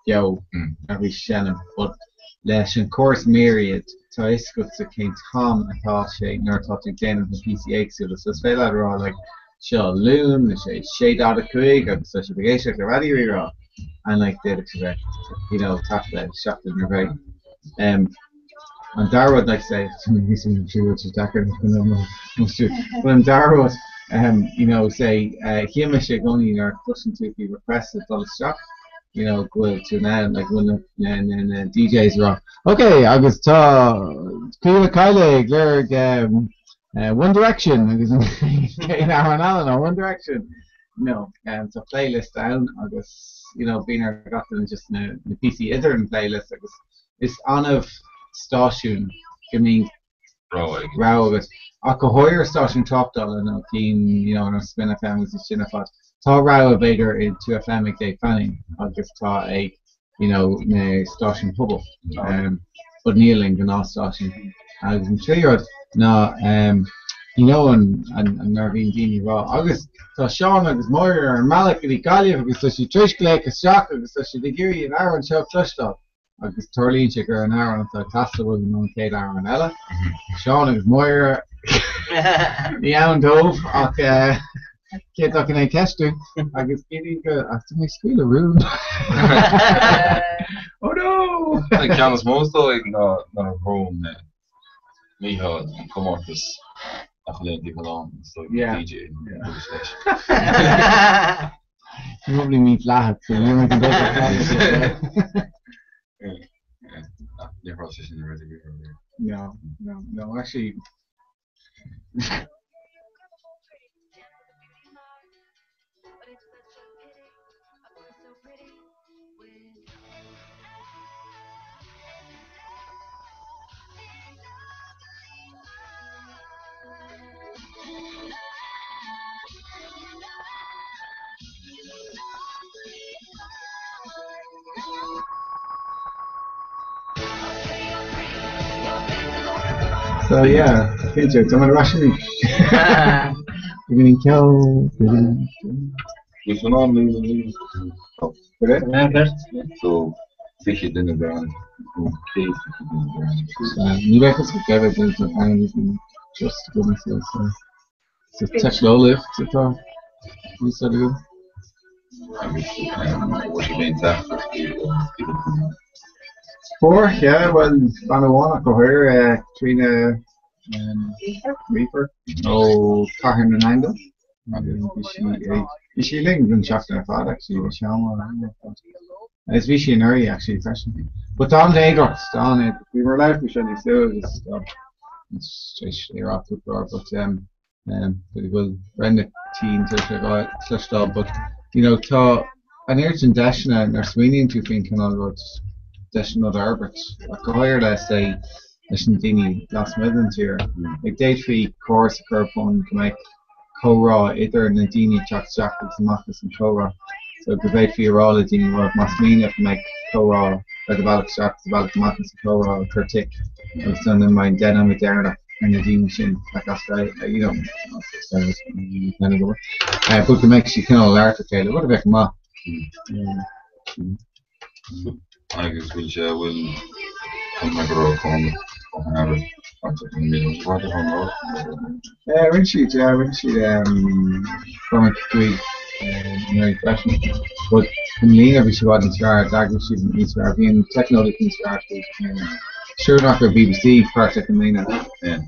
yo every Shannon, but leis an course myriad tá iscut sa cén Tom atá sé nuair tá tú déanamh na PCA so it's féile rá like seo lún na sé dá a chuig agus tá sé begéisteach le radio rá and like did it you know tap le Shafton na bheith and Darwood like say he's in the Dakar when Darwood you know, say, Hiamisha Goni are pushing to be requested on the stock, you know, go to now, like when the DJs rock. Okay, I was Kyle Kyle, One Direction, Kane Aaron Allen or One Direction. No, it's a playlist down, I guess, you know, being our gotten just the PC Ithern playlist, I guess, it's on of station, give me Row of it. A Hoyer station top dollar and keen, you know, and spin FM was a Shinafat. Ta Row Bader in 2FM day fanning. I'll just ta a, you know, station hubble. But kneeling and all station. I was in 3-year-old. No, you know, and Narveen Dini Raw. August, ta Sean, August Moyer, and Malik, and Italia, because she Trish Blake, a shock, because she Liguri, and Aaron Show flushed up. Agus Torlín checker an Aaron tá Tasta was an Kate Aaron Ella. Sean agus Moira the Aaron Dove ach Kate ach in Kester agus Kitty go after my school a room. Oh no! I can as most though like not a room me had come off this after people on so yeah. DJ Probably meet lads, so you can Your process is already here. No, actually. So yeah, Peter, tell me the Russian. You're gonna kill. Which one on the so fish it in the ground. You reckon it's together to find just goodness so touch low lift to talk. We said it. What you mean that? Four, yeah, well, Bannawana go here, Trina Reaper, oh, Cahan and Angle. Is she linked in Shafter Fad actually, or Shama? It's Vichy and Uri actually, especially. But Don Dagox, Don, if we were allowed to show these it's just you're off the floor, but pretty well, Brenda teen to flushed up, but you know, to an urgent Dashna and Sweeney to think on roads. Dashna Arbert. I could hire last day, Dini last Midlands here. Like day 3 course curve one to make co-raw either Nadini Jack's Jackals and Marcus and co-raw. So the day 3 raw Nadini work Masmina to make co-raw by the Valak Jackals, the Valak Marcus and co-raw critic. I was done in my dynamic there and Nadini machine like that's right, you know, kind of the work. But to make she can all learn to tell what about Ma? I guess we'll come back around and have it. Windsheet, from a degree, very fashion. But from Lena, we should have in start, Dagger, she didn't start, being technology in start, sure not for BBC, part of Lena. Yeah.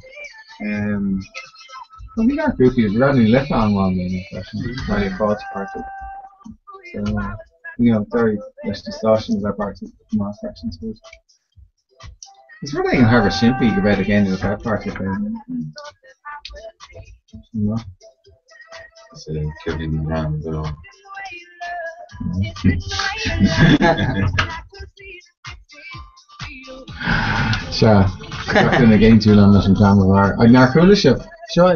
Well, we got groupies, we got any left on one, fashion, by a thoughts part of. So, you know, very less distortions are part of the mass sections. It's really going to have a simply about again in the third part of it. No. It's Kevin Brand. Sure. I've been again too long on camera. I'm not cool ship. Sure.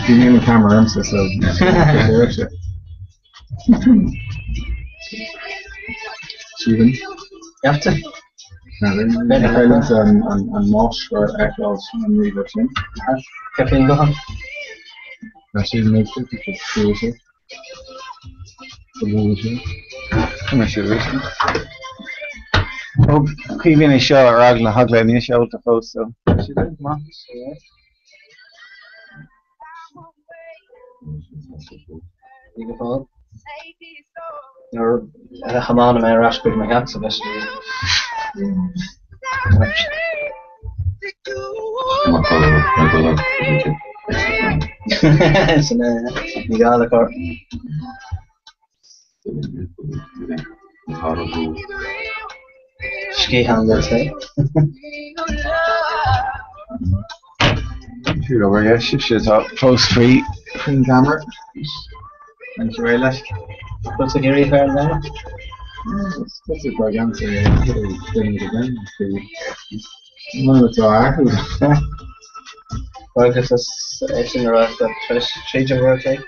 Give me the camera, so Stephen? You have to. Silence and Mosh or Echoes and Reversion. Kevin, go on. Stephen makes it, you should do it. Come on, sure. Oh, Kevin is sure, Raglan Hugland is out of house, so. She did, Mosh. Beautiful. You're a Haman and Rash with my hats of this. It's an Igala car. Ski handle, say. Shoot over here, she's up post 3 from camera. And she realised. What's the gear fair now? That's a good answer. Doing it again. One of the articles. Well, I guess that's in the right that change of rotate.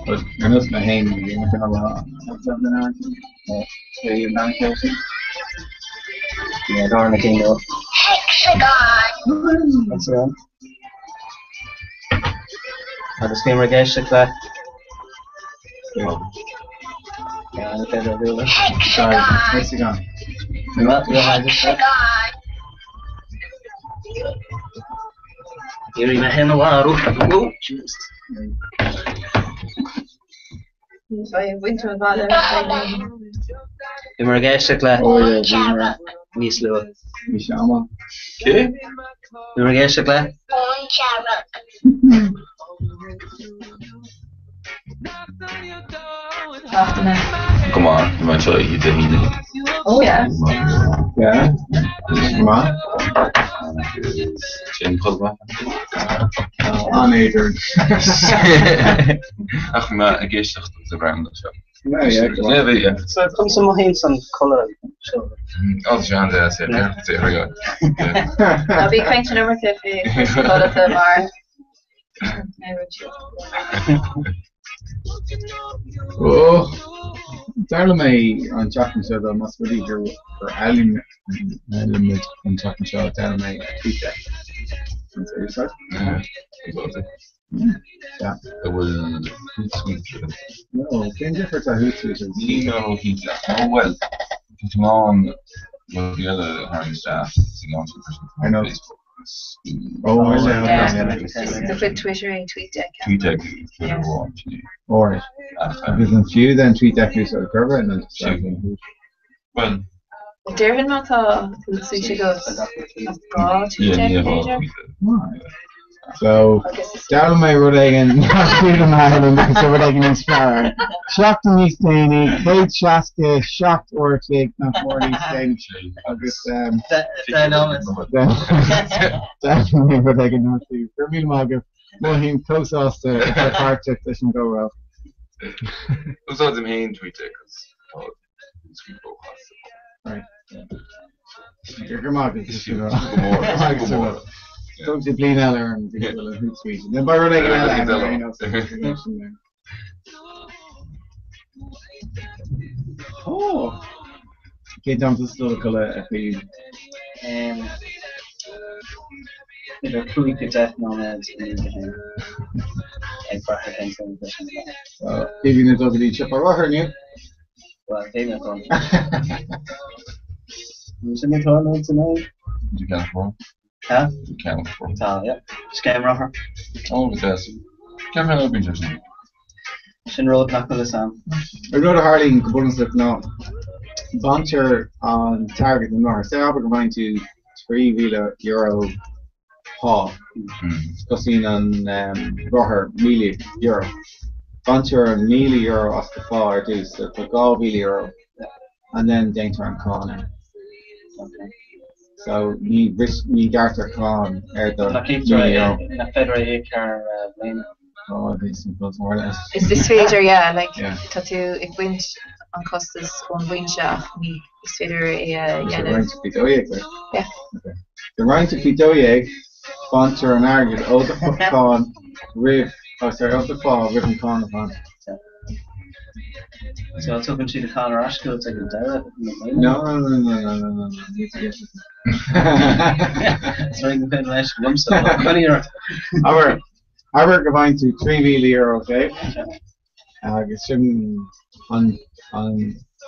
But I know it's my hand, you're not going to allow something else. Yeah, you're not closing. Yeah, darn it, you know. Hexagon. That's right. This game against the class. Yeah, I think I'll do it. Hexagon. Hexagon. Here in the water. Oh, jeez. So I went to a Immergeshakla, Oh, yeah, Nislo. Mishama. Okay. Immergeshakla. Often. Come on, you might try to hit the heat. Oh yeah. Yeah. Come on. Chin pull On Adrian. Ach, maar ik is toch de brand zo. Yeah, yeah, come on. Yeah, weet je. So it comes some hints on colour. Sure. Als je aan de zet, ja, zeg maar. I'll be quaint number 50. Call it the bar. Oh, Darlamay on Chocolate Show though must really hear for element on Chocolate Show. Darlamay tweet that. Yeah. Dat was sweet. No, geen difference aan hoe het is. You know he's oh well. Come on, the other Harry staff sing on to I know. Oh, well, Yeah. yeah. The fit Twitter and tweet deck. tweet deck Twitter watch. Alright. Because on few then tweet that we sort of cover and then Well, Darren Mata, switch goes. God, tweet deck major. so Darlamay Rodagan, Freedom Island, because Rodagan inspired. Shocked in East Danny, Kate Shaska, shocked or take not more East Danny. August Darlamay Rodagan not to Fermin Maga, Mohim close us to the part check doesn't go well. those are the main tweet deckers. Right. Your Maga just More. Don't you bleed Eller and people in Hootsuite. Then by Rodagan Eller, I know something there. Oh! Okay, down to the local FAU. They're pretty good at nomads and for things and Giving it over to each other. What heard you? well, they don't know. Who's in the tournament tonight? You can't afford. Huh? You can't afford. Yeah. Scam rocker. Oh, that's. Can't find out interesting. Shin road knock with Sam. I wrote a Harley in Kabulin slip now. Buncher on target in North. Say Albert going to €3 Paul. Discussing on Roher €1,000,000. Buncher and €1,000,000 off the far reduced. So for €1,000,000. And then Dainter and Con. Okay. So need Arthur Con I keep trying in a federated car lane. Oh, these simple more or less. Is this Twitter, yeah, like Yeah. tattoo ik wint aan costas one wincha me is Twitter So yeah. Ryan to Fitoye, right? Yeah. Okay. The Ryan to Fitoye, Buncher and Argus, oh the fuck Con, Riv, oh sorry, oh the fall, Riv and Con upon. So I was hoping she'd have called her Ashko to take it down. No. Need to get this. Sorry, the pen last one so funny or Our going to €3,000,000, okay? Agus sin on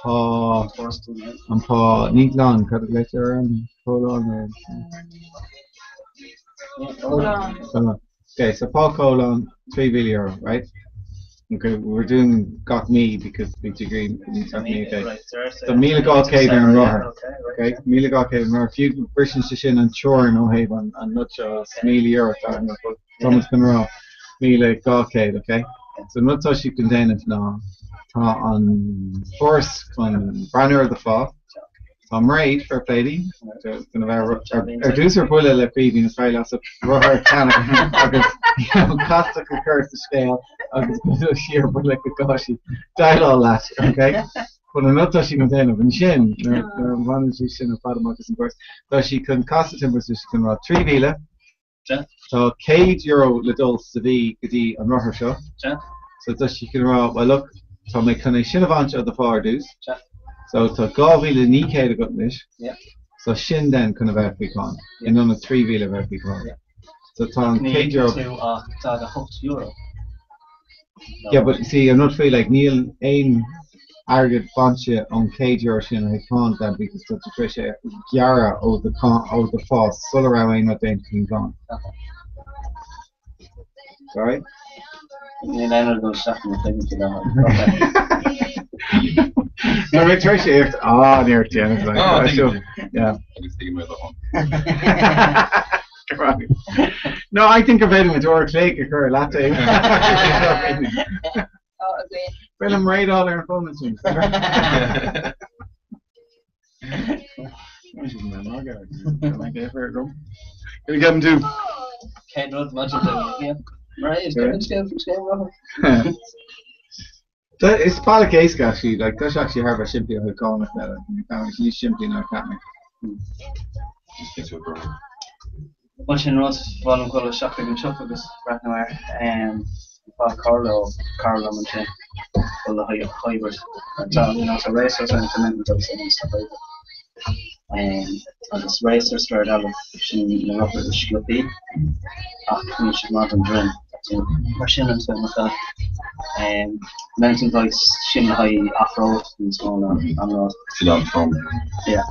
Paul Neat Long, cut it later and hold on. Hold on. Okay, so Paul Colon, €3,000,000, right? Okay, we're doing got me because we agree. Okay. So Mila got Kate and Roher. Okay, Mila got Kate and Roher. A few versions to Shin and Chorin O'Haven and not just €1,000,000. Thomas Conroe, Mila got Kate. Okay, so not so she contain it now. On force on Branner of the Fall. I'm right for Plady. So kind of our producer Bulla le Phoebe in Australia lots of Roher Tanner. Agus Costa concurs the scale. Agus go sheer but like a goshi. Dial all that, okay? But I'm not touching contain of and Shin. One is Shin of Father Marcus and course. So she can cost the so she can roll €3,000,000. So €1 le dul Savi Gadi and Roher show. So does she can roll well look so my kind of Shin of Ancha the far dues. So to $2,000 ní céad got this. So Shin then kind of every-con. And on a €3,000 of every-con. So tá €1 €8. Yeah, but you see, I'm not feeling like Neil Ain argued Boncha on €1 Shin I can't then because such a fish Giara o the false Solar ain't not then King Gone. Sorry? And then I go stuff in the thing to No, make sure she heeft. Ah, near it, yeah. Like, Oh, I think so, it's yeah. I can stick him with that one. Right. No, I think of it with our click or latte. Oh, agreed. Well, I'm right all our phone swings. Can we get him too? Can't do it much of them. Yeah. Right, it's good. It's Pollock Ace actually, like that's actually Harvard Shimpy who call it that. He's Shimpy now, can't we? Just get to a girl. Much in Ross, Volume Color, Shopping and Shuffles, Ratnaware, Carlo, and Chin, all the hybrid. You know, so racers and implemented those and stuff like that. This racer started out with Shin Rock with the Shlupi, finished Modern Drum, so Shin and stuff like that. Mountain bikes, Shin High off road and so on road. Sit down from. Yeah.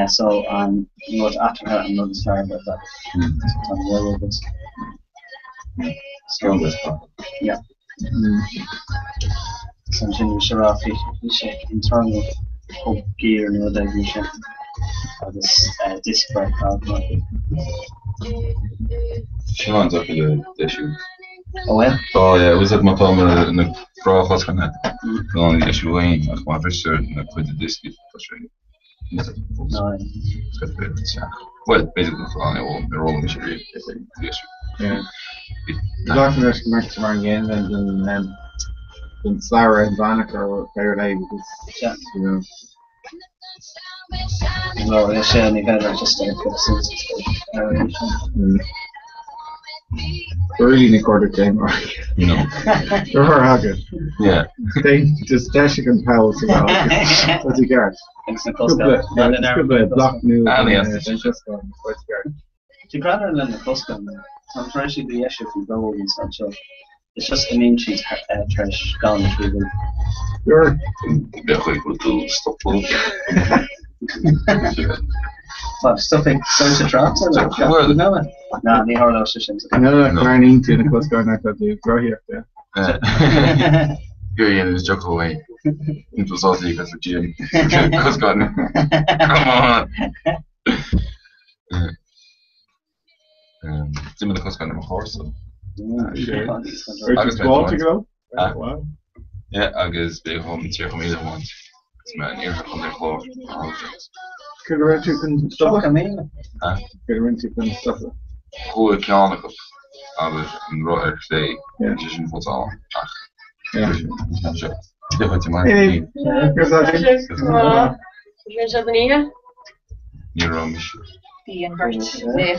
So you know, after her, I'm not sorry about that. On the railroad. Strongest part. Yeah. Something we should have internal hub gear nowadays. We should have this disc brake out. Sean's up in the issue. Oh well? Oh yeah, it was at my phone in the bra what's going on. The only issue I want to shirt and I put the disc in frustrating. No. It's got the well, basically they're all the issue. Yeah. The documents come back tomorrow again and then Slara and Vanica or Fairlay because you know. No, they're sharing the better just like Early in the quarter game, right? You know. They're good. Yeah. They just dashing and pals about it. What's he got? Good play. Block new. Just what's he got? The rather than the custom, I'm trying to the issue from gold and stuff, so it's just the main sheet trash gone through the. Sure. Yeah, we will do stuff full. What, stuffing such a trap? No, me hard out sessions. No, Clarny to the Coast Guard, I thought you grow here. Here you just joke away. It was also because of Jim. Coast Guard. Come on. Sim the Coast Guard number 4, so. Where's the wall to go? Yeah, I guess big home and check on either one. It's man here on their floor. Could rent you can stop it? Could rent you can stop it? Hoe ik kan ik op. Aber een roer today. Dus een foto. Ja. Dit wat je maakt. Hey, here's that thing. Here's that beneden. Niet romisch. Die in hart. Nee.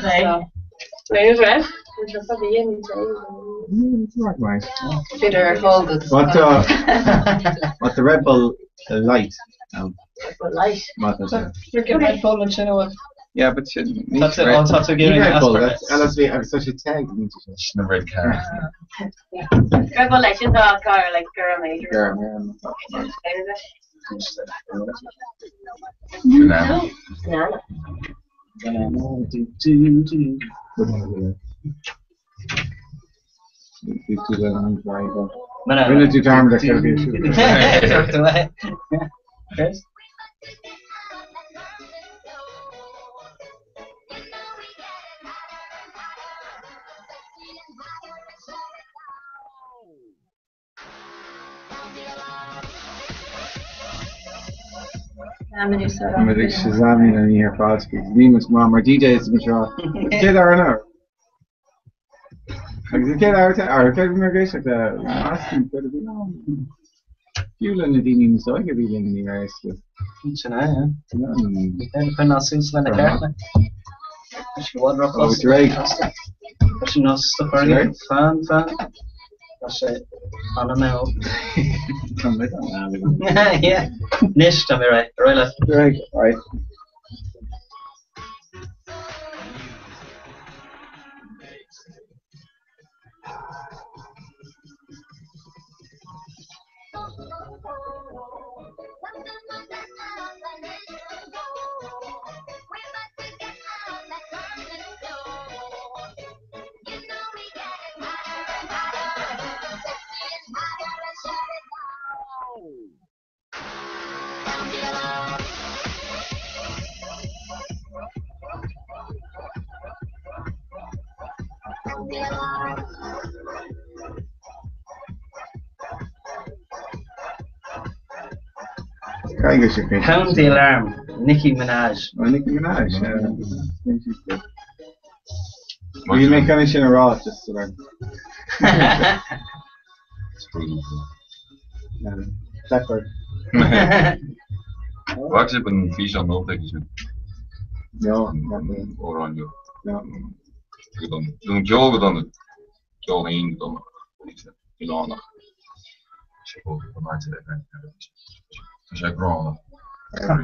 Nee, is weg. Dus dat staat hier niet zo. It's not nice. Bitter folded. What the Red Bull light? Light. What is it? You're getting Red Bull and China. Yeah, but that's it. On top of getting Red Bull. That's LSV. I'm such a tag. She's in a red car. Red Bull like in the car, like girl major. Girl, Banana. When did you time that could be a shoot? I'm going to Shazam in here fast because Demon's mom or DJ is the show. Kid or no? Like the kid out or kid in the asking could have been fuel in the dining so I could be in the race. Depending on since when the car. She would rock oh, it's right. She knows stuff already. Fan. That's it. On the mail. Yeah. Nish, tell me right. Right left. Right. Tiger should be. Pound the alarm. Nicki Minaj. Oh, Nicki Minaj. She's good. Will you make any shit in raw just to learn? Blackbird. Waar zit een vies aan de optekentje? Ja, oranje. Ja. Dan doe ik jou dan het. Jou heen dan niet. In aandacht. Als je ook van mij te als jij grauw. Ja.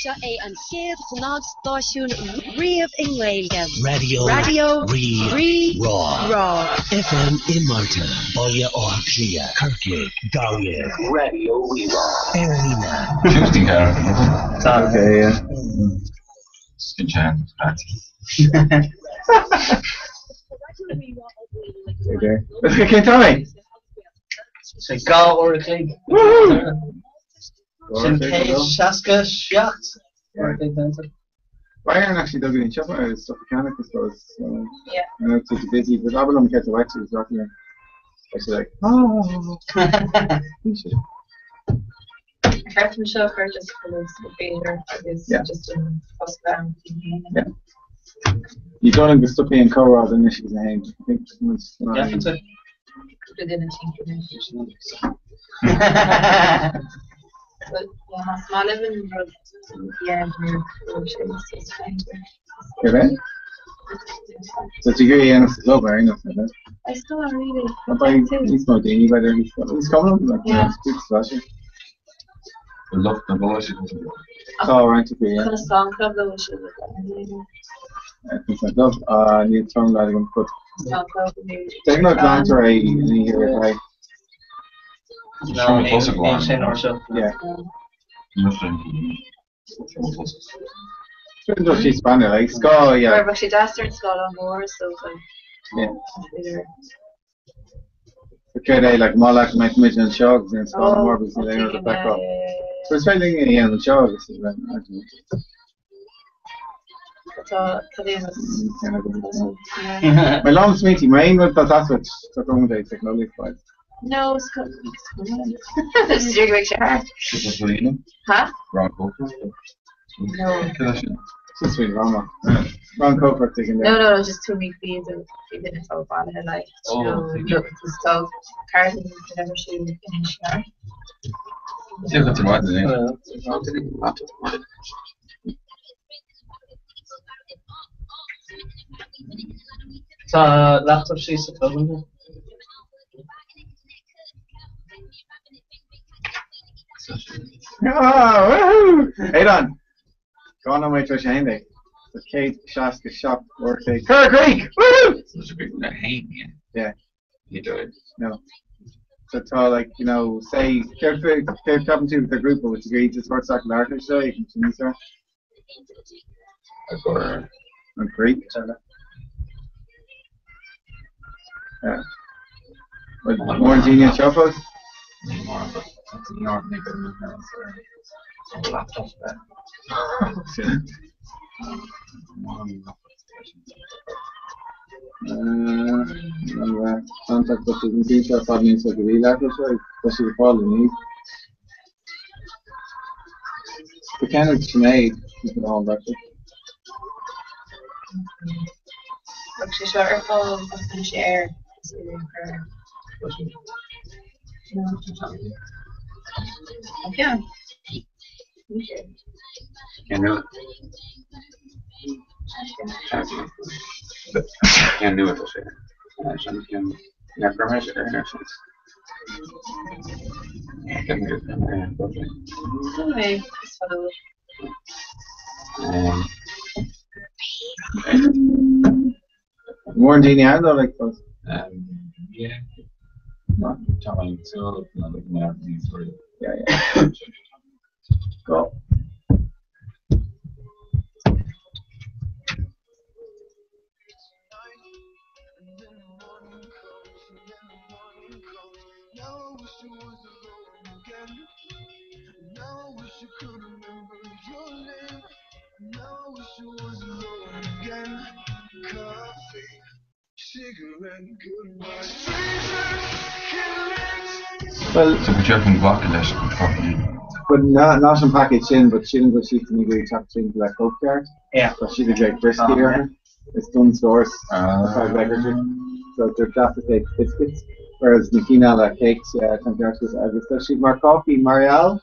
Seo é an chéad ná stáisiún riamh in Gaeilge. Radio Rí Rá. FM in Malta, Bolia ó Clia, Kirkig, Galway. Radio Rí Rá. Erina. 15 jaar. Okay, yeah. Skin chance, Okay. Let's get Ken Tommy. Say Gal or a Clean. Woohoo! Shaska Shacht. Bayern actually dug it in Chipper. It's stuff mechanic, I suppose. Yeah. I know it's too busy, but I will catch a wax. It was rocking. I was like, oh. Apart from show for just for the theater, it's just in post down. Yeah. You don't think the stuff in co-rod and issues in hand. I think it's Definitely. Within a team. But yeah, small living it's fine. Okay. So to agree, and it's low bearing, I still really. He's not doing better. He's coming up like it's good slashing. I love the voice. Oh, right, okay, yeah. Kind of song club though, we should look I think I love. Need to turn that again. But song club, maybe. take no glance or any here, right? No, name or so. Yeah. Nothing. Just she's Spanish, like Ska, yeah. But she does start Scott on board, so yeah. Okay, they like Malak, my commission and Shogs and Scott on board, so they are the back up. So it's finding again with Shogs, my longest meeting, my aim was that's what took on the technology fight. No, it's good. This is your big shot. Huh? Wrong cover. No. Just been wrong. Wrong cover taking there. No, just 2 week feeds and feeding it all on it like look the stuff. Carton never should finish now. Yeah, that's right. Laptop she's a problem. Oh, woohoo! Hey, Don. Go on my Trish Handy. The Kate Shaska shop work day. Kerr Creek! Woohoo! There's a big hang, man. Yeah. You do it. No. So it's all like, you know, say, Kerr come to the group which agreed to sports soccer artist, so you can continue, sir. I've got her. On Creek. Yeah. But more genius shuffles? More, but it's not making a laptop there. Contact with the teacher for me so the laptop, so she calling me. The candidates made, you can all that. Look, she's got her phone and share. Okay. Can't do it. Can't do it this year. I can never measure their innocence. I can do it. Anyway, it's follow. More genius, I like those. Yeah. Not telling so not looking at these for you. Yeah. Go. wish you was alone again. Now I wish you could remember your name. Now I wish you was alone again. Coffee, cigarette, goodbye. Strangers, killings. Well, So we check from Backlash properly. but not in package in, but she didn't go sheet and agree chapter into that Coke jar. Yeah. So she's a great brisket here. It's done stores. So they're plastic cake biscuits. Whereas Nikina like cakes, temperatures as she's more coffee, Marielle.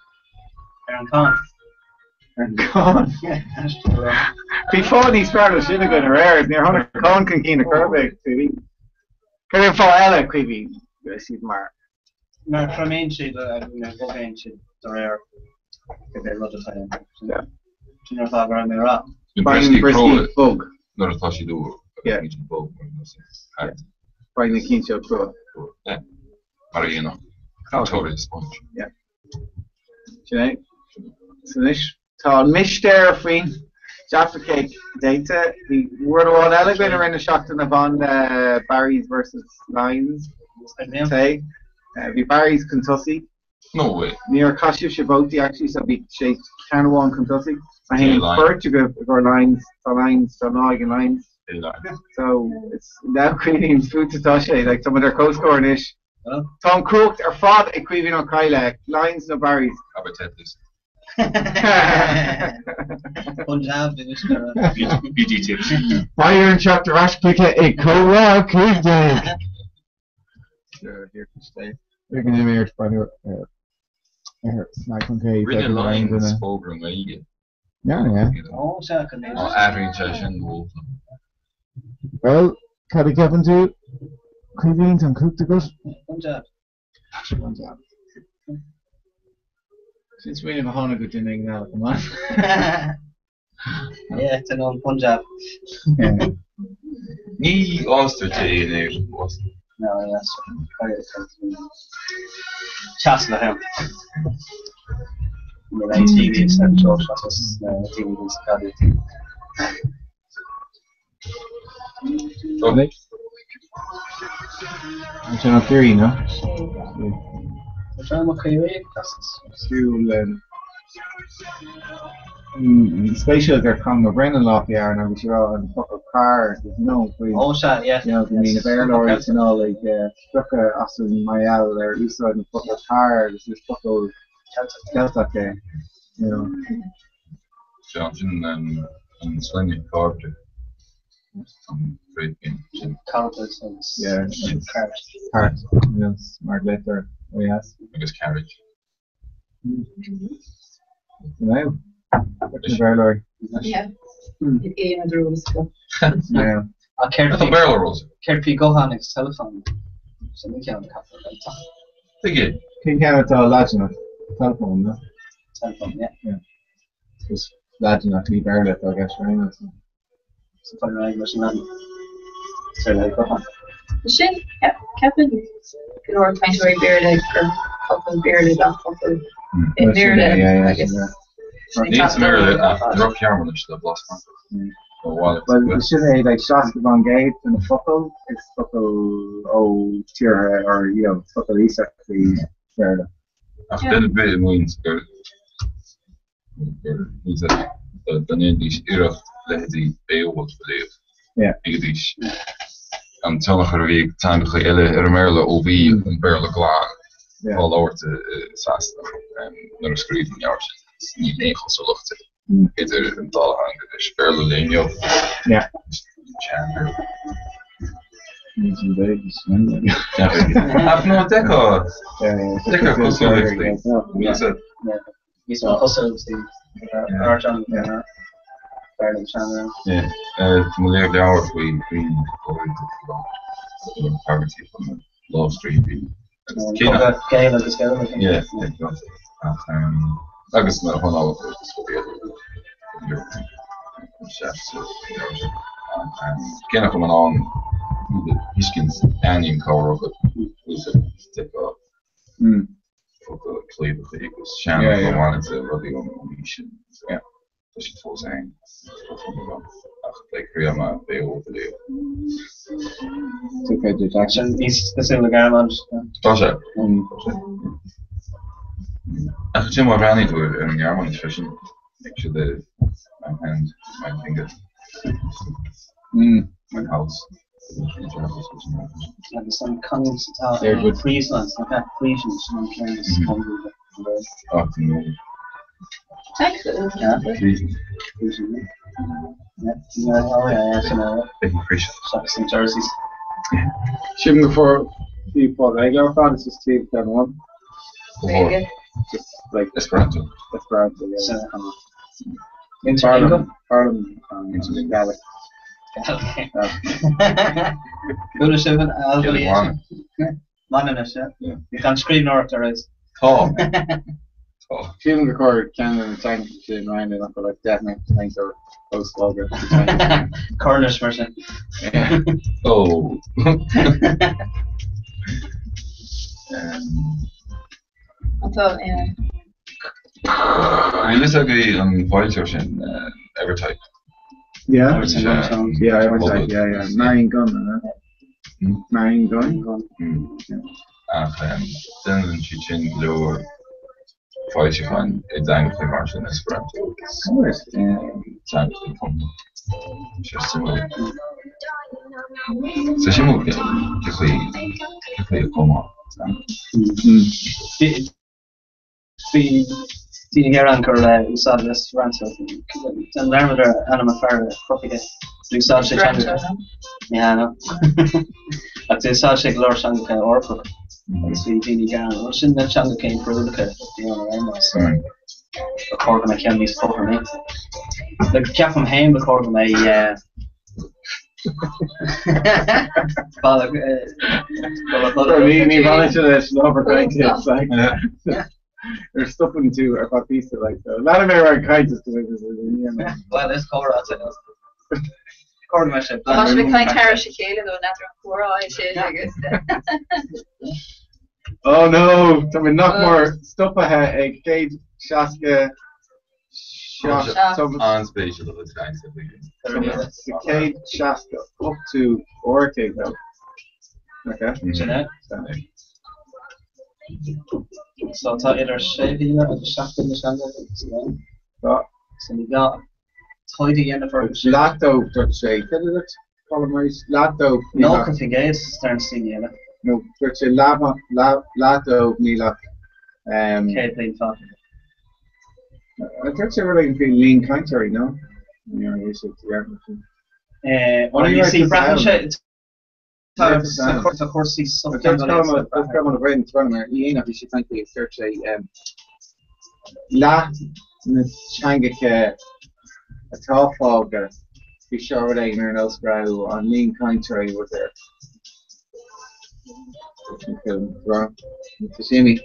And Con. And Con. Before these started, she'd have been rare. Near 100 Con can keen a curve. Can you follow Ella, Quibi? She's more. No, from ancient, go ancient, the rare. They love the time. Yeah. Do you know how around there up? Brian Brisky Bug. Not as much you do. Yeah. Bug. Brian the Keen Show Pro. Yeah. Marina. Victoria Sponge. Yeah. Sinead. So this tall Mish there Freen. Jaffa cake data. The word of all elevator in the shot in the Von Barry's versus Lions. Say. The Barry's Kentucky. No way. Near Kashu Shaboti actually, so be shaped Canawon Kentucky. I think Portugal or lines, lines. So it's now creating food to Toshe, like some of their co-scoring ish. Tom Cooked or fought a Queevin on Kyle, lines no Barry's. Habitat this. Punjab, BG tips. Fire and chapter Rash Picket, a co-rock, who's dead? Here to stay. We're going to be here to find out. Snack on cake. Really lines program, yeah. Yeah. Oh, second. Adrian Chashin Wolf. Well, Caddy Kevin too. Queevins and cooked the gut. Punjab. Punjab. Since we have a Hana good dinner now, come on. Yeah, it's an old Punjab. Ni Ulster Day was. No, that's Chasla him. The TV is not George, that's TV is Caddy. Oh, Nick. Channel 3, no? Spatial they're coming Brennan Lock here and we should all in the fucking car, there's no free. Oh shot, yeah. You know, I mean if air lorries, you know, like struck Austin Mayal they're used to in the fucking car, there's this fucking Delta there. You know. Johnson and Slingy Carter. Some great games. Counters and Cars. Yes, Mark later. Oh yes. I guess carriage. No. What's the barrel? Yeah. Game of the rules. Yeah. I care the barrel rolls. Kerpi Gohanek's telephone. So we can't cut it. Again. King Hamlet Lagina. Telephone, no? Telephone, yeah. Yeah. Just Lagina to be barrel I guess, right? So fun right, was not. So like Gohan. Shit, Kevin. Good or 20 way bearded or fucking bearded off fucking bearded. Yeah, I guess. Needs to mirror the rock camera the last one. Well, we should say like Shasta Van Gate and the Fuckle. It's Fuckle tier or you know Fuckle East actually there. I've been a bit in Wings, but he's the English era the Beowulf believe. Yeah. English. And toen week time to hele Merle OV en Berle Glaan. All over to Sasta and no screen yards. Niet enkel zo lucht. Het een taal hangen dus Berle Lenio. Ja. Chandler. Niet een beetje. Ja. I've no deco. Deco kost He's he's also the Arjan. Yeah. Yeah, toen leer ik de hour we poverty from the Law Street. Yeah, I guess not one hour for chefs. Ken from an on the Hiskins Anion cover of it was a take off. Play the thing was Shannon wanted to really on mission. Yeah. Dus ik voor zijn prima veel te leren. Action is specific garment. Was het? Ach, Jim O'Brien to an Yarmouth fishing. Actually, my hand, my finger, my house. And some comes They're good. Friesland, like that Friesian, some trains. Oh, no. Excellent. Yeah. Big fish. Some jerseys. Shouldn't before people regular fans just take them one. Very good. Just like Esperanto. Ireland, Gaelic. Good as seven. Man, yeah. You can't scream north or is. Tall. Film record Canada and China in Ryan and like definitely things are post logger. Cornish version. Yeah. Oh. I thought, yeah. I listen to on Wild Church in Evertype. Yeah. Everton, Yeah, I was like, yeah. Nine gun, Nine gun. Then she changed lower. Fight you find it's Anglican Martial in Esperanto. It's Anglican from just similar. So she moved in. If we come on. The here anchor usad restaurants and learn with her anima fair properly. Usad she yeah, no. At the usad she glor sang orful. So Dini Gan, what's in the channel came for a look at the other so recording I can't be for me. The cap from home recording my me managed this over going to it's like there's stuff into a piece of like a lot of American kinds of well this cover out it recording my shit Much of a kind Tara Shakela though not for all I say I guess. Oh no, so we knock more stuff ahead a Cade Shaska shot on spatial of the kinds of the Cade Shaska up to Ortig though. Okay. So I thought either shady or the shaft in the shangle. So you got tidy in the first. Lato Dutch say, did it? Polymerase Lato. No, because you guys start seeing you. No, Dutch Lava Lato Nila. Okay, plain fun. I thought you were like lean country, no? Yeah, you should well, you see, Brackenshire. Of course, he's so. I'm on the brain in front of me. You know, you should thank you, search a La Changaka, a top fog, be sure they in an Osbrow on lean country with there. To see me.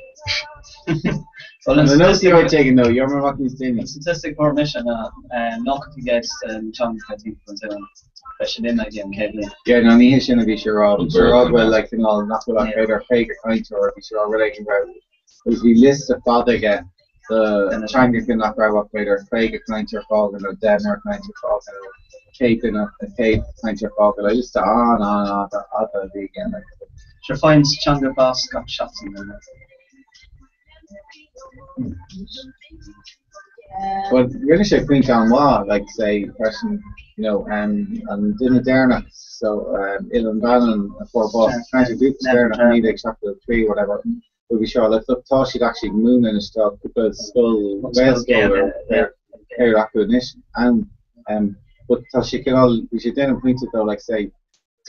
Well, I know you're taking no, you remember what he's doing. Statistic for mission, not to get Chang, I think, from Zealand. Yeah, no, he is going to be Sherrod. Sherrod will like, you know, not will like either fake a kind or be Sherrod relating about. If he lists the father again, the Changa can not grab up either fake a kind or fog and a dead or kind or fog and a cape in a cape kind or fog. I just on the again. Like. Sure finds Changa boss got shots in there. But really say Queen Town Law, like say person, you know, and didn't Derna, so Ilan Bannon for both trying to do Derna need exactly the tree, whatever. We'll be sure let's look toss she'd actually moon in a stock because skull whale skull hair acquisition and but she can all we should then point it though like say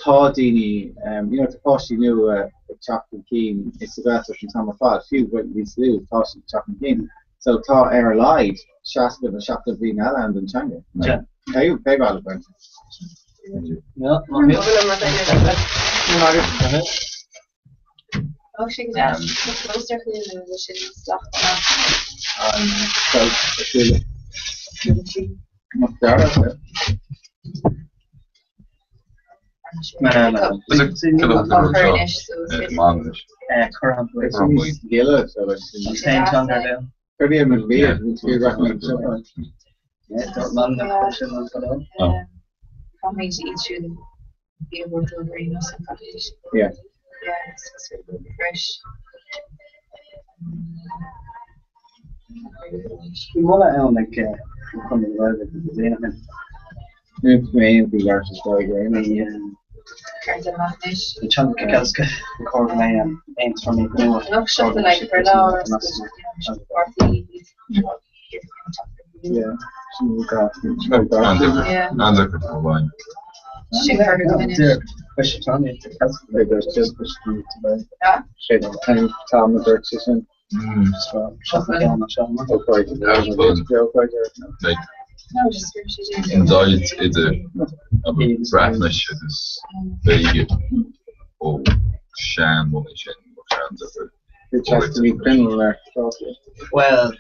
Dini, you know, to Tosh you knew chocolate keen, it's the best from Tom Fod, few what we do, Tosh chocolate keen. So Ta Air lied, Shaska the Shaka V Naland and Changa. Yeah. Pay about it, Brent. Yeah. Oh, she could ask. Most definitely the shit stuff. Coming to each and be able to bring us some competition. Yeah. Yeah, it's really fresh. Mola like coming out of the design. Main big artist story game. The chunk of Kelska, the core of my aims for me. Look, something like for now. Yeah. Under control line. She heard it coming in. Push it on it. There's just push it to Yeah. shade of time, Tom the Bird system. Shuffle down the shuffle. Oh, quite. Like, No, just where she did. in Deutsch is a brafnish is very oh shan what they should It has to be criminal there. Well,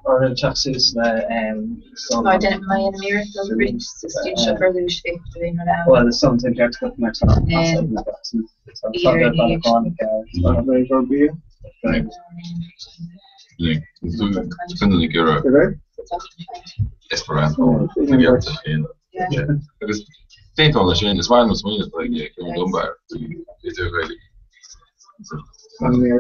or the Chuck's so I didn't my enemy those bridge system sugar loose doing that. well, there's something there to put my tongue. Finden die Kira Esperanto because they told us in one was when like yeah Lumbar it's really I mean,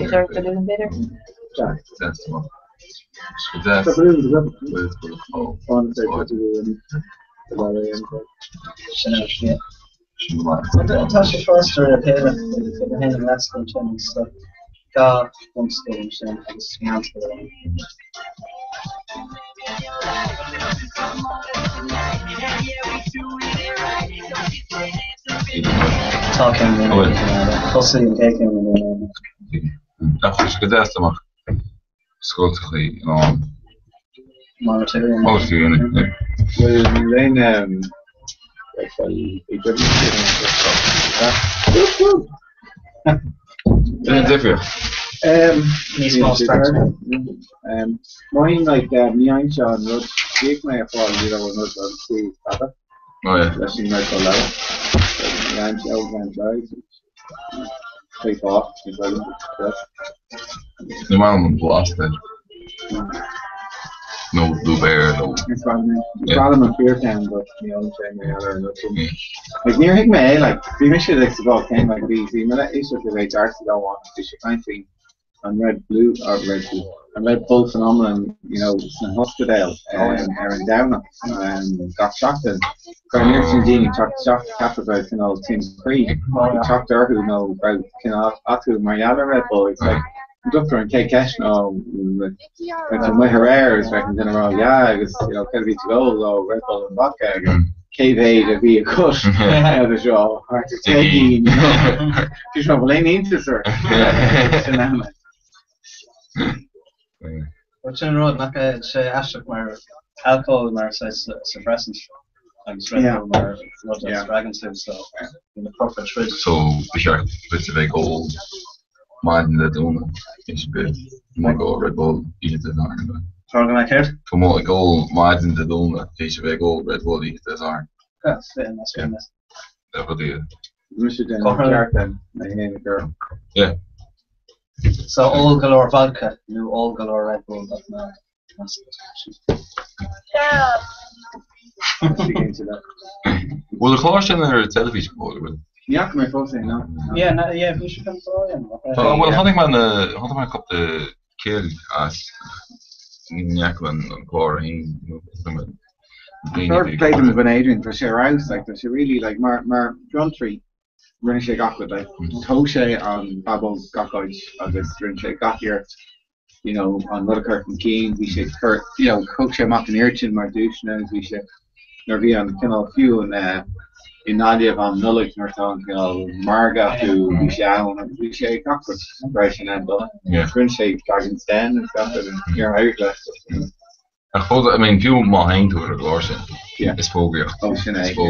is there a little better? Tasha Foster appeared the hand of last and stuff. God, one stage and it's talking pussy and taking After gedest mag schuldig monetary Lane mine like me and Sean would take my fall you know not to father. Oh yeah. That's in my collab. And Elvan drive. Take off. The man blasted. No blue bear, no. Parliament Beer Town, but you know, like near Higme, like we wish it like about came like these. It's just the way dark to go on. You should find things on red blue or red blue. And red bull phenomenon, you know, in hospital Aaron Downer and got shocked and Cornelia Sindini talked shocked cap about you know Tim Creed. Talked to her who know about you know after Mariana Red Bull. It's like Doctor and Kate Cash now with Herrera is reckon in a row. Yeah, it was you know kind of to go though Red Bull and vodka. K-Bay to be a cut out of the show. Hard to take you know. She's not blaming into sir. What's in the road? Not going to say alcohol, maar suppressants. Like Red Bull, maar what else? Dragons have so in the profit trade. So bizar, beetje bij goal. Maar in de doen is bij mijn goal Red Bull is het daar. Sorry, my head. Voor mijn goal, maar in de doen is bij goal Red Bull is het daar. Ja, that's famous. Dat wordt die. Mr. Dan, my name girl. Yeah. So all galore vodka, new all galore Red Bull. Yeah. Well, the clash in their television call with. Ja, mijn volgens mij nou. Ja, ja, we should come to well, had ik maar op de keer als niet een claw in. I played them with Adrian for Sir Rouse, like there's a really like Mar Druntry. Rinne sé gachud like tó sé an Babel gachoid agus rinne sé gachir you know an Rutherford and Keane we sé curt you know coach sé mak an irchin mar dúsna we sé nor vi an kinda few and in Nadia van Nullik nor tán you know Marga who we sé an we sé gachud right and rinne sé Dragon's Den and stuff and here Irish I mean, few more hang to it, Larson. Yeah, it's Fogger. Oh, it's in Asia.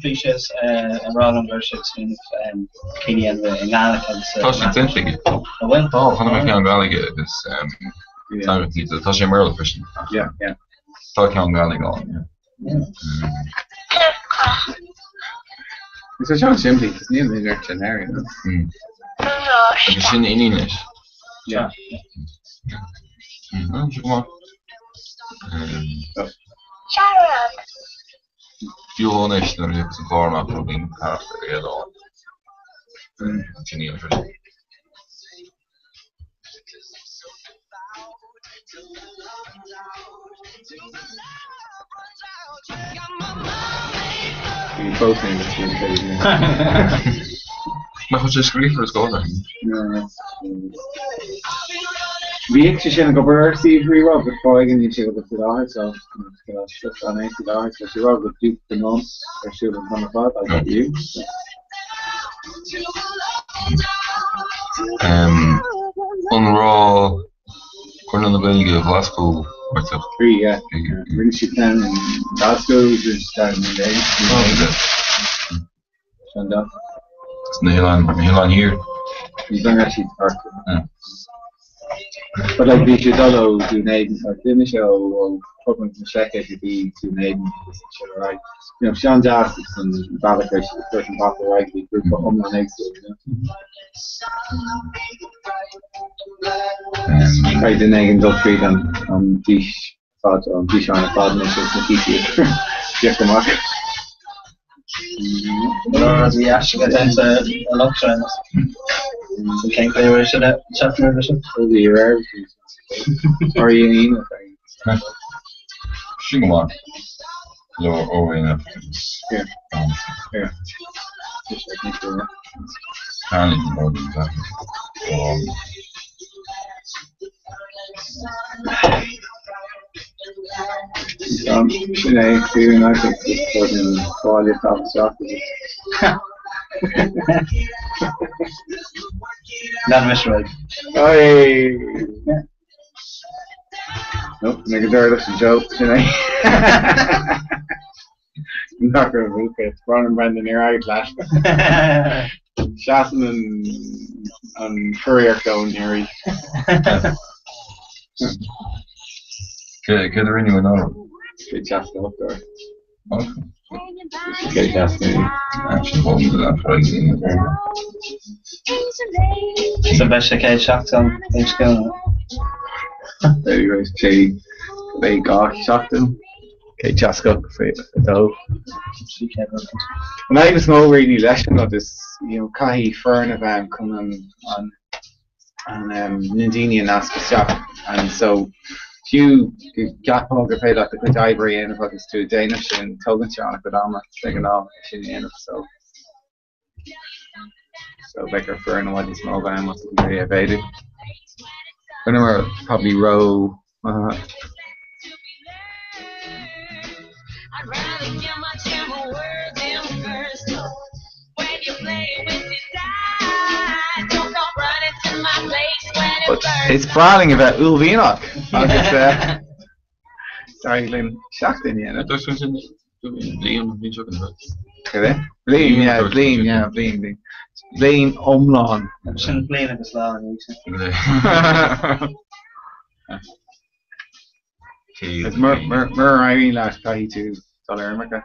Clichés around versions in Kenya and Nalek. Tasha Tintig. Well, how do I find Valley this time of the Tasha Merle fishing? Yeah. Talk on Valley gone. So Sean simply is near the veterinary. Heb je in English? Yeah. Kom maar. Johan is er nu een format voor een karakter redan. Genial för sig. We both need to see Maar goed, ze schreef voor school. We actually go over see free Rob before I can issue with the dollar, so just on $80, so she Rob with Duke the month or she was on the spot, I got you. On Raw, according to the Belgian Glasgow, what's up? 3, yeah. Really she can in Glasgow, just starting in day. And up. It's Milan here. He's not actually started. But like the Jadolo do Naden or finish or probably the check it to be to Naden, right? You know, Sean Justice and Balakish, the person off the right, the group of Umla next to it. I didn't even go straight on Dish, thought on Dish on a thought, and it's just easier. Jeff the market. As we actually get into a lot of so can't play with that chapter or something. Oh, the year or you mean? Shingaman. Lower over in Yeah. Yeah. Just I think so. Can't even more than that. Sinead, feeling I think it's putting all your top stuff. Not miss right. Hey. Nope, make a dirty listen joke tonight. I'm not going to look at Ron and Brendan here, I flash. Shasson and Courier going here. Get her anyone on. Good Shasson up there. Okay. Good Shasson. Actually, what was that phrasing? It's the best I shocked on each game. There you go, Jay. They got shocked him. Okay, Chasko for though. And I was no really lesson of this, you know, Kahi Fernavan coming on Nandini and Aska shop, and so few got poker played at the good Ivory end of this to Danish and Togenshon at Godama, second off in the end of so Becker Fern and what his mobile was very evaded. When we're probably row. But it's brawling about Ulvinok. Sorry, Lynn. Shocked in the end. Liam, wie talking about? Liam, yeah, Liam. Liam Omlon. I'm just playing at the slang. It's Mer Irene last Kahi to America.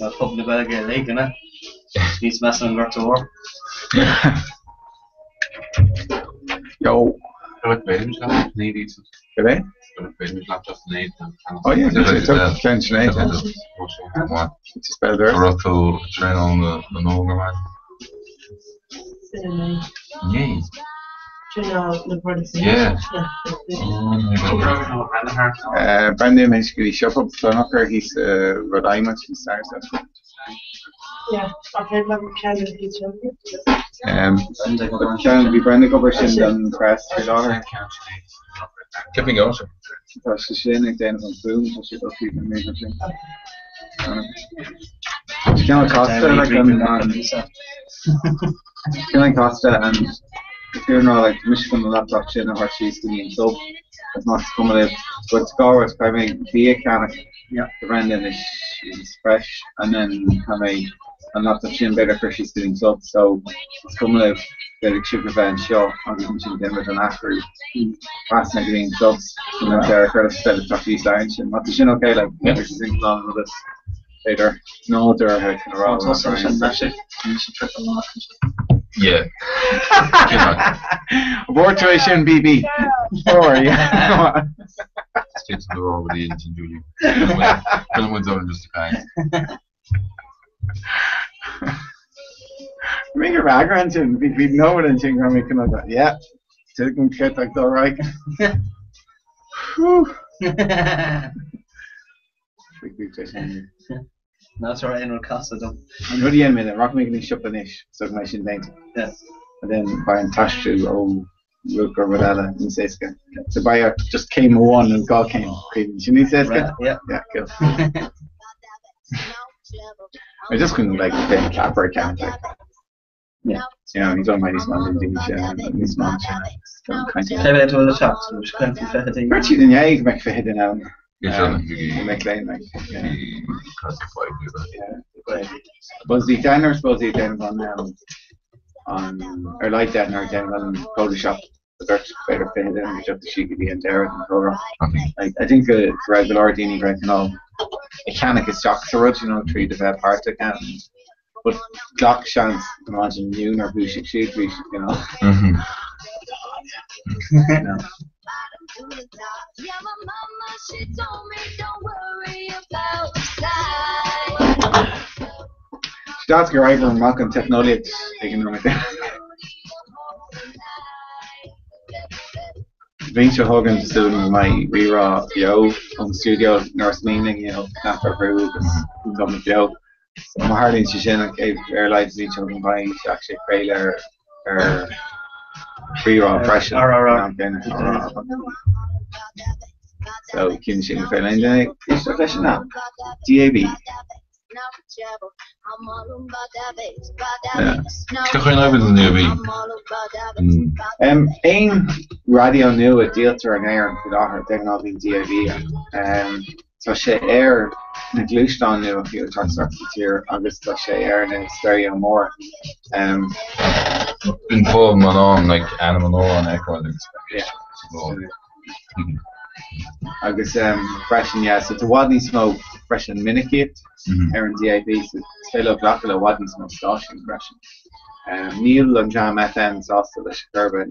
I'll probably better get a leg, innit? He's messing and got to work. Yo. Wat ben je zelf? Nee, iets. Oké. Wat ben je zelf? Nee. Oh ja, dat is ook French, nee. Het is beter. Roto train on the Noga man. Nee. Yeah. Brendan basically shop up Flonacher, he's Rhode Island, he starts that. Yeah, I've heard about Canada feature. Can be Brendan Goberson done press for daughter. Keeping going, sir. That's the shit, like then from Boom, so she got people major thing. Can Costa like Can Costa and if you're not like Michigan laptop shit and what she's doing so it's not coming out. But score was probably the can yeah the Brendan is fresh and then and laptop shin better for she's doing so it's coming out the sugar van show on the machine then with an after fast doing subs Curtis talk to science and what you know okay like there's things on with this later no there how can roll Yeah. Abortuation BB or yeah Stay to the road with the engine, Julie. Film went on just a kind. Make a background and we know what engine we're making of that. Yeah. Taking get like that right. Big session. That's alright in Casa though. And what do you mean? Rock making shop an ish, so my shin bank. Yeah. And then buying tash to Luke or Rodella in Seska. So buyer just came one and God came. You need Seska? Yeah. Yeah, cool. I just couldn't like play Capper account. Like. Yeah. Yeah, he's on my nice man in this month. Heb je het wel gehad? Dus je kunt verder dingen. But you yeah, you can make it now. You make lane like. Yeah. Was the Dan or suppose the Dan on or like that or Dan on Photoshop the Dutch better fit in which up the Shiggy and Derek and Cora. Like I think the regularity right now mechanic is Jock's original tree to that part again. But Jock chance imagine you or who should shoot you know. No. That's great for Malcolm technology taking on it. Vince Hogan doing my Rera Yo on studio nurse meaning, you know, after Brew and something Joe. So my heart in Shishin gave airlines each other by actually trailer or Rera impression. So Kim Shin Fairline is the question now. DAB. Toch geen over de DAB. Een radio new a deal to an air for that they're not in DAB. So she air na glúiste nu a few talks here August so she air in stereo more. Been full man on like animal on echo. Yeah. Agus freshen yeah, so to Wadney Smoke freshen minikit Aaron DAB so Stella Blackula Wadney Smoke Station freshen Neil and Jam FM sauce to the Chicago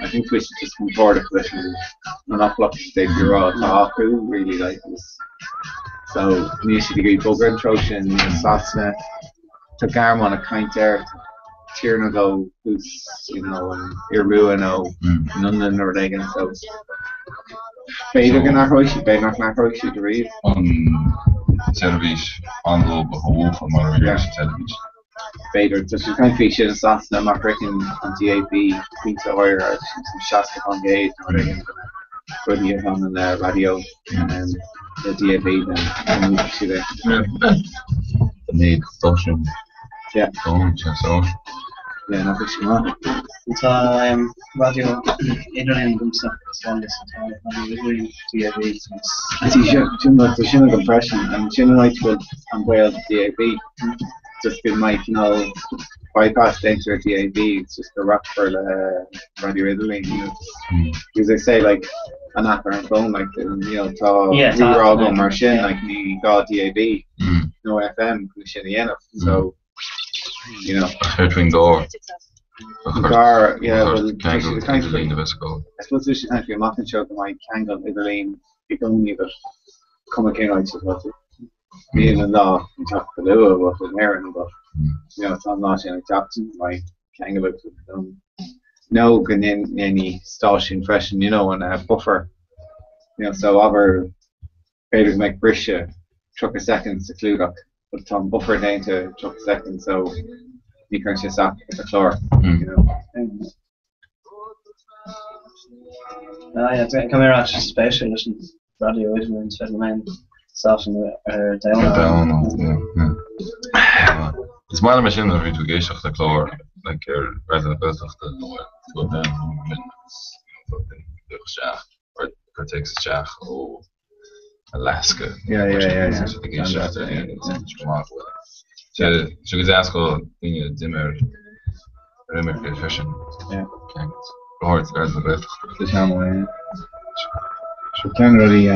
I think we should just come forward a question and not block the raw talk who really like this so Neil should degree bugger introduction sauce took arm on a kind there Tierna go who's you know Iru and London or Reagan so Beter naar Roosje, beter naar Roosje te read. Televisie, aanloop, behoefte van Amerikaanse televisie. Beter, dus je kan feature in Sats, dan mag ik in DAB, Pizza Oyer, some shots on Gate, or the on the radio, and the DAB, then we see that. The need, function. Yeah. So. Yeah, not fish come It's radio internet and stuff. It's one listen to DAB. It's a compression and like on whale DAB. Just been like, you know, bypass enter DAB, it's just a rock for the radio Italy, you know. Because they say like an app on phone like you know, we were all going machine like me got DAB, no FM, so you know, between door. Gar, yeah, well, I suppose this is kind of a muffin show that might Kangle, Iberlin, Picconi, but come again, I suppose. Me and the law, we talk to Lua about the Aaron, but you know, it's not like Jackson, my Kangle, no, can any station freshen, you know, and a buffer, you know, so our favorite make Brisha, truck a second to Cludock. But Tom buffer down to truck second, so you can just stop at the floor, you know. Ja, come here actually special listen radio is in Svedman stuff down. It's my machine that we do get the floor like rather than the or Cortex Jack or Alaska. Yeah. So we ask all the dimmer fashion. Yeah. Hard, the We can't really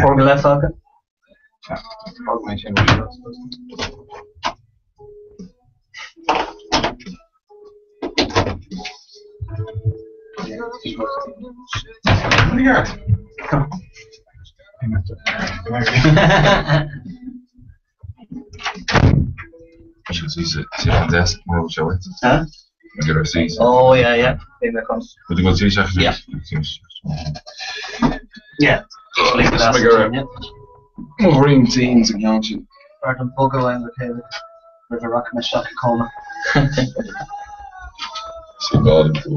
Organ left socket. Should see on desk more shall we? Huh? I get our seats. Oh yeah. Maybe that comes. Would you go see actually? Yeah. Yeah. Just leave it as Moving teams and counting. Barton Bogo and the Taylor. With a rock and a shock coma. See God into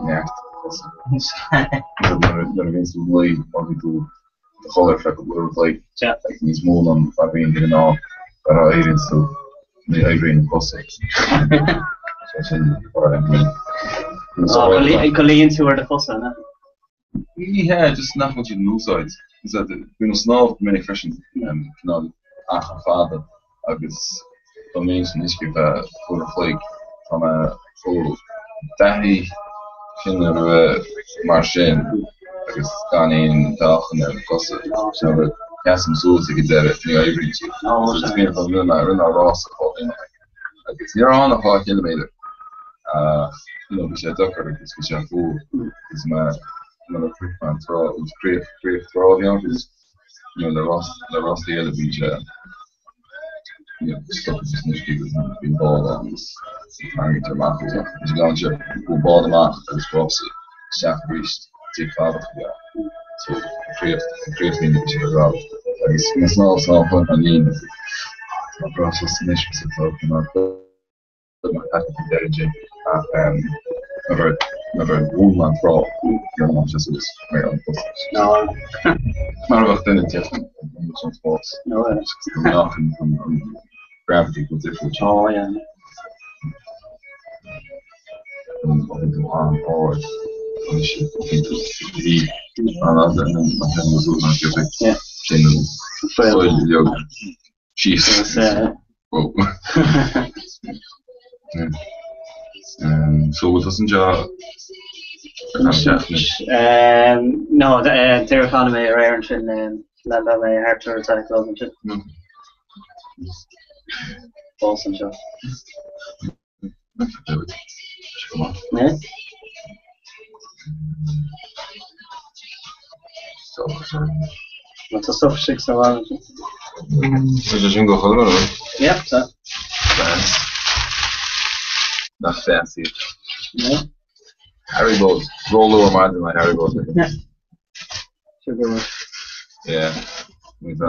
yeah. Then against the blade, probably to the color effect of the blade. Yeah. Like he's more on Fabian getting off. But I didn't so the Adrian Fosse. So what I mean. Can lean into where the fuss on that. Yeah, just not much in the sides. Is that the snow many freshen canal after father agus domains in this give for a flake from a full dahi Marchen agus gan in dachen kosse so some souls to get there new every it's been from Runa Ross agus you're on a 5 kilometer you know which I took her because which I fool is my another quick man throw it was great throw the because you know the Ross the other beach you know stuff is just nicht good and being ball on this married to Mark is going to go ball the mark as well so staff reached take father so create me to the route it's not fun I mean the process nicht was talking about my tactical derajه never one man throw your matches is very unfortunate. No. Matter of then it's different in some sports. No, it's often from gravity was different. Oh yeah. On forward. He was losing yeah. Soil Jesus. Whoa. Yeah. So it wasn't just no, their economy are aren't in that way hard to attack wasn't it? No. False and just. Come on. Yeah. What's the stuff 6 hours? So just go for it. Yep, so. Not fancy. Yeah. Haribo's. Roll over margin like Haribo's. Yeah. Sugar. Yeah. With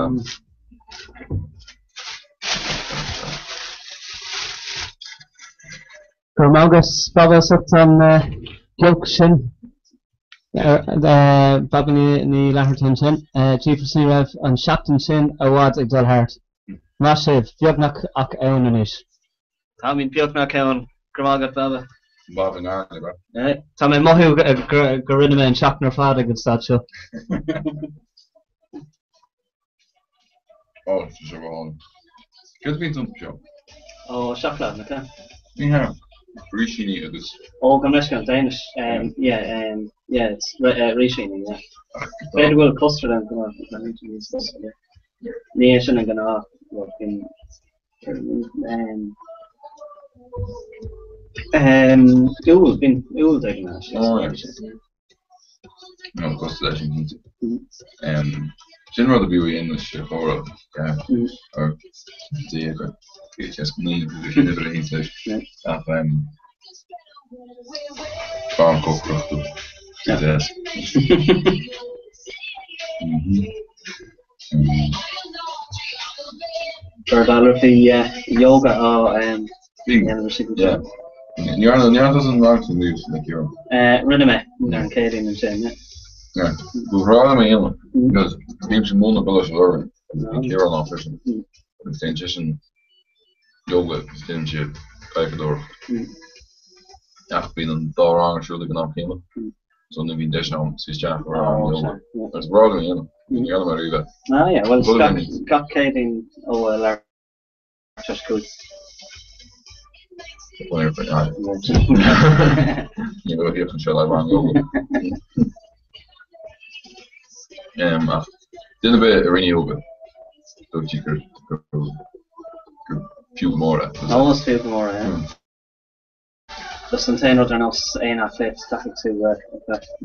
Cormagus Babas on Junction. Babani ni Laherton Shin, Chief of Rev on Shapton Shin, Awards Exal Heart. Mashiv, Fiognak Ak Eonish. Tommy Fiognak Eon. Gramagat Baba. Bob and Arnie, bro. Yeah, Tommy Mohu Gorinama and Shapner Father against that show. Oh, it's just a wrong. Good being some show. Oh, Shapla, okay. Yeah. Rishini, this. Oh, Gameshkan, Danish. Yeah, it's Rishini, yeah. Very well clustered and come on. Nation and gonna work in. It will take that. Oh, yeah. No, of course, that's general the beauty in this horror, or the just need to never English. Farm cook, yes. $1 yoga Yeah. Níor doesn't like to lose like you're. Rinne me ar céirín an sin. Yeah. We've rather me in because teams in Mona Bullish learn. You're an official. Extension yoga extension Ecuador. I've been on door on surely been up here. So nu vi dish now she's chat for yoga. It's rather me in. You're not really. Ah yeah, well Scott céirín ó just good. You know, here can show I run yoga. Did a bit arena yoga. So you could few more. Almost few more, yeah. Just in ten other knows ein athlete stuck to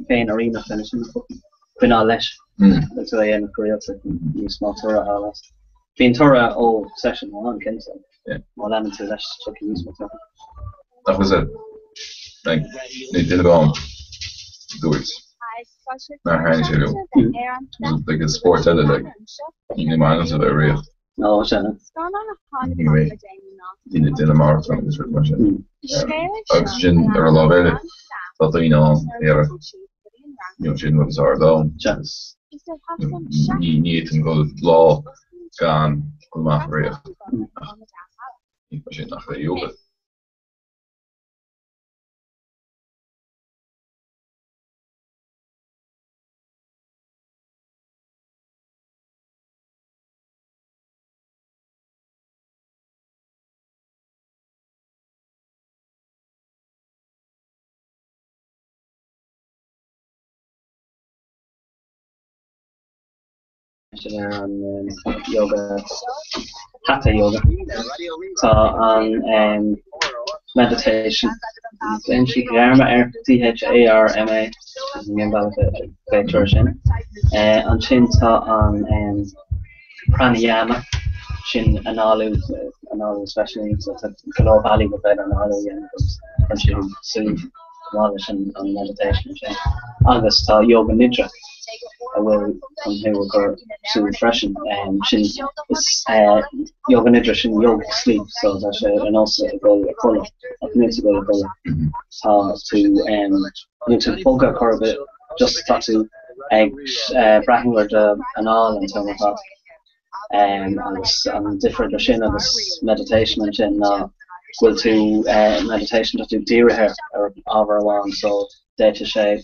pain arena finishing been all less. That's why I'm career to use small tour all less. Been tour all session one can so. Yeah. More than to less took use with that was it. Like they did it on do it. Naar hij is like a sports edit like you mind of it real. No, Shannon. Anyway, in the marathon is very much oxygen or a lot of it. But you know, shouldn't with our down. You need to go law gone come off real. You should not really yoga. There on yoga, hatha yoga, so on meditation. Then she dharma THARMA, mean about the version. On chin on pranayama, chin analu especially so it's a low valley with better analu and she soothe knowledge and meditation. August yoga nidra. I will go to refreshing shin is yoga nidra shin yogic sleep so that's and also go to color to go to color to polka corbett just to brackenward and all and so on and different shin of this meditation and shin will to meditation to do hair or over one so day to shape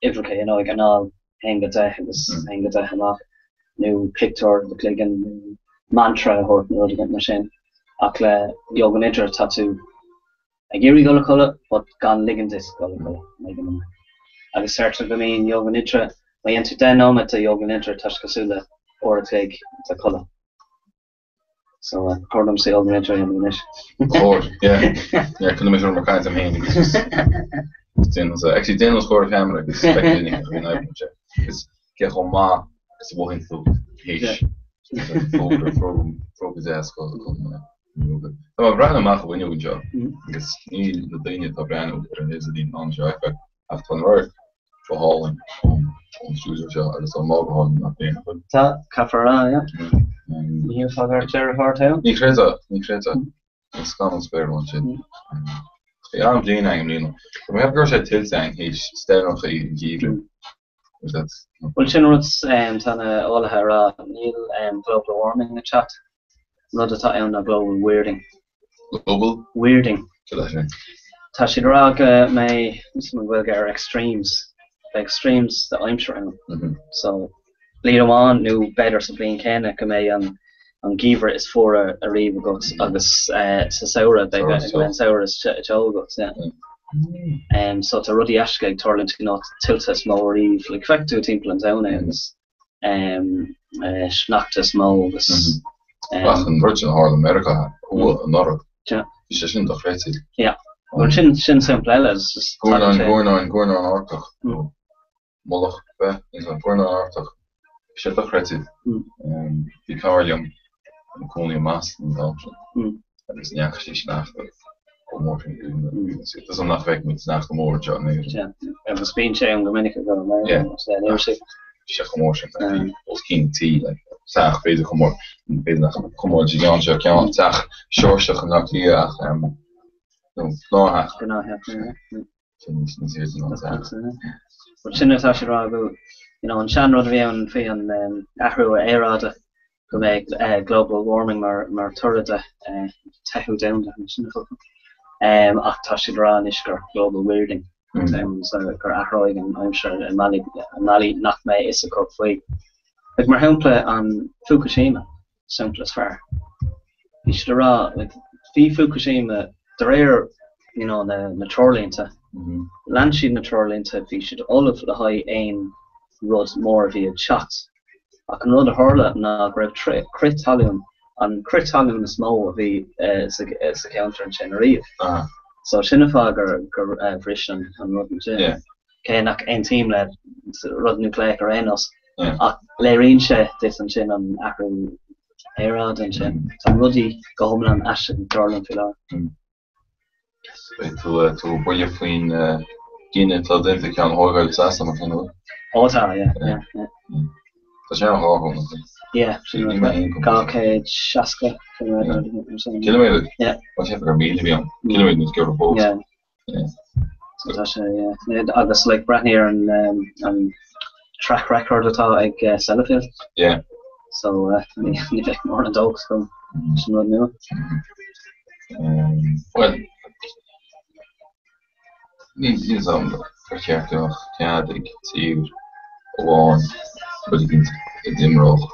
if okay, like an all hang the hang new picture the clicking mantra or the machine. Akla yoga nidra tattoo. A giri go color, but gone ligging this color. I was searching for me in yoga nidra. My enter then on at the yoga nidra tashkasula or take the color. So according to yoga nidra in the Lord, yeah, couldn't measure my kinds of hand. Actually, Dan was scored a family like this. It's get home ma. It's walking through. Hish. Focus ass called yoga. So I'm rather much when you job. Because you the thing is the brand of the is the non-job. I've done work for hauling. Studio job. It's a mobile home not being. Ta kafara yeah. Here for our chair hard out. Ni kreta. It's common spare one shit. Ja, I'm doing that. We have girls at Tiltang. He's staring off the giver. That's. Well, Chinroots tana all her Neil global warming chat. Not a time on global weirding. Global weirding. Tashirag may some will get extremes. The extremes that I'm sure. So later on, new better something can may on Giver is for a reeve goats agus Saura they got when Saura's chol goats yeah. So to Ruddy Ashgag Torland not tilt a small reeve like fact to team plan down is schnacked a small this in Virgin Hard America another is in the fretty. Yeah. Well chin simple is just going on Artach. Moloch is on going on Artach. Shit the fretty. The Carlium Coney Mass and option. Dat is niet echt slecht. Het is omdat ik met naast de morgen. Ja, en we spelen je om de minute gaan. Ja, zeg morgen. Als King T like. Sach bezig komor Gigan kan Sach Shorch nach die Sinnne tá ra go an seanrod vi an fé an ahrú éráde go méid global warming mar tuide tehu down sinnne ach tá si ra is gur global weirding gur ahroig an aimimse Mali nach mé is a ko foi. Like mar hemple an Fukushima, simple as far. Is the raw like fi Fukushima the rare na Trollinte. Landshi na Trollinte fi should all of the high aim rud more via shots. I can run a hurla na grab critalium and critalium is mo vi as a counter in Tenerife. So Shinnafager Vrishan and Rudden Jim. Kenak ein team led Rud nucleic or enos. Leirinse dis an sin an acro érad an sin Tá rudí go homlan an as an Darlan filar. Tú bulle faoin gine tá dinte cean hágáil sa am fin. Átá, Tá sé hágan. Yeah, Galcade, Shaska. Kilometer? Yeah. Wat heb ik er mee te Kilometer niet keer op. Yeah. So that's agus like brat here and track record atá ag Sellafield. Yeah. So ní feic mór an dogs from sin rud nua. Well, ní am vercheartach teadig tír bháin bud ik dimroch.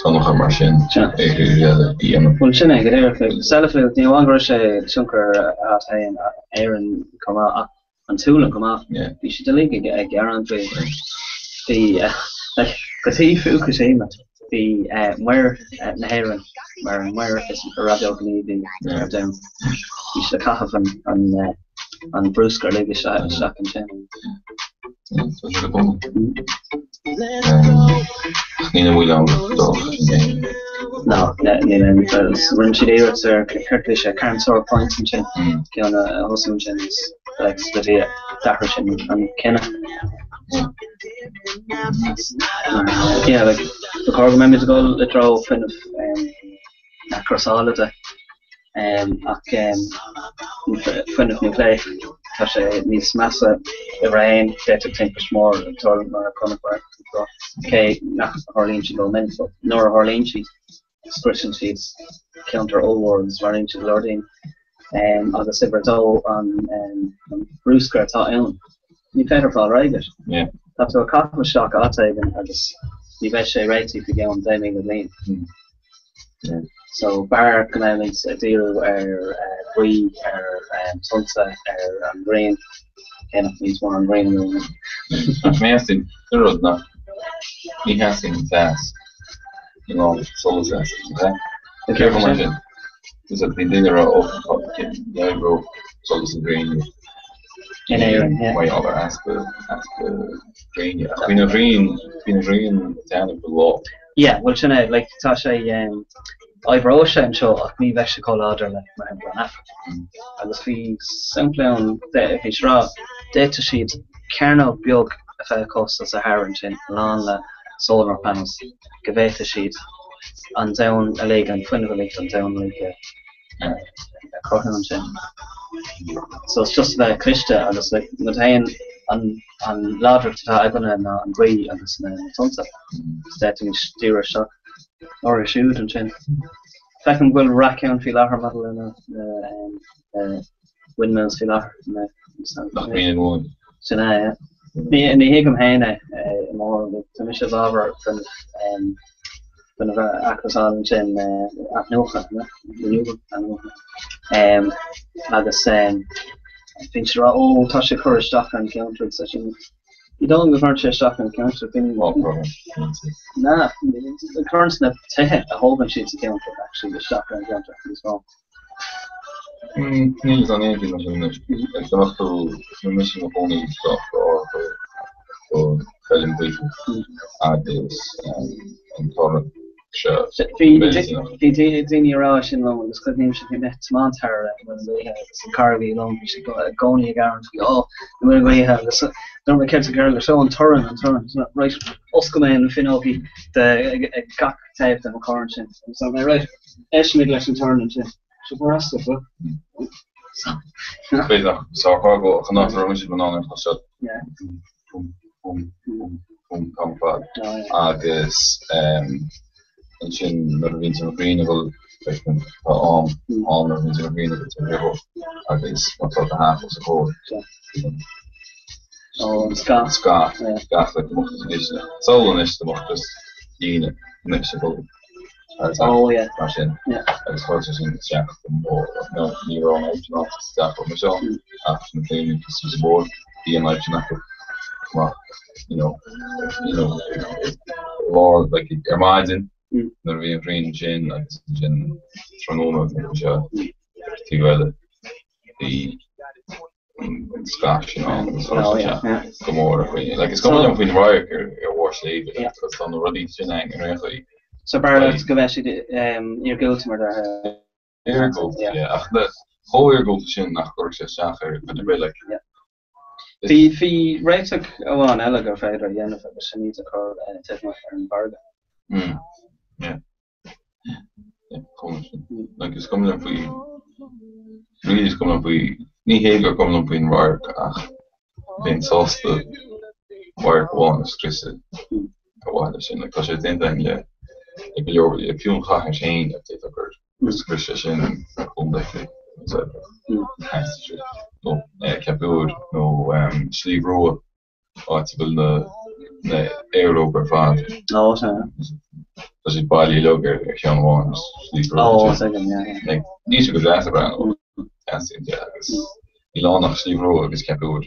Tá noch mar sin bíana. Well sinna go éir Sellafield ní bhain sé siúncar an éan comá an túlan comá. Bhí si delí ag gearan fé go tí Fukushima the where Naheran where is radio Canadian down you should have on Bruce Garley shot and channel no because when she did it sir Kirklish can't sort points and chin on a hosting chins like the Dahershin and Kenna. Yeah, like the cargo members go literal kind of across all of the kind of nuclei because it needs massive rain they to think more total more coming back so okay not Harleen she go men so nor Harleen she expression sheets counter all words running to Lording as a silver toe on Bruce Skirt on you better fall right yeah. That's a cockle shock outside I just you bet she right if you go on diving the lane. So bar canalings deal green sunset green kind of means one on green. Amazing. There was not he has in fast. You know, so is that. Careful mention. Is that the dinner of yeah bro so is green. In Aaron, yeah. Why other ask the green? Yeah, been a green down below. Yeah, well, you know, like Tasha, I've wrote and show me actually call order like my brother. I was fi simply on the Hishra data sheet. Kernel biog if I cost as a Harren chin along solar panels. Give it a sheet and down a leg and twin of a leg and down like a cotton chin. So it's just about Krista and it's like Matayan and ladder to Taiwan and Gray and this sunset. Starting steer a shot or a shoot and chin. Second will rack and feel our model and windmills feel our one. So now the Higam Hane more the Tamisha Bava from when of Aquazal and at Nocha, I was I think you're all touch a courage stock and counter such you don't go for stock and counter thing. Nah, the current snap a whole bunch of counter actually the stock and counter as well. Needs on anything like the mission of only stuff or film people add this and current Sure. Fi dini ra sin lo gus club name sin net montar when they have carvi long she go goni guarantee oh when we have the don't we catch a girl show on turn right Oscar Finoki the cock type the current so my right estimate lesson turn into so for us so so go genoeg roomjes bananen gezet. Yeah. Kom pa. Agus en sin na vin sem greenable on na vin sem greenable to river agus wat tot de havel se go. Oh, ska like mo is so is de mocht dus die Mexico. Oh yeah. Yeah. Agus ho in jack more no neuro not staff for myself after the thing is board die like you know, Lord like imagine there be a green gin like gin Tronoma the Scotch, you know, come over like it's coming up with Royal or wash leave because it's on the ready gin really. So Barlow go your go to murder yeah the whole year go to gin nach Sacher but the like Fi réiteach amháin eile gur féidir dhéanamh agus sin níos a chur teitmeach ar an barga. Yeah. Like it's coming up with really is coming up with ní hégur coming up in work ach being sauce the work one is Chris a sin like cos den yeah like you're if you have chain that it occurred was Chris sin kom like so no capwood no sleeve row article na aero per fan oh so does it body logo Sean Warnes sleeve row oh second yeah like these are good around that's it yeah Elon nach sleeve row is capwood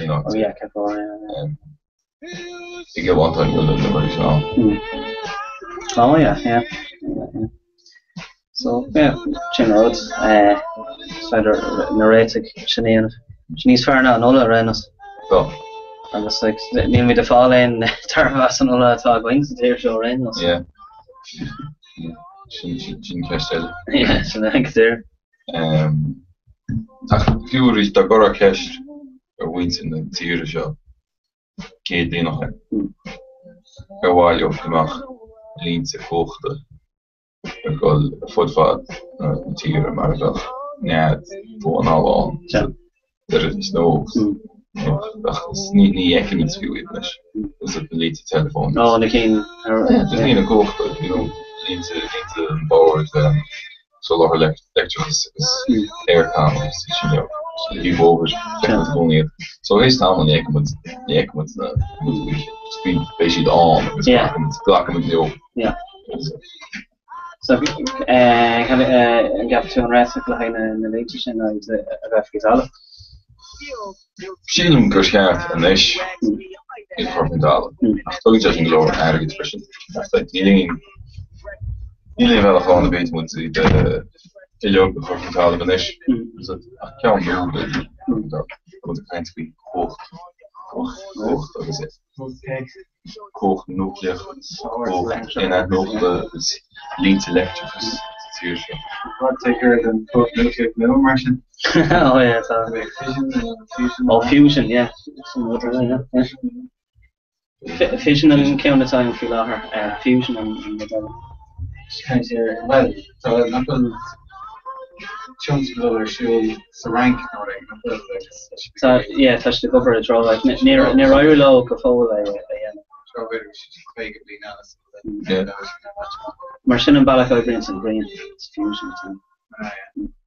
oh yeah capwood you get one time you'll the original oh yeah so yeah chin road spider narratic Chinese fair na nola renos so and just like name me the fall in tarvas and all talk wings the show renos yeah chin castle yeah so I think there Fury da gora cash wins in the theater show geht die noch while of gemacht leans kochte Goal football tier maar dat net voor al er is no dat is niet echt niet veel is dus het leed telefoon oh en geen het is niet een kocht you know niet board solar electric aircon you know die over gewoon niet zo is het allemaal niet moet speed based on ja klakken met jou ja so gap to rest of like in the latest and all Shin Kushart and Nish in Corpendal. After just in lower air expression. After dealing well gewoon een beetje moet de loop de Corpendal en Nish. Dus dat kan doen dat moet een klein beetje hoog dat is het. Hoog nuclear hoog en het nog de lead electric What take than both nuclear no Martian? Oh yeah, so fusion, yeah. Fission and count the time for her. Fusion and well, so not chunks below shoe rank so yeah, touch the cover of draw like near our low before Martian and Balaka green and green fusion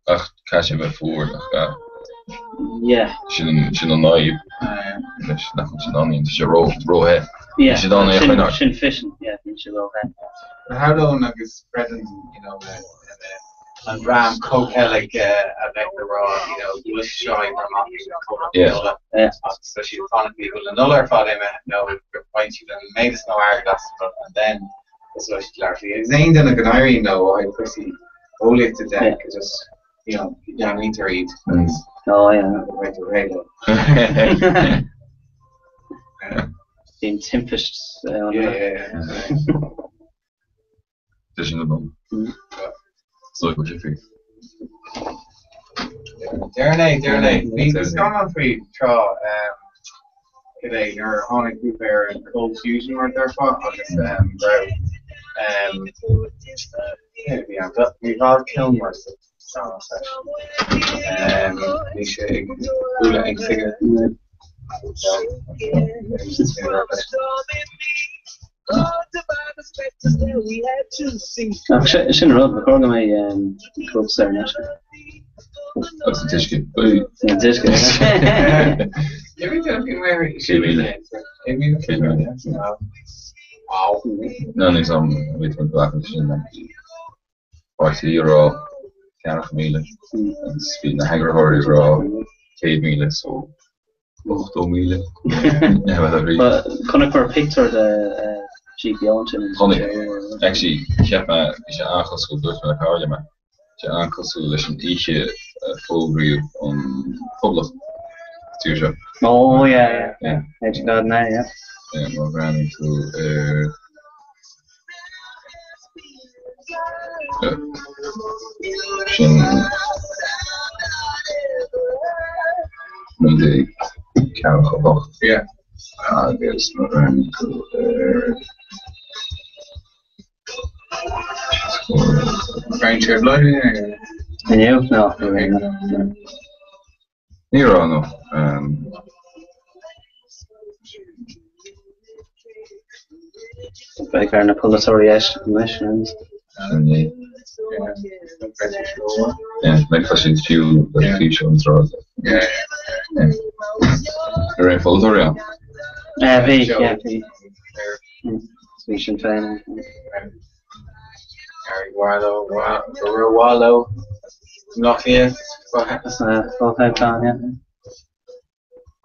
ach cash we voor yeah shouldn't know you row head yeah shin fishing yeah row head how long is spreading you know and Ram Coke like the raw you know you was showing her mom yeah so she found people another for them no point you made us no hourglass and then so she clarity Zayn in a canary no I pussy only to deck just you know you don't need to read oh yeah right to read being timpish yeah Vision of them. So what you think? Darnay. It's gone on for you, Tra. Today, you're on a group there in Cold Fusion right there, for we've all Kilmer. Nisha, Ula, and Figure. Sin rud go mé clubs there now. That's a tishke. Yeah, tishke. Every time you wear it, wow. None is on with the black machine. €40 Carach Miele. And speed the hanger horrors are all Cade Miele, so $8 Miele. But can I for a picture the GP on actually, ik heb is je aangeschoten door mijn kaartje, maar is je aangeschoten dus een ietsje full review on public. Stuur Oh yeah. Heb je dat nee, ja. Ja, we gaan into de kamer gewacht. Ja. There's we gaan into French hair blood in there. And you? No. Here on no. Like our Napolitari missions. Yeah, maybe I should few shows or Yeah. You're in Politorian? V. Station fan. Harry Wallow, Nokia, full-time plan, yeah.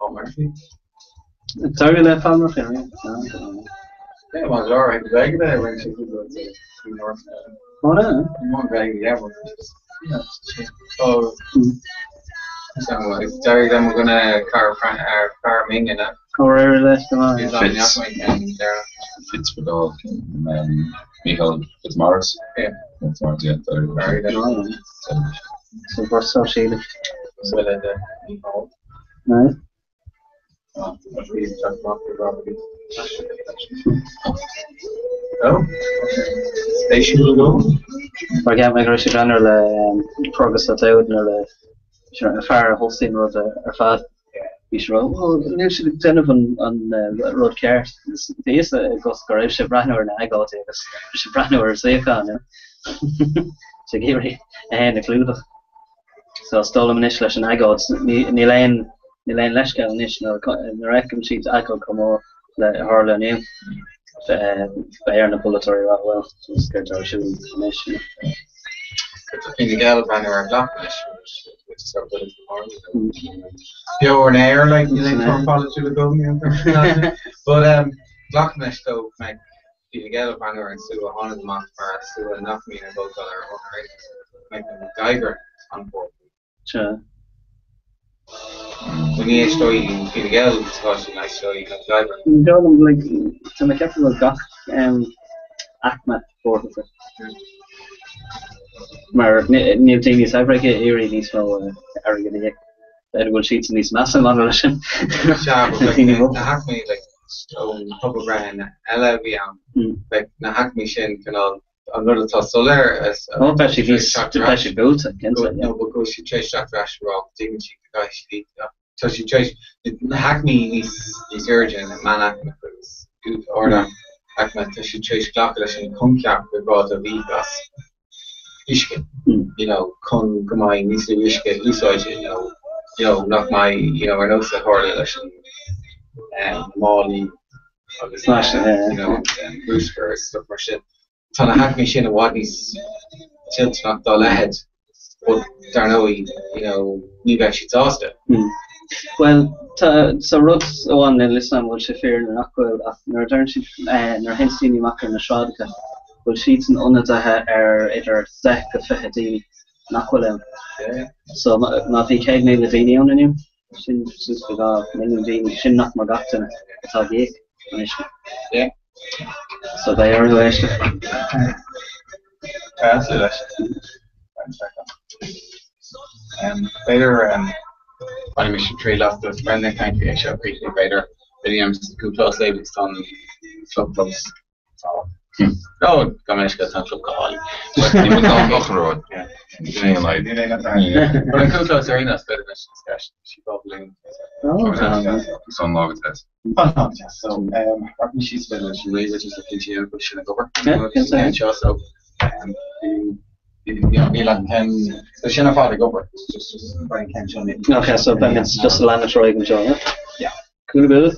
Oh, Murphy. It's already left on Murphy, yeah. Yeah, it was alright. The bag there when she could go to North. Oh, no. One bag, yeah. So, Derry, then we're gonna car Ming and that. Where left them on? Fits with all. Michael Fitzmaurice. Yeah. Fitzmaurice, yeah. Derry, then. So for associated. So that Right. Oh, station will go. Forget my grocery runner the progress that out and the far Holstein road or fad. Bhí new should ten of on road cars. These goes garage ship runner and I got it. Ship runner safe on. So give me the clue. So stole him initially and I got ni lane Leshka initial the reckon sheets I could come over the Harlan in. By Aaron Napolitari right well. So scared to shoot initially. In the Galvan or a Blackfish, which is sort of the or an air like you think from college to the government. But Blackfish though, like the Galvan or and Sue a hundred month for Sue and knock me and both on our own right. Make them Geiger on board. Sure. When you story in the Galvan, it's also nice story like Geiger. Jordan like to the capital of Gach Ahmed board of it. Maar nieuw team is uitbreken hier niet zo erg in de goal sheets in these massive moderation. Ja, but like hack me like couple grand LVM like na hack me shin canal another toss so there as oh especially especially built against it no but go she chase shot rash rock didn't she guys she so she chase hack me is urgent and man hack me good order hack me to she chase clock and come cap we brought a V-Class. Ishke, you know, come on, Nisa Ishke, you know, not my, you know, I know the correlation, Molly, you know, and Brewster, stuff for shit. Tana hack me shin and what he's tilt knocked all ahead, but Darnoy, you know, you actually tossed it. Well, so Ruts one listen will she fear and Aquil after return she and her hints in the Macker and the Shradka. Well, sheets and unnata either sec of fehedi naquilem. So not the keg made the vini on him. She's got many vini. She not more got to it's all geek. Yeah. So they are the So that's later I mission 3 last this Brendan kind of show quickly later. Williams who close labels on club clubs. So no, come on, club call. But you would not look road. Yeah. Like, but in close arena better discussion. She probably it's on log test. So working she's better she really which is a PGA but should go over. So Milan can the Shanna father go over. Just Brian can show me. Okay, so then it's just a land of Troy can join it. Yeah. Cool about it.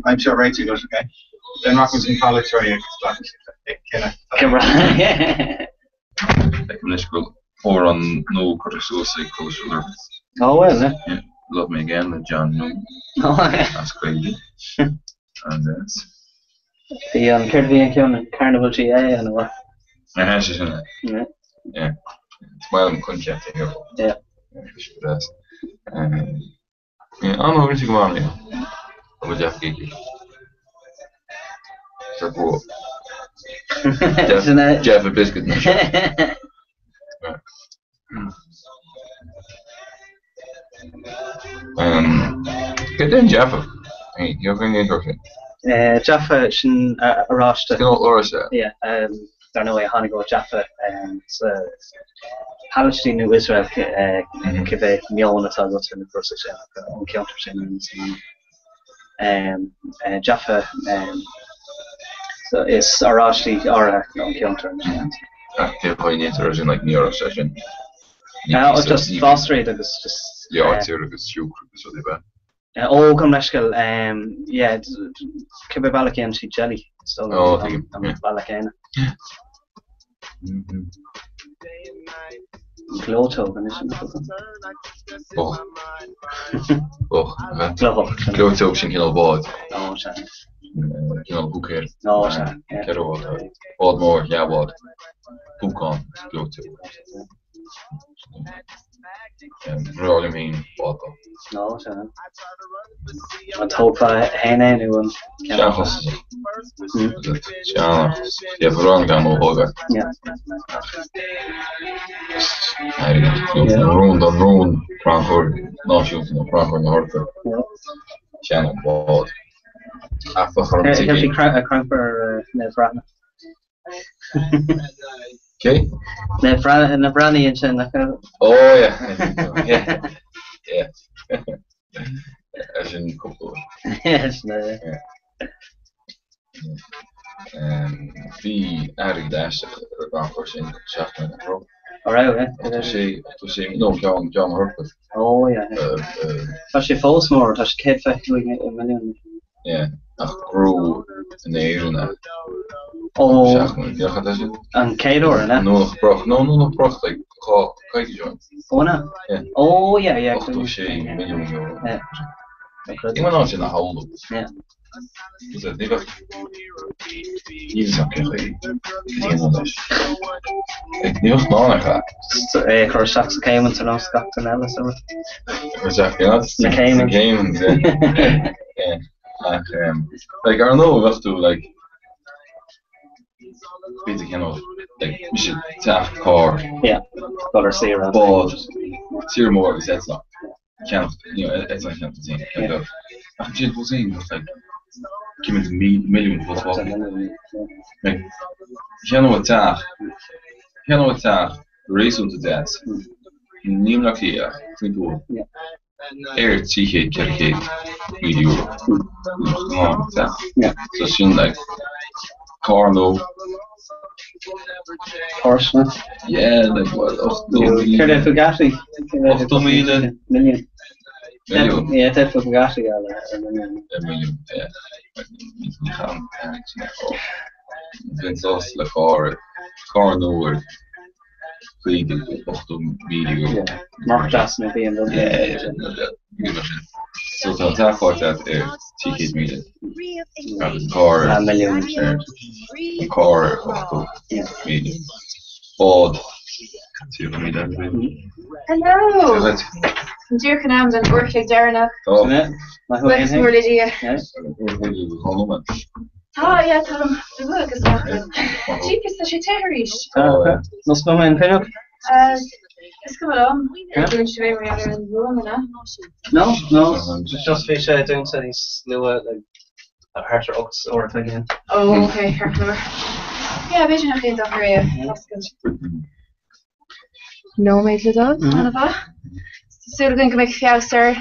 I'm sure Rachel goes okay. Then Rock was in college for you. Like when I school 4 on no quarter suicide close with her. Oh well, eh? Yeah. Love Me Again with John Newman. Oh yeah. That's crazy. And that's the Caribbean County Carnival GA and what? I had she's in it. Yeah. Yeah. It's well I'm couldn't get to here. Yeah. Yeah, I don't know where's he going here. I'm with Jeff Geeky. So cool. Jeff a biscuit in the shop. Get in Jaffa. Hey, you're going to interesting. Jaffa sin arasta. Skin out Laura. Yeah. Don't know how to go Jaffa. So Palestine New Israel Quebec Miona Tagot in the process on counter and Jaffa so it's Arashi or on counter. They're playing into version like Nero session. Just Foster it was just yeah, it's here it's you so they bad. Oh, come Nashkel, yeah, Quebec Balakan she jelly. So I'm Balakana. Yeah. Gloto, isn't it? Oh, Gloto sin kill bod. No, sir. You know, who cares? No, sir. Bod more, yeah, bod. Who can Gloto? What do you mean, bod? No, sir. I told Hannah anyone. Chachos. Chachos. Yeah, for long time, Boga. Yeah. Roon, Frankfurt, no shooting, Frankfurt, Norfolk. Shannon, bod. After He'll be crank for Nevrana. Okay. Nevrani and Shannon. Oh, yeah. Yeah. As in couple. Yes, the Ari Dash gaan voor zijn Schachten en Pro. Alright, to say no John Hercules. Oh yeah. Als je volgens maar als je het vergelijking in miljoen. Ja, ach Pro in de ene. Oh. Schachten, ja gaat dat zijn. En Kedor, hè? Nog pracht, like kijk je zo. Oh no. Ja. Oh ja, ja. To say miljoen euro. Ja. Ik ben als je naar Houden. Ja. Dus dat niet echt. Hier is ook echt iemand is. Ik niet echt naar ga. Ik hoor straks Cayman te lang schatten en zo. We zeggen ja, het is de Cayman. Yeah. Like I don't know what to like. Weet ik nog. Like we should tap car. Yeah. Color zero. But zero more is that's not. Can't it's like can't see. I'm just was saying like. Give me the million for the like, you know what's race on the dance. Neem like here, think to air tea cake, video. Yeah. So she like Carlo. Horse. Yeah, like what? Kurde Fugati. Million. Million. Yeah, that's for Fugati. A million, yeah. Vince Oss, like car nowhere. Vliegen, 8 video. Mark Jackson being So tá tááirt tí míle cá milliún cá 8 míle. Bád tí míle. Hello. Dear Canam and Orchid Darna. What's more Lydia? Oh yeah, Tom. The book is not good. Cheapest that she terrorish. No spam in pinup? Let's come along. Doing she way out in the room, No. It's just fish doing studies new like Harter Oaks or thing. Oh, okay, Harter. Yeah, vision of things over here. That's good. No, mate, the dog. None of that. So we're going to make a sir.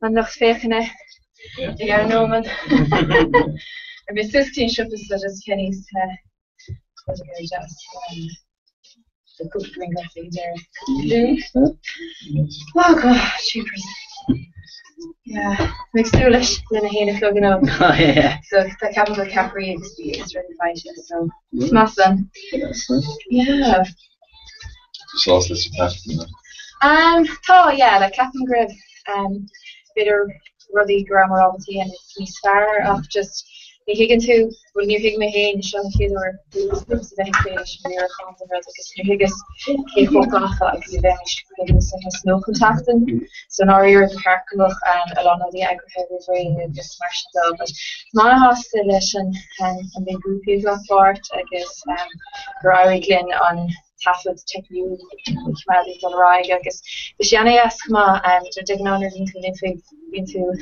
And nog vegene. Ja, no man. My 15 shop is just Kenny's. Just the cook drink I think there. Oh god, cheapers. Yeah, makes foolish. Then I hate it flogging up. Oh yeah. So the capital Capri is really fine. So smash them. Yeah. Zoals dat ze passen. Oh yeah, like Captain Grib. Bitter ruddy grammar obviously and it's far of just higgin to when you're higging my hand shall kid or the finish near content because you higgus he folk off that could be very no contact so now you're the park look and along the agriculture way and just smash it up but mana hostilation and the group is up part I guess Gary Glynn on Taffet technique Maddy on Rye I guess the Shani ask ma and they're digging on into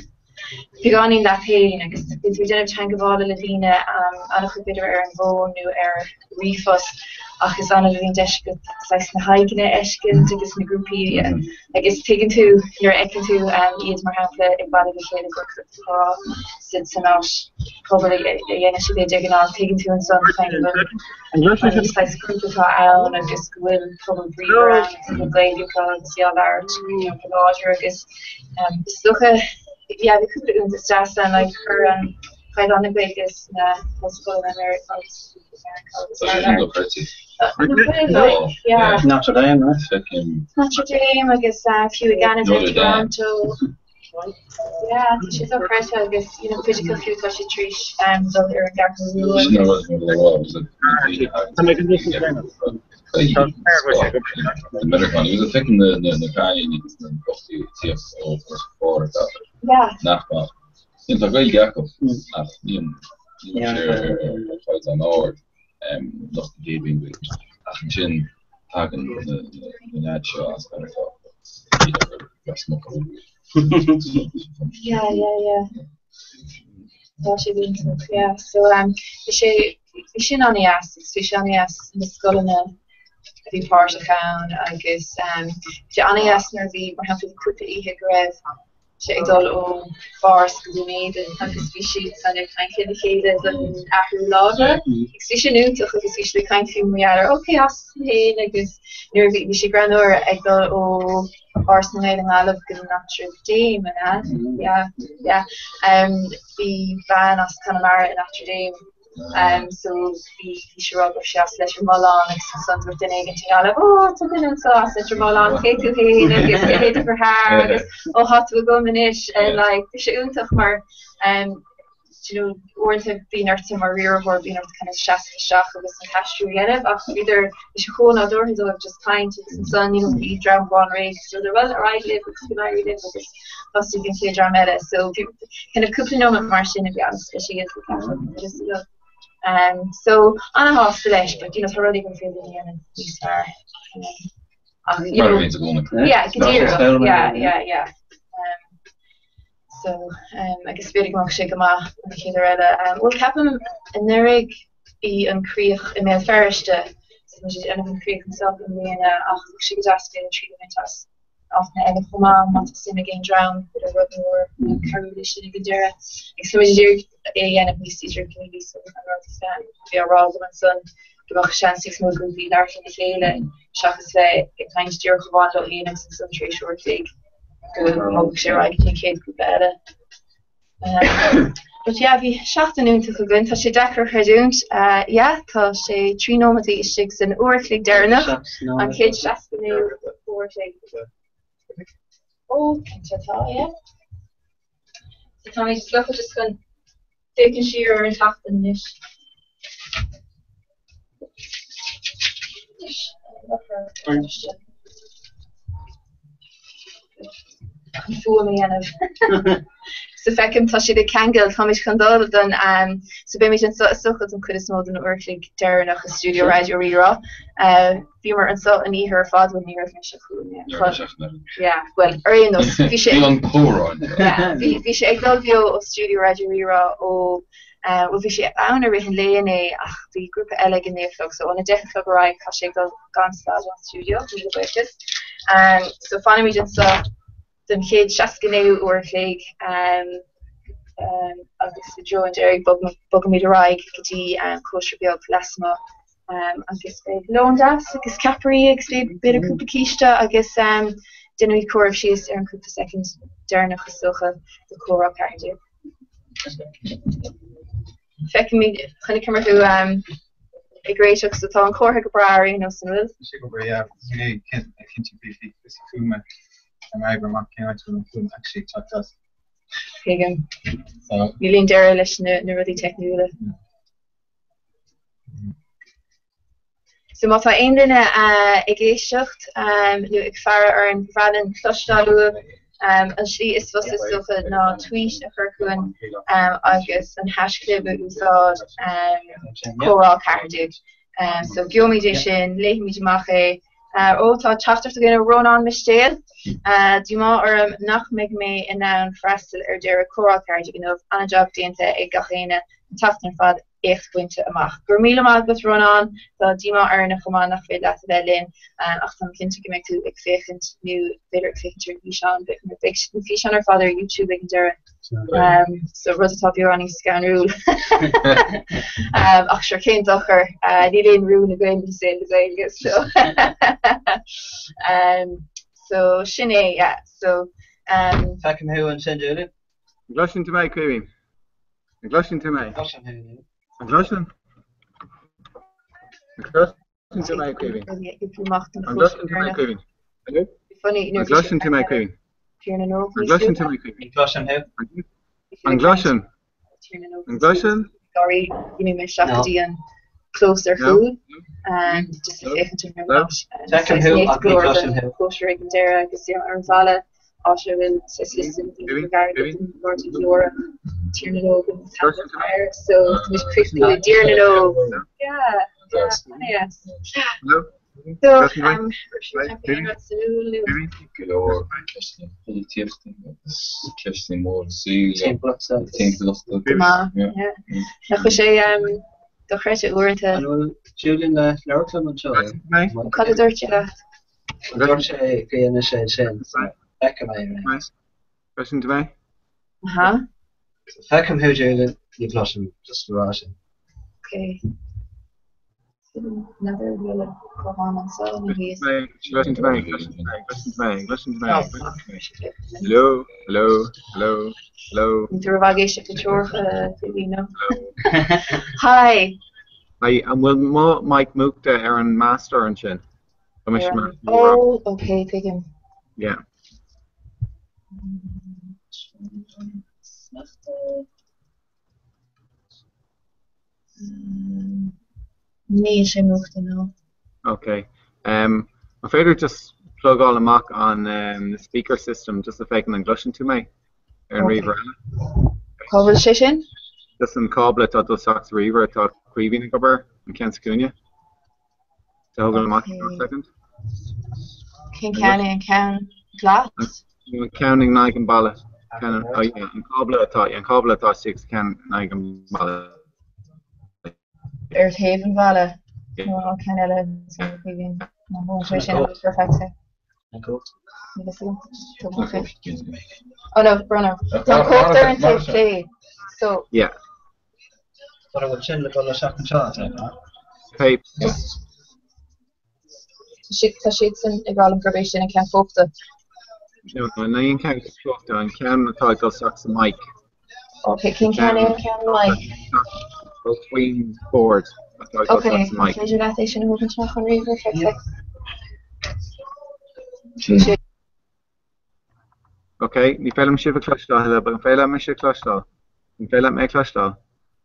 Begonin that pain, I guess we didn't tank of all the Lavina, Anna Bitter and Bo, new air refus, Achis Anna Lavin Deshka, Slice the Hiking Eshkin, to this groupie, I guess taken to your Ekin to Ian Marhampa, a body of the work for since and out, probably again, should be digging on, taken to and son kind of and Slice group of Al, and just will probably around the glade because the other, for the water, I guess, look at. Yeah, we could do this just and like her quite on the biggest possible American. Yeah. Notre Dame, right? Notre Dame, I guess a few again in Toronto. Yeah, she's so fresh, I guess, physical few touchy trees and so they're in Garden American, he was taking the guy in the TFO for yeah. Nachbar. In the way Jakob, fights on Nord, not the gaming with Chin, Hagen, the natural aspect Yeah. Yeah, so she on the ass, in the skull in the part of town, I guess. She on the ass nervy, we have to quit the Greve. She dol o bars made and species and it kind of indicated and after lava. She knew to the kind of we are okay, I guess nervy she grand or I dol o bars made and all of good natural Dame and yeah. The van us kind of married in Notre Dame. So the shrub of Shas letter Molan and sons with the egg and all it's a good sauce letter Molan cake to hate for her hot to go minish and like the shoot of her or to be nursing or rear or being kind of Shas shock of some castro yet either the show outdoor his just kind to the sun be drowned one race so there wasn't right live because I read it because plus you can see Drametta so kind of coupling on with Martian to be honest she is just so on a hostage, but it's already been feeling in and we start. Yeah, yeah. So I guess very much shake ma the we'll cap him in Nerig be an Creech in my first and Creech himself in the she was asking and treating us. Often and mom wants to see again drown but a rubber or correlation in there. So and we see your community so we are all the son the chance 6 months will be there in the hele shocks way it finds your one in and some tree short big good share I think kid good better But yeah, bhí seachtainúnta go gin, tá sé dechar chuúnt, yeah, tá sé tríómatí istigh san uirchlig dearnach, an chéad seachtainú uirchlig. Ó, cinnte tá, yeah. So tá mé just lucha just gon taken sheer and half the niche. Fool me and so fecum tá si de kangel Thomas Condal done so be me so sochad an could small an urchlig der nach a studio radio rira Beamer and so an her fad when near yeah well no vi sé agdolvio of studio radio rira o vi sé anna ri hin leine ach the group eleg in neerflug so on a deflug right ka sé gansta on studio so fan me just den héad seacanéú uirchlig agus Jo and Jerry bog mí raig gotí kosher beag lasma agus loandas agus capri agus bit cúpla cíiste agus denú cuair sios an cúpla second dearnach go socha de chora cardú. Fecin mí chuna cummarú i gréisioach sa tá an chortha go braí nó san bhfuil? Si go bra cinnte bhí fume I remark to film actually talked us. Pagan. You lean there leis na rudí techniúla. So má tá aon duine ag géisiocht nu ag fear ar an bhreadan chlostalú an slí is fusa socha ná tweet a chucuin agus an hasclib úsáid chorá cardú. So geomidé sin, léithmid maché ó tá teachtar gine Ronan mistéal Dúma nach meid mé in an freistal ar deir chorá cardú gin anna job déanta ag gachéine tatan fad écht buinte amach. Gur míle agus Ronan tá díma ar na chumá nach fé le bhelinn ach tam cinnte go meid tú ag féchint nu féidir féchintir fi an ar fáidir YouTube ag deire. So rud atá bhí anní scanrúil ach sure cén dochar ní léon rún na gcuin sé agus so sinné yeah so Fecum hu an sin Julian. Glushin to my Queen. Glushin to my. Glushin. Glushin to my Queen. Glushin to my Queen. Funny, you know. Glushin to my Queen. Glushin to my Queen. Glushin hu. Glushin. Glushin. Sorry, you know my shafty and closer food and just a second to my Fecum hu ach Glushin hu. Closer ag Dara agus ar Vala Asha will listen regarding Martin Flora turn it over fire so Miss Crispy dear it over yes so Julian Lurklam an seo. Cad a dúirt le? Dúirt sé céanna sé sin. Fecum é. Question to me? Fecum hu Julian ní blushing just rá sin. Okay. Another really go on and so maybe listen to me. Listen to me. Hello. Interrogation for you know. Hi. I'm will Mike Mukta Aaron Master and Chin. Oh, okay, pick him. Yeah. Nee, she moved now. Okay. I'm afraid just plug all the mock on the speaker system just a fake and glushin to me. Aaron Reaver. Conversation? Just in Coblet thought those socks Reaver thought Queeving cover and Ken Scunia. So hold on mock for a second. King County and Can Glass. Counting Nike and Balla. Oh yeah, and Coblet thought 6 can Nike and Balla. Earth Haven Vala. No, Canada. So Queeving. No, perfect. Oh no, Bruno. Don't go there and take play. So yeah. What about Chin look on the second shot? Hey. Sheets in Ireland probation and can't focus. No, you can't focus on. Can talk to sucks the mic. Okay, can like. Between boards. Okay, visualization of moving to on river fix. Okay, ní fém sibh clostá heile, but féile me sé clostá. Ní féile me clostá.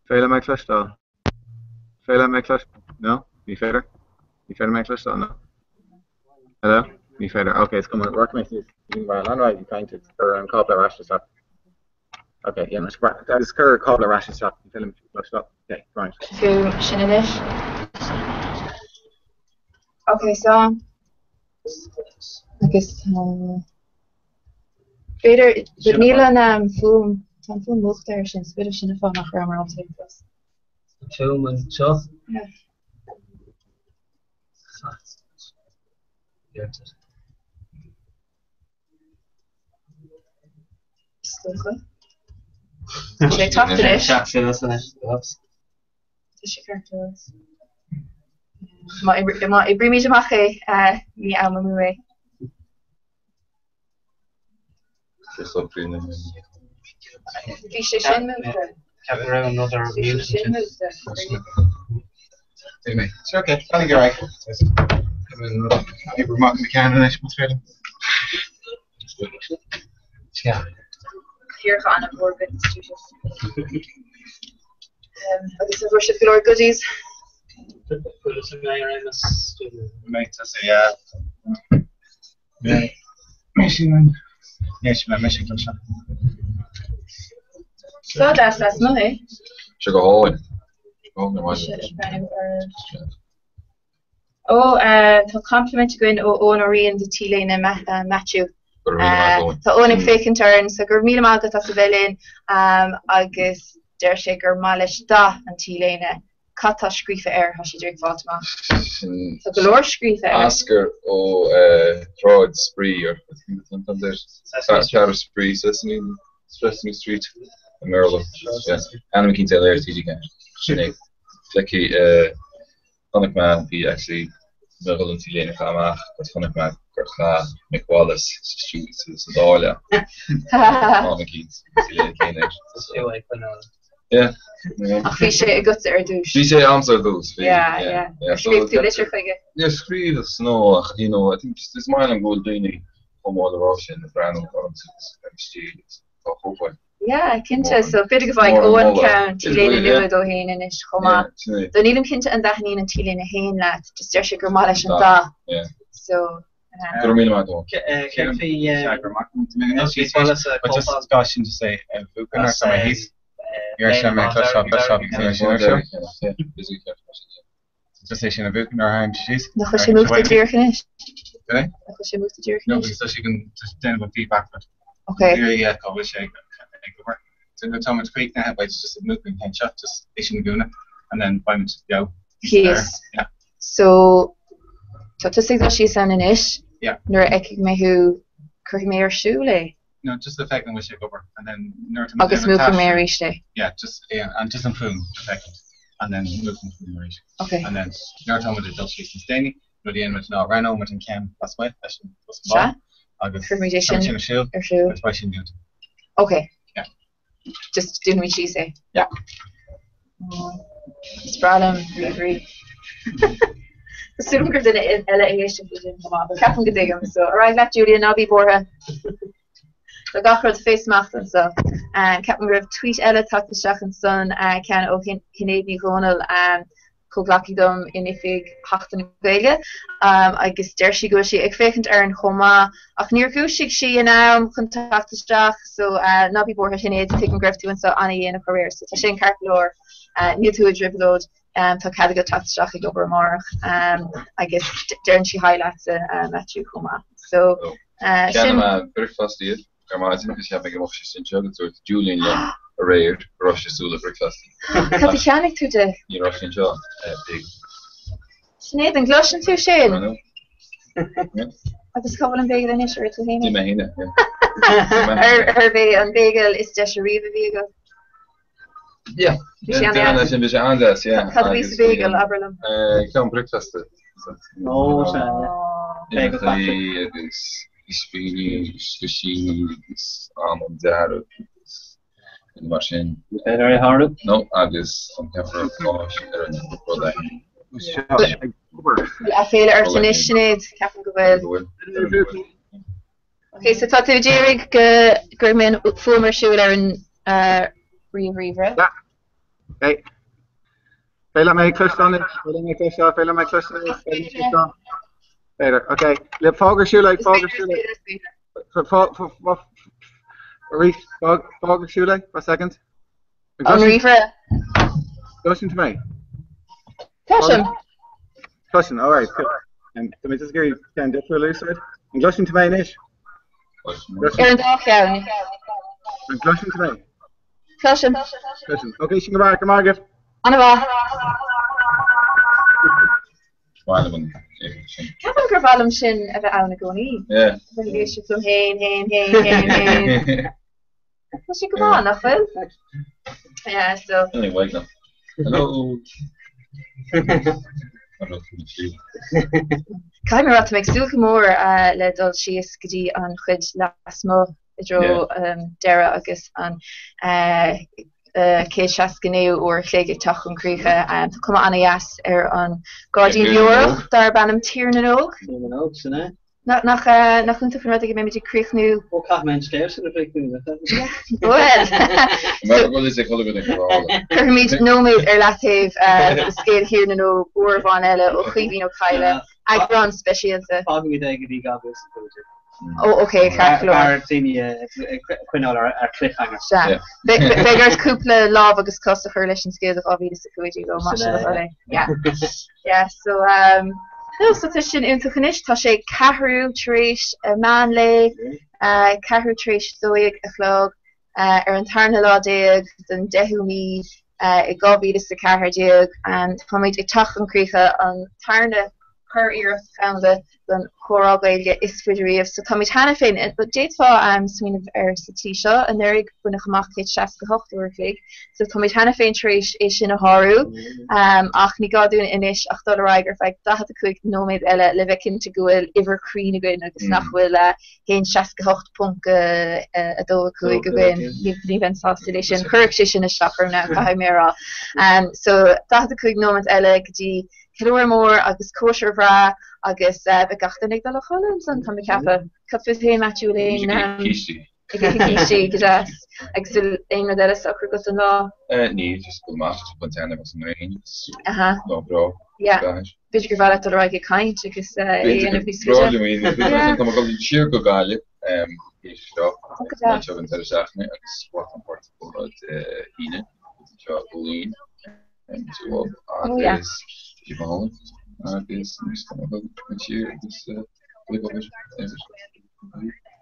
Féile me clostá. Féile me clostá. No? Ní féidir? Ní féidir me clostá, no? Hello? Ní féidir. Okay, it's coming. Work makes it. You can buy right, you kind of or cobble rash stop. Okay, yeah, that is cur cobble rash stop. Ní féile me clostá. Okay, right. Few shinanish. Okay, so I guess Peter, the Neil and Foom, some Foom moved there since bit of Shinafon of Rammer of Plus. Foom and Chuff? Yeah. Should I talk to this? I bring me to Mache, me and my way. Anyway, it's okay. I think you're right. We're marking the candidate. Yeah. Here on a board with institutions. I guess the worship Lord goodies. Mate, I say, yeah. Mission. Yes, my mission. So that's no, eh? Should go home. To compliment going Onori and the T-Lane and Matthew. Tá ónig fécin turn, so gur míle mágat as a bhelinn agus deir sé gur máis da an T-Léine catá scrífa ha sé dréag Fátima. So go leor scrífa Oscar ó Fraud Spree or Chatter Spree, Sesame Street in Maryland. Anna McKean Taylor TG Gang. Sinead Flecky Connick Man he actually Merle and T-Lane Fama, but Connick Man Gurkha Mick Wallace students Sadolia. Yeah. Appreciate a good douche. She say answer those. Yeah. So screw snow, you know, I think just this mine and gold dini from all the Russian the brand of yeah, Kinta, so bit of like Owen Count, T-Lane Ludo Hain and Ish Homa. The Needham Kinta and Dahin and T-Lane Hain lat, just Jersey Gramalish and Da. Yeah. So just discussion to say Vukan or something he's you're sharing clutch shop just say she a Vukan or I'm she's no she moved to Jerkinish. Okay? She moved to Jerkinish. No, so she can just send with feedback but okay. Yeah, I wish I could work. So no time to create that, but it's just a moving headshot, just issue Guna, and then by go. Yes. Yeah. So to say that she's an ish. Yeah. Nor ekig me who curry me or shule. No, just the fact that we should go over, and then August move from Mary Shay. Yeah, and just improve the fact, and then move from Mary. Okay. And then no time with the Dutch and Stanley, no the end with no Reno, with Cam last way. That's August. Permutation. Or shoe. That's why she did. Okay. Yeah. Just doing what she say. Yeah. Spralum, agree. The student group in LA Captain Gadigam. So alright, let Julian now be Borja. The Gachra the face mask and so Captain Griff tweet Ella talk the Shach and son can o Hinedi Ronald Coglakidum in ifig Hachtan Vega. I guess there she goes she vacant earn Homa ach near Gushik she and contact the Shach so Nabi Borja Hinedi taking Griff to and so Annie in a career. So Tashin Carpelor new to a dribble load. To Cadigo Tatshach over Mark. I guess Darren she highlights Matthew Kuma. So very fast year. I think we have a Rosh in Children, so it's Julian Young, a rare Rosh Sula breakfast. Mechanic to the Rosh in John, big. Sinead and Glushin to Shane. I was calling Bagel and Isher to him. Her bagel and bagel is just a Riva Vigel. Yeah, that's in the Andes, yeah. Had we bagel, Aberlum. Come breakfast. Bagel Speedy, Sushi, Almond Dad, mar sin. Hard? No, agus an ceafar an brodach. A féile ar tanisisiid ceapan go bhfuil. Okay, so tá tú déirigh gur mbeadh fuair siúil ar an riomhríomhre? Okay. Féile mé cluisteán, féile mé cluisteán, féile mé cluisteán. Féile, okay. Le fágur siúla, fágur siúla. Reef, fágur siúla, for a second. An riomhre? Listen to me. Cushion. Cushion, all right. Good. And can we just give you can get through loose it? And listen to me, Nish. Ar an dácheann. And listen to me. Cushion. Cushion. Okay, she can go back. Come on, give. Anna bha. Ceapan gur bhlam sin a bheith anna gcónaí. Yeah. Bhí si flum hain. Tá si go bhá nach fuil? Yeah, so. Anyway, no. Hello. Caiim rat meid súil mór le dul sios go dtí an chuid lasmó I dro deire agus an cé seascanéú ó chléige teach an críocha cum anna dheas ar an Guardian Europe dar bannam tír na nóg. Nach chunta fan go méid críochnú ó caithméid scéir sin a bhríichnú. Cur míid nóméid ar leataobh scéal hir na nó uorháin eile ó chuohín ó chaile ag ran speisialta. Fágan ide go dtí gabhas. Oh, okay, Ar cuineáil ar cliffhanger. Beagart cúpla láb agus costa chuir leis an scéal a bhí sa cuaidí go mar yeah, so no, so tá sin únta chunis tá sé ceathrú tríis man le ceathrú tríis dóigh a chlog ar an tarna lá déag den 10 mí I gábhí sa ceathair déag an táid ag teach an críocha an tarna chur iarth founda den chorágaige isfidiríomh so tá hana féin but déitá swinmh ar sa tí seo an nurig buna chamach cé 68 uairlaigh so tá hana féin tríis é sin a háú ach ní gadún inis ach dul raigur feag da chuig nóméid eile le bheith cinnte gohfuil ivercrín a goin agus nach bhfuil héin 68 punk a dó chuig go goin ní ben sásta sin chuirh sé sin a stachar na cai mérá so da chuig nóméid eile gotí Hilor mór agus kosher bra agus gachtanig dal cholim san tam kappa kapfis he matulin kishi gras exil ein dela soccer got no nee just go master spontane was no aha no bro yeah bit vala to rage kind because en of these kom go sheer go gale is zo dat zo inter zeggen sport van Portugal ine zo Bolin en zo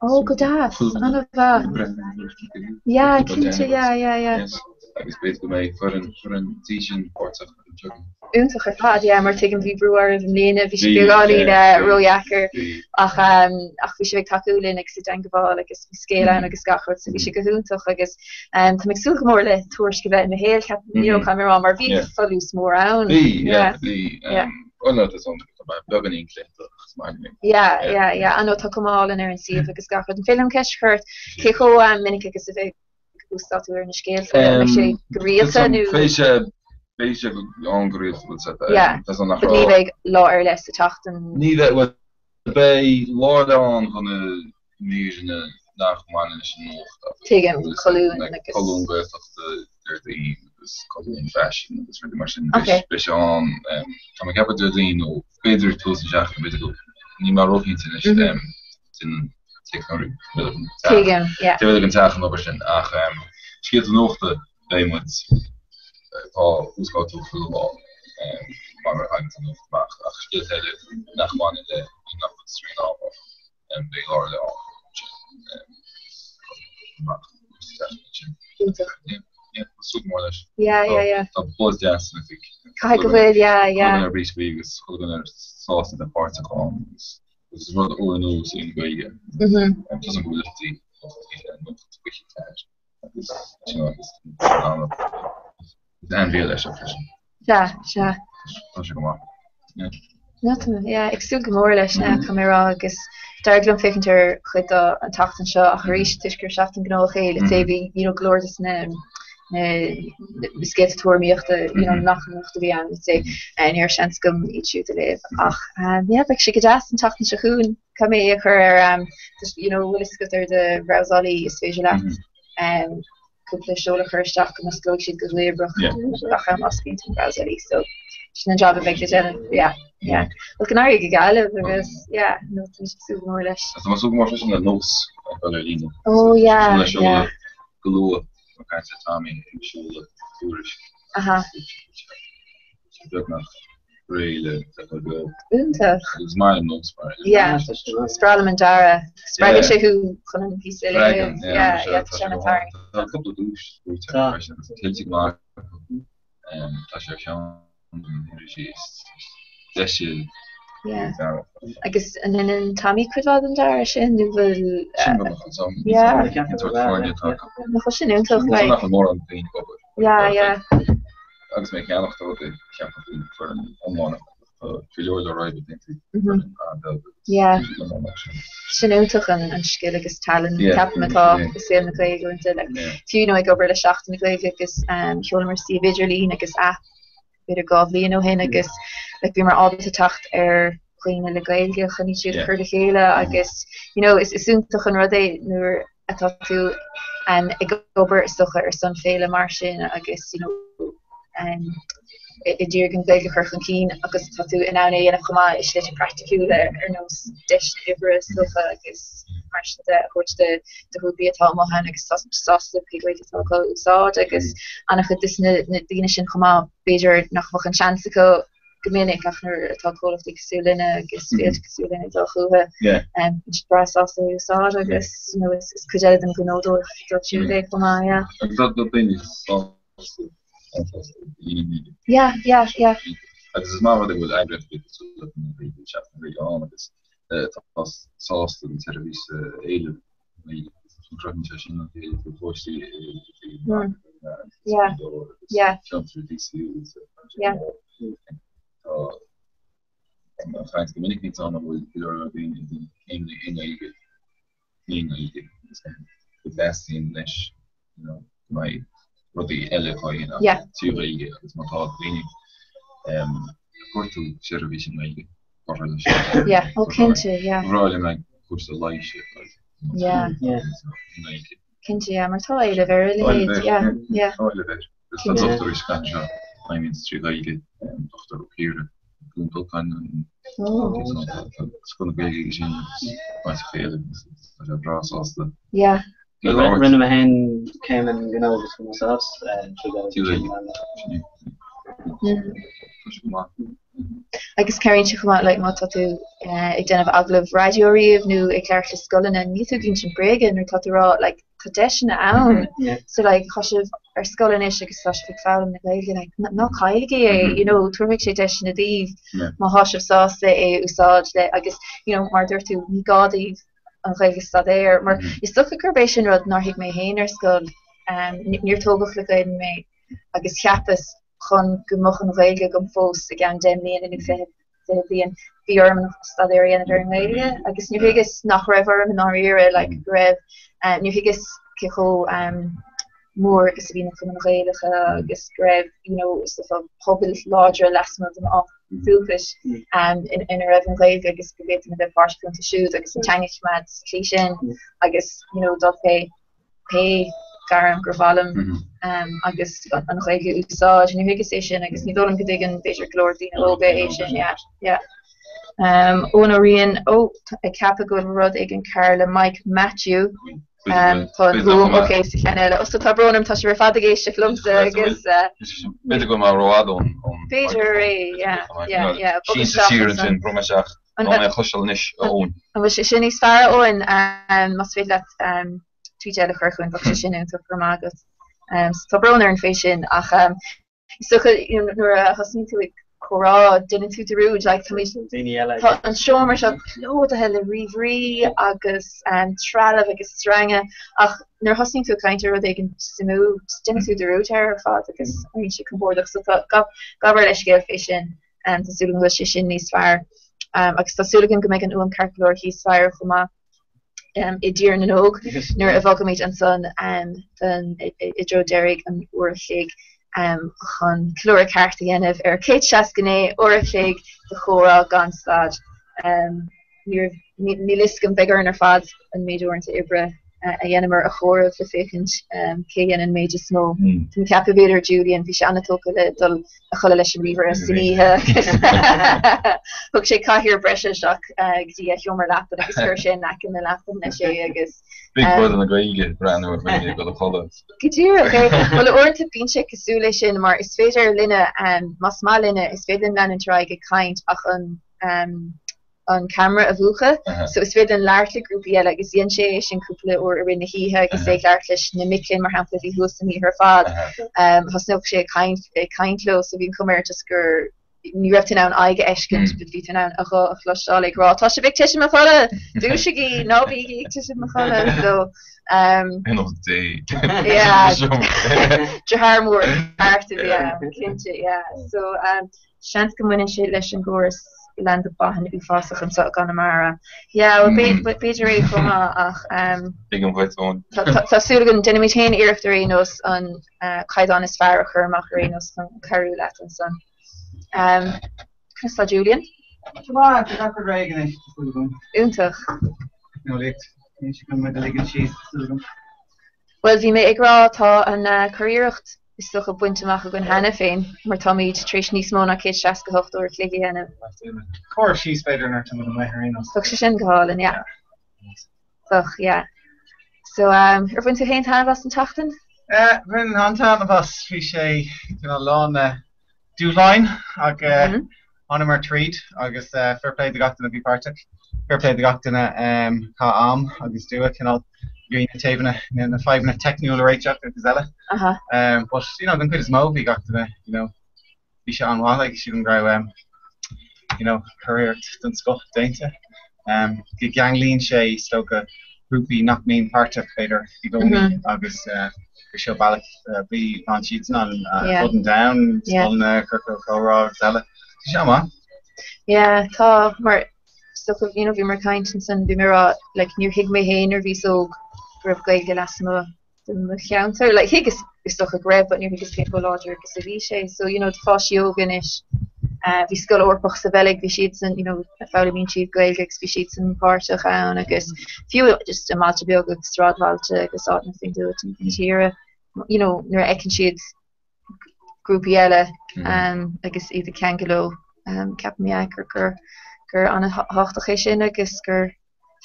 Oh, good ass. Yeah, kinte, yeah. Agus beit go méi for een teaching portach Úntaach fad, yeah, mar tegin vi brewer of nene vi beáline rojaker ach vi sé takeúlin ag den geval agus scéile agus gachart so vi sé goúntaach agus tá meg sogemór le toerske vet na héel heb ni kam mar vi fallús mór an beganí an tá komálen ar an si agus gachart an film kechart ke cho minnig agus ústatúir na scéil sé goréalta nu Béise angréil ní lá ar leis a tachten Ní bei lá an gan mune nachman tegem choún choún fashion mar spe an Tá heb dolín ó féidir to bit go ní mar rohin sin an tachen op sin ach ski nochte bei moet úsá tú fullbal mar ach stilhelle nachman de nachstri en be brisvegus sá de part is rud ó sin goige go en veel is ja go Nothing, yeah, ik zoek mooi les na camera agus darglum fikinter chud an tacht an seo a choéis tuiskerschaft an gno chéile tebi glóris na besked toormiochte nach vi aan sé en hier senskum iets te le ach ja ik si gedas an tachten se groen kam mé wil er de browsali is fe en koele cholegurstach en sto go leerbruch as browsali so een job ik ja wat kan je gegale ja no mooi les was ook maar nos oh ja gelo kind of Tommy in schule toerisch. Aha. Dat nog really dat wel. Unter. Is maar een nos maar. Ja. Spralamandara. Sprague she who kon een piece ja, ja, sanitary. Een couple of douches. Heel ik maar. Als je gewoon energie is. Desje. Yeah. I guess and then in Tommy could them daar sin nu wil ja ja agus me gan noch dat voor een onmannelijk right ja sin toch een skilliges talent cap met sé na lé go fi no ik over de schacht na lé is chomer Steve Vigilene agus a bit gofli no hen agus like vi mar al te tacht clean le gaige gan niet chu de gele agus is soon toch een rodé nu tú en ik ober stocha son vele mar agus diergen gaige chu gan kien agus tú in aan en goma is dit practicule no dish ibre stocha agus mar de hoe be allemaal han sos úsá agus an dis na die sin goma beter nach nog een chance go geminnig ach er talkolleg solinne agus solinne goe en bra úsá agus is ku den genodo dat kom ja dat ben ja het is maar wat ik wil eigenlijk het was zoals de service hele Frank Dominic niet aan the best in English, my what the elle theorie is maar hard weinig korte service in ja ook kindje ja vooral mijn koerse lijstje ja kindje ja maar toch hele very ja dus dat dochter is kan ja mijn industrie leiden dochter ook hier doen ook kan kon ik eigenlijk zien wat veel als je bras als de ja Rinne me hen came and just myself agus ceirn si chumá le má tú ag denmh aglah radioíomh nó ag leir le scolan a ní ginn sin bregan ar tatúrá le cadéisina ann so le choisih ar scolanis agus tá fi fám na gaige ná caiige tuaigh sé deisina díh má háisih sásta é úsáid le agus mar dúir tú ní gádaíh an chuige stadéir mar is sto acurbbééis sin rud nar hiic mé héin ar scol níor tógach le gaiden mé agus cheappas chun gomoch an réige gom fós a gan demlíon in bhíon bhíorm stadéir an ar méile agus nu higus nach raibhar an áíire le raibh nu higus cecho mór agus bhína chun an réilige agus raibh pobil ládra lasma an á fúfis in a raibh an réige agus go bhéit a bheith farspunta siúd agus an teangiid sin agus dot pe garam grovalum agus an réige úsáid nu higus é sin agus ní dóm go an beidir glórdína óbe é sin óna rion ó a cappa go rud ag an Carla Mike Matthew oké ken os tá brom tá sé fadagéis se lumse agus go mar roiádó Peter sin bromeach chonis ón sé sin níos fear óin mas fé le tuile chuchún fa sin go mágus tá bronar an fé sin ach nuair a hosní tú chorá duine tú derúd an showmer se lo a helle rihrí agus trala agus strenge ach nar hosning tú kainter ru gin simú duine tú derúd ar fá agus se komboach so gabar leis ge fé sin Tásúla go sé sin níos fearr. Agus tásúla go méid an uan carcolóir híos fearr chumá I ddír an óg nuair a bhagamid an son den I dro deirigh an uirigh chun clúra carta dhéanamh ar céit seascané uirigh de chórá gan stad. Ní liscam begar ar fad an méidúirnta ibre a dhéanamar a chóra le fécint cé dhéanaan méide smó. Tá ceapabéidir Julian bhí se annatóca le dul a chola leis an riomhar a siníthe. Thug sé caiithir breise seach gotí a thiomar leapa agus chuir sé necin na leapa na sé agus. Big brother na gaige brand new really go follow. Gotí, okay. Well orintanta bíonn sé cosú lei sin mar is féidir linne mas má linne is féidir lean try go caint ach an camera a bhuacha, so is féidir an leirtla grúpa eile agus dhéon sé sin cúpla ó a rinne híthe agus é leart leis na miclinn mar hampla bhí thuas ní ar fad. Thasnóg sé caintló so bhíon cumirtas gur ní raibh an aige eiscint bud bhí an a chluisteála rá. Tá sé bh teisi mar chola dúisigí nóbhí teisi mar chola so Drthar mór airta cinnte, so sean go muine sé leis an gcóras land a bahan bhí fásach an so gan amara. Beidir é chumá ach Tásúlagan denimid héin iireachtar rénos an caiidán is fearr a chur amach rénos an carú leat an son. Chris Julian? Úntach. Well, bhí mé agrá tá an choíireacht is socha buinteach a gon hena féin, mar táid trééis níos mó na cé 68 ó cléige hena. Cóir síos féidir nar tam mé rénos. Soch sé sin goálan, ja. Soch, ja. So, bhaint héin tána bas an tachtan? Bhain an tána bas bhí sé lán dúláin ag anmar tríd agus fairplay de gatainna bhí páirteach. Fairplay de gatainna cá am agus dúa cinál Green taven na 5 na technical rate up at Zella. But the good small we got to be shot on wall like she can grow career done stuff dainty. The gang lean shay stoke a groupie knock mean part of later you don't August show ballot be on sheets on button down on Kirko Zella. Yeah, tá mar stuff of vi mar kaintinson be mir like new hig me hain or vi so grib gaige lasma the counter like hig is stoch a greb but new hig is people larger gus a vi sé so the fas yoganish vi skull orpach sa velig vi sheets and a foul mean sheet gailgex vi sheets and part of an agus few just a match of yoga stradvalte agus out nothing do it in here nur ekin sheets groupiella agus either kangelo cap me gur an a hochtach sin agus gur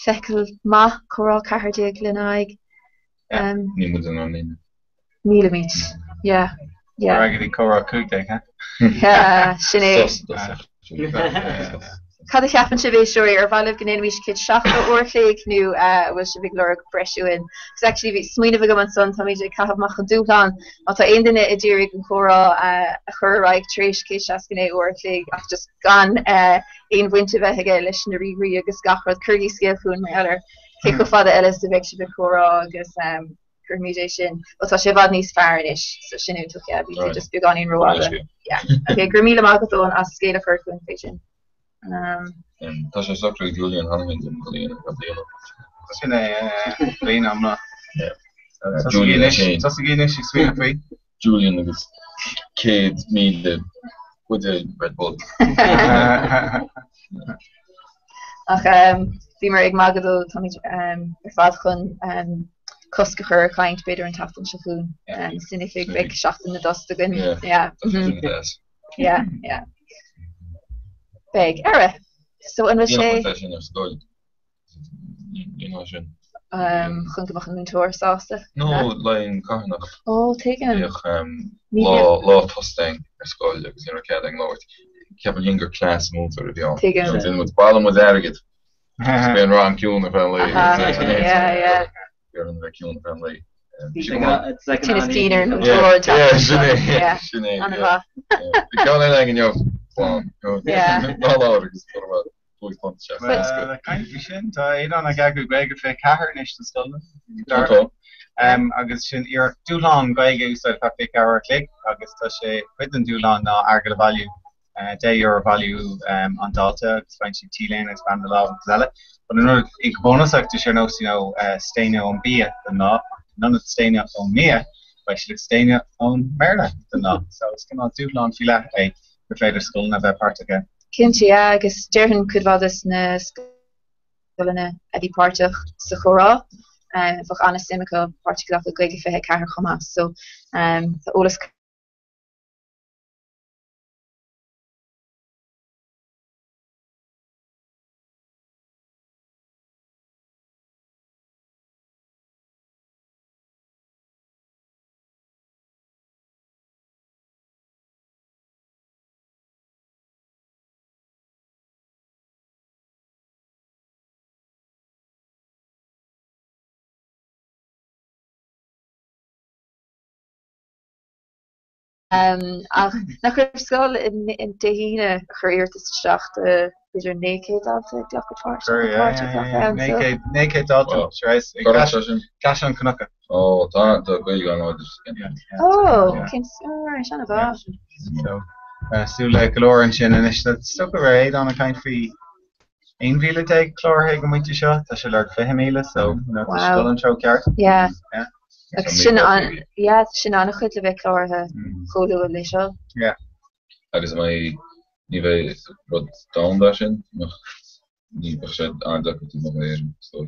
fekel ma chorá cahardé glennaig míle agadi chorá cúte sinné Cad a cheapan se bhééis seoir ar bhailh gnéis kid seachta orchlaigh nu bhfuil se bhíh le breisiúin. Gus actually bhí smuoineh go an son tá idir cahabach an dúplan á tá aon duine I ddíirigh an chorá a churráig trééis cé seascané orchlaigh ach just gan aon bhainte bheith aige leis na rií agus gachrad chuirgí scéalún mar eile cé go fada eile de bheith se bh chorá agus chumidé sin tá sé bhd níos fearnis so sinú tu bhí just beag ganín roiáda. Gur míle mágadón as scéile chuún fé sin. Tá sé socr Julian Hanmin in Julian Julian agus Kate me the with the Red Bull. Ach bhí mar ag magadó ar fad chun cosca chur caint beidir an tatan se fún sinnig beh seachtain na dostagan. Beg era so an sé chun goach an túir sásta No lein carnach taken lá postting ar scoil agus ar ceading láirt ceap an younger class mútar a bhí an with ball was agad ben rá an ciún a fan lei an ciún fan lei Tinnis Keener sin tá é an a gagu gaige fé cehar is na scoilna agus sin ar dúlán gaige úsáid fe fé cehar clic agus tá sé chuid an dúlán ná airgad a bhailiú €10 value on Dalta, expansion T-Lane, expand the law of Zella. But another bonus act to share notes, staying on Bia, the not, none of staying on Mia, but should staying on Merla, the not. So it's going to do long fila, a reflector school and have part again. Kinti, I guess Jerhan could this na skolene edi partach sa chora, for Anna Simico, particular the Greg Fehe Kahar Hamas. So, the oldest ach nach school in Tehina career to shaft is your naked out naked out cash on Canucka. Oh, that the way you know this. Oh, can Shana ba. So Sula Galore and Shin and that's stuck around on a kind of ein vile take chlor heg moet je shot as je learn fehemele so skull and choke yard. Yeah. Sin an a chud le bheith chlártha choú lei seo. Yeah. Agus mai ní bheith rud dá sin ní bheith sé andaach tú mar so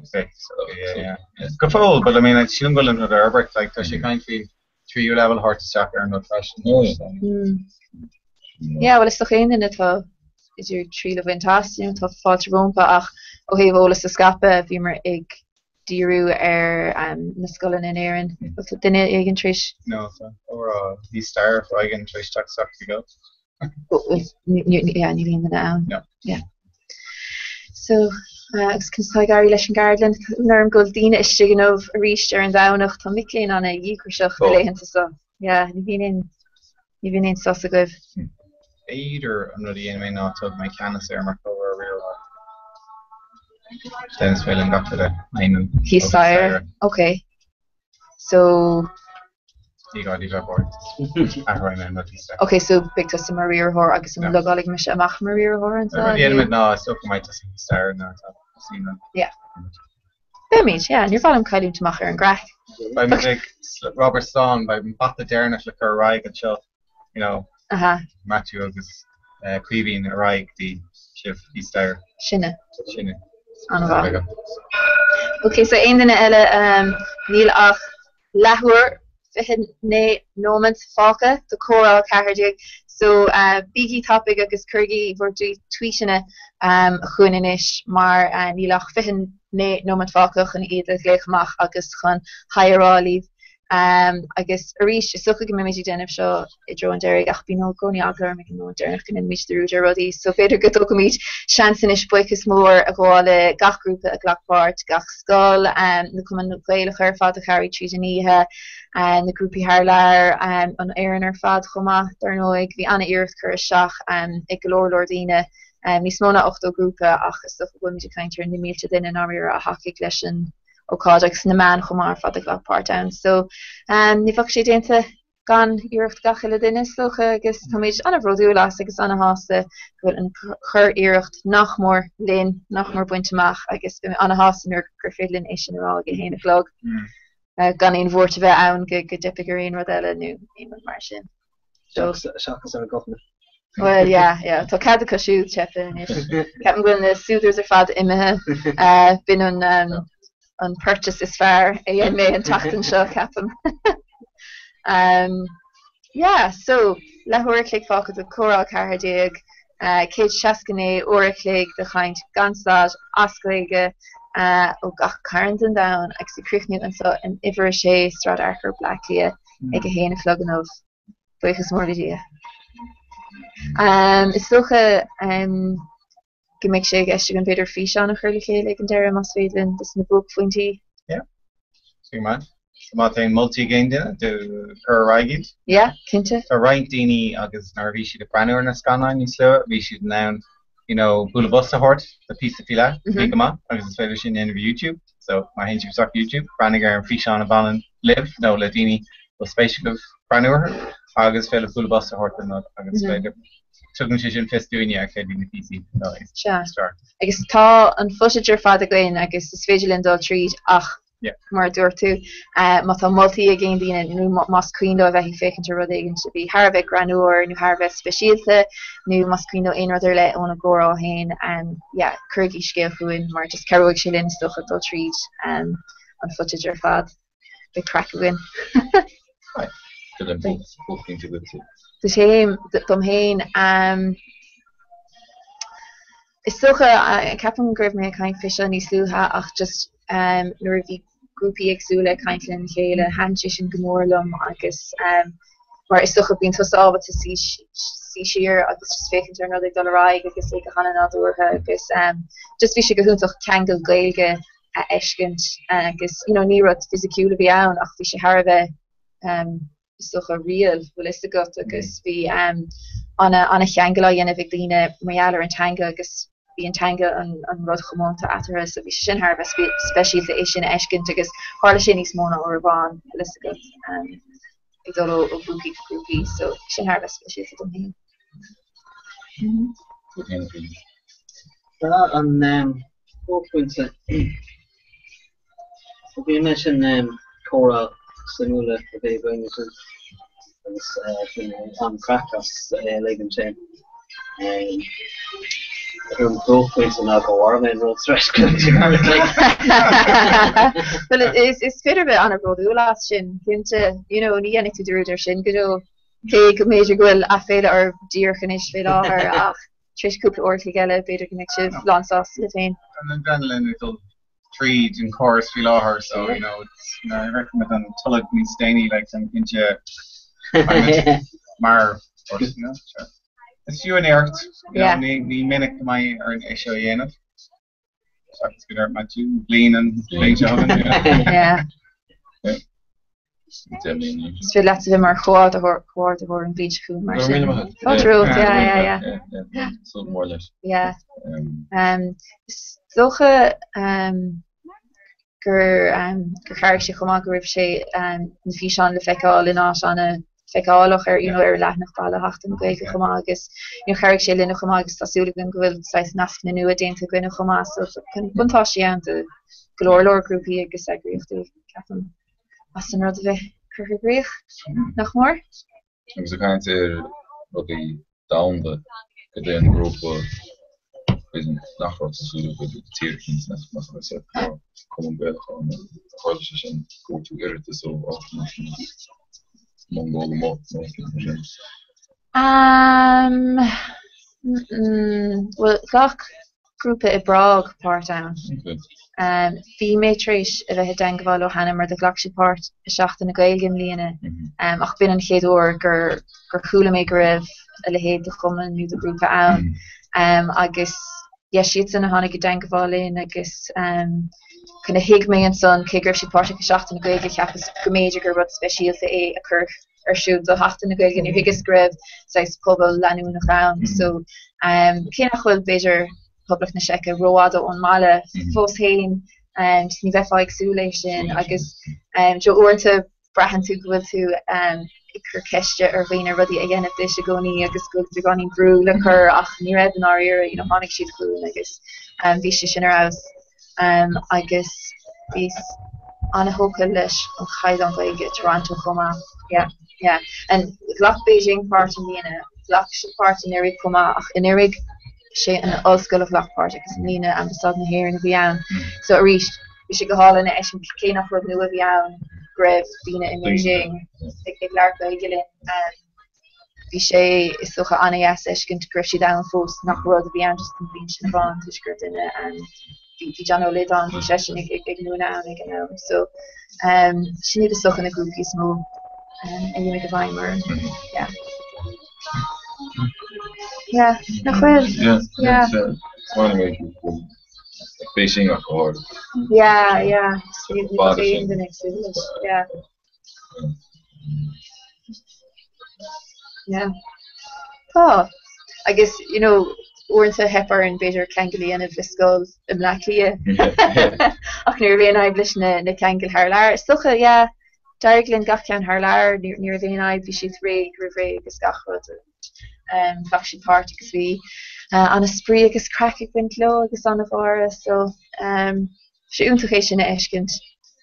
yeah. Go full, but I mean it's sin goil an Herbert like tá sé kind fi 3 level hard to stack ar no fashion. Yeah, well is toch een in het wel is your 3 level fantastic tá fáilte rompa ach ó heh ólas a scape bhí mar ag Diru na scolan in Aaron. Didn't again Trish? No, or the star if I can Trish tuck suck to go. Yeah, you mean the now. Yeah. So, kan Gary Leschen Garland, Norm Goldina is chicken of a reach and down of Tomicklin on a Yikrishach related to so. Yeah, you've been in Sosagov. Either under the enemy not of my canis or my cover rear. Dennis Whalen got to the He's sire. Okay. So he got board. I remember this. Okay, so big to some Maria Hor, I guess some logolig Misha Mach Maria Hor and so. The enemy no, so might just star now. Yeah. Image, yeah, and you're following Kylie to Macher and Grach. By music Robert Stone by Batta Dernish like her Rag and show, Matthew August Cleaving Rag the shift he's there. Shinne. Okay, so een dine elle Neil ach lahur ne nomad faka the choral cardig so bigi topic agus kurgi voor tweetene chuinish maar Neil ach fihin ne nomad faka chun iad gleachmach agus chun hierarchy I guess Arish is so good to den of show Joe and Derek ach bin no goni agler me no Derek in mich the Ruger Roddy so better good to meet chancenish boikus more a goale gach group a Glockport gach skull the common play her father Harry Trijaniha and the groupie Harlar on Aaron or fad choma darnoig the Anna Earth Kurshach ik galore Lordina mis mona ochto group ach so when you kind turn the meal to din an armor a hockey lesson o projects na man chomar fad ag part down so ni fak sé dénta gan iirecht gachile dinne sloch agus táid an rodú las agus an haste go an chur iirecht nachmór lin nachmór buinteach agus an hasan gur félin é sin rá ge héna vlog gan ein woord bheith ann go dipigeín rodile nu mar sin well yeah tá cad a siú chefin Cap gon na suúders ar fad imethe bin an purchase is fair and me and tacht and show captain yeah so lahore click focus the choral cardig Kate Shaskane Oraclig the kind Ganstad Asklege o gach Carrington down actually Crichnet and so an Iverche Strad Archer Blacklia ag a héna flogan of buchas morlidia is socha Make sure I should better fish on a curly like and there must be in this book Flinty. Yeah. So man. Martin multi game dinner to her rigid. Yeah, Kinta. So right dini agus narvishi the brand na scanline you slow we should now Bulabusta hort the piece of fila pick up agus is in YouTube. So my hands you YouTube Braniger and fish on a ballon live no Ladini was spaceship of Branur agus fell Bulabusta hort and not agus tugann sé sin festúine ar chéad na PC. Start. Agus tá an footage fad a gléin agus is féidir linn dul tríd ach mar dúir tú má tá multi a géin díine nu mas cuindo a bheith fécinn rud igen se bhí Harbheith granúir nu Harbheith speisialte nu mas cuindo éonidir le óna górá hain an chuirgí scéal chuin mar just ceirigh sé linn stocha dul tríd an footage fad be crack win. Dus dom heen is socha capam gribh me kaint fi ní slúha ach just nuair bhí grúpi agsúla kaintlin chéile handsin gomórlum agus mar is socha bín tosába te sí siir agus just fécinn ar nó dollarráig agus le hanna náúthe agus just bhí se gohúntaach kegel gailge a eskent agus ní rud fysiiciúla bhí ann ach bhí se Harbheith socha rial bhfuil is got agus bhí anna cheangla dhéanamh ag líine maialar an tanga agus bhí an tanga an rud chománta atar so bhí sin Harbheith speisialta é sin ecint agus hála sin níos móna ó bháin is got ag dul ó grúpi so sin Harbheith speisialta dom hí. An póinte bhí me sin chora Simula a bit going on crackers legan chain growth points and go warm and road stress well it's fit a bit on a road last sin into ní ennig to do er sin go ke major gwil a féile ar dear chanis fé or ach trish couple or gelle beidir connection lansas le féin treat and chorus feel her so I recommend on tullig me stainy like some kinja mar or it's you and Eric ni minute my or show yen so it's good my two lean and so let's have mar quad or an beach cool mar so more or less socha gur chair sé chomá go raibh sé na fi an le feicáil in ás anna feicáilach ar ar lenach bailile hachtan goige chomá agus chair sé linna chomá agus tásúla an gohfuil nasc na nua déanta gwine chomá buntá sé an de glórlór grúpi agus agriochtú ceapan as an rud a bheith chughríoch nach mór. Agus a kaint rudi downde go den grúpa nachrot so with the tierkins net mas se kommen be sin go to irrite so mongol mat well gach grúpa I Brag part down fi métréis a bheit dengáil ó hanna mar de glasi part seachtain na gailgin líana ach bin an chéadúir gur chula mé go raibh a le héad de chuman nu de grúpa ann agus siad san hánig go dengáilín agus chuna hiig mé an son cé gribh si part seachtain na gailge cheappas go méidir gur rud speisialta é a chur arsú do hachtain na gailge nu higus gribh seis pobl leanú nach ram so cé nachhfuil beidir public na seice roiáda ón mála fós hain ní bheitá agsúléis sin agus jo uanta brahan tú gohfuil tú chur ceiste ar bhíine rudí a dhéanamh de se gcóí agus go tú ganí brú le chur ach ní raibh an áir tháinig siad clún agus bhí sé sin arás agus bhís anna hóca leis an chaid an gaige Toronto chomá an ghlach Beijing part an líana ghlach part in irig chomá ach in irig sé an osscoil of lachpart agus lína ambassad na hhéir na bhí ann so a ríist bhí sé go hálanna eis an cé nach rud nua bhí ann greibh bína in Beijing ag leir gaige linn bhí sé is socha anna ecin greibh si da fós nach rud a bhí ann just an bhín sin bháin tuisgur duine an bhí John O'Lid an bhí sé sin ag nuúna an ag an so sin is socha na grúpi smó a dhéime go bhaimar nach well. Beijing accord. The next village. Oh, I guess we're into hepper and better kangli and fiscal in blacklia. Ach near vein I blish na kangel harlar. Stocha Darglin gachkan harlar near vein I bishit rig river gachrod. faction party agus bhí an a spree agus crack wint lo agus an a bhara so sé úntachééis sin eiscint